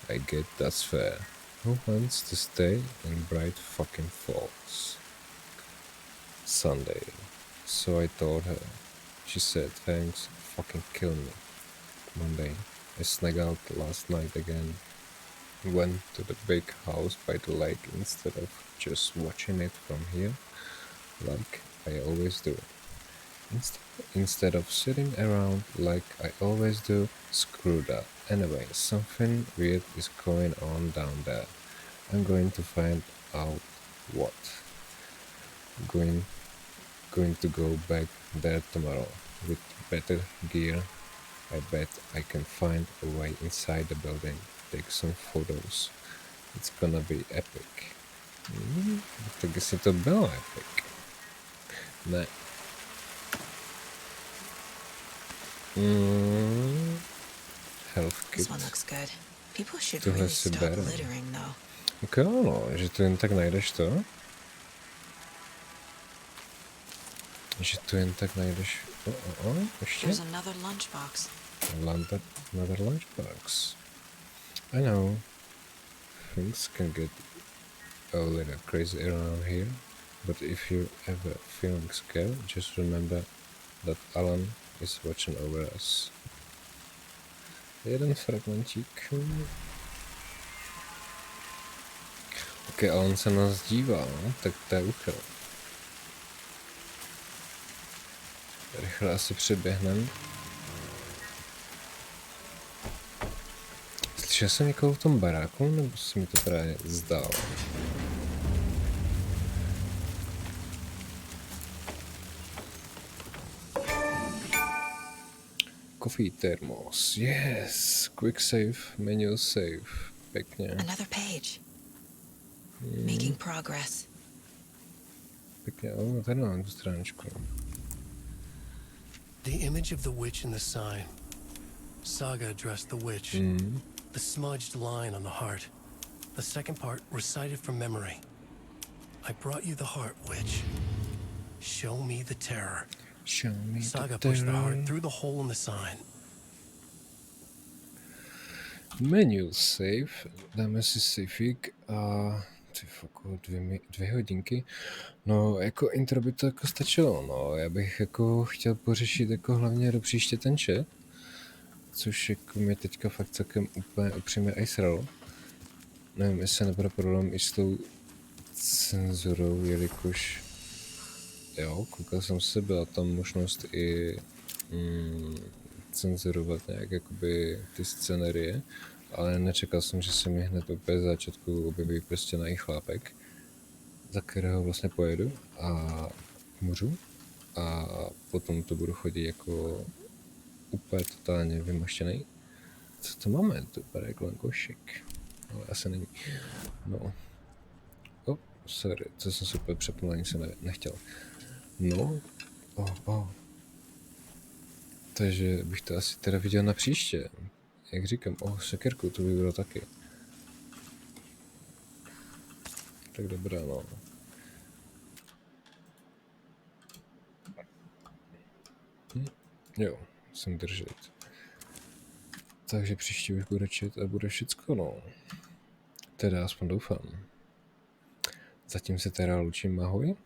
I get that's fair. Who wants to stay in Bright fucking Falls? Sunday. So I told her. She said thanks, fucking kill me. Monday. I snuck out last night again. Went to the big house by the lake instead of just watching it from here, like I always do. Instead of sitting around like I always do, screw that. Anyway, something weird is going on down there. I'm going to find out what. Going to go back there tomorrow with better gear. I bet I can find a way inside the building, take some photos. It's gonna be epic. Tak jestli to bylo epic. Ne. Health kit. This one looks good. People should Tohle really si stop beru. littering, though. Tak jo, no, že to jen tak najdeš to? Že to jen tak najdeš... ještě? There's another lunchbox. Another lunchbox. I know. Things can get a little crazy around here, but if you're ever feeling scared, just remember that Alan is watching over us. Jeden fragmentík. Ok, Alan se nás dívá, no? Tak to je uchyl. Rychle asi přeběhnem. Slyšel jsem někoho v tom baráku, nebo se mi to právě zdálo? Coffee thermos, yes! Quick save, menu save, pěkně. Another page. Making progress. Pěkně, tady mám tu stránečku. The image of the witch in the sign. Saga addressed the witch. The smudged line on the heart. The second part recited from memory. I brought you the heart, witch. Show me the terror. Show me Saga the pushed the terror. heart through the hole in the sign. Menu save, dáme si safeík a ty foko, 2 hodinky. No, jako intro by to jako stačilo, no. Já bych jako chtěl pořešit jako hlavně do příště ten chat, což jako mě teďka fakt celkem úplně upřímně i sralo. Nevím, jestli nebude problém i s tou cenzurou, jelikož jo, koukal jsem se, byla tam možnost i cenzurovat nějak jakoby ty scenérie, ale nečekal jsem, že se mi hned úplně z začátku objeví prostě na chlápek, za kterého vlastně pojedu a můžu a potom to budu chodit jako úplně totálně vymaštěnej. Co to máme? To vypadá jako košek, ale asi není. No. Sorry, to jsem se úplně přepnul, ani se nechtěl. No, takže bych to asi teda viděl na příště. Jak říkám, sekerku, to by bylo taky. Tak dobrá, no. Jo, musím držet. Takže příště už bude chat a bude všecko, no. Teda aspoň doufám. Zatím se teda loučím, ahoj.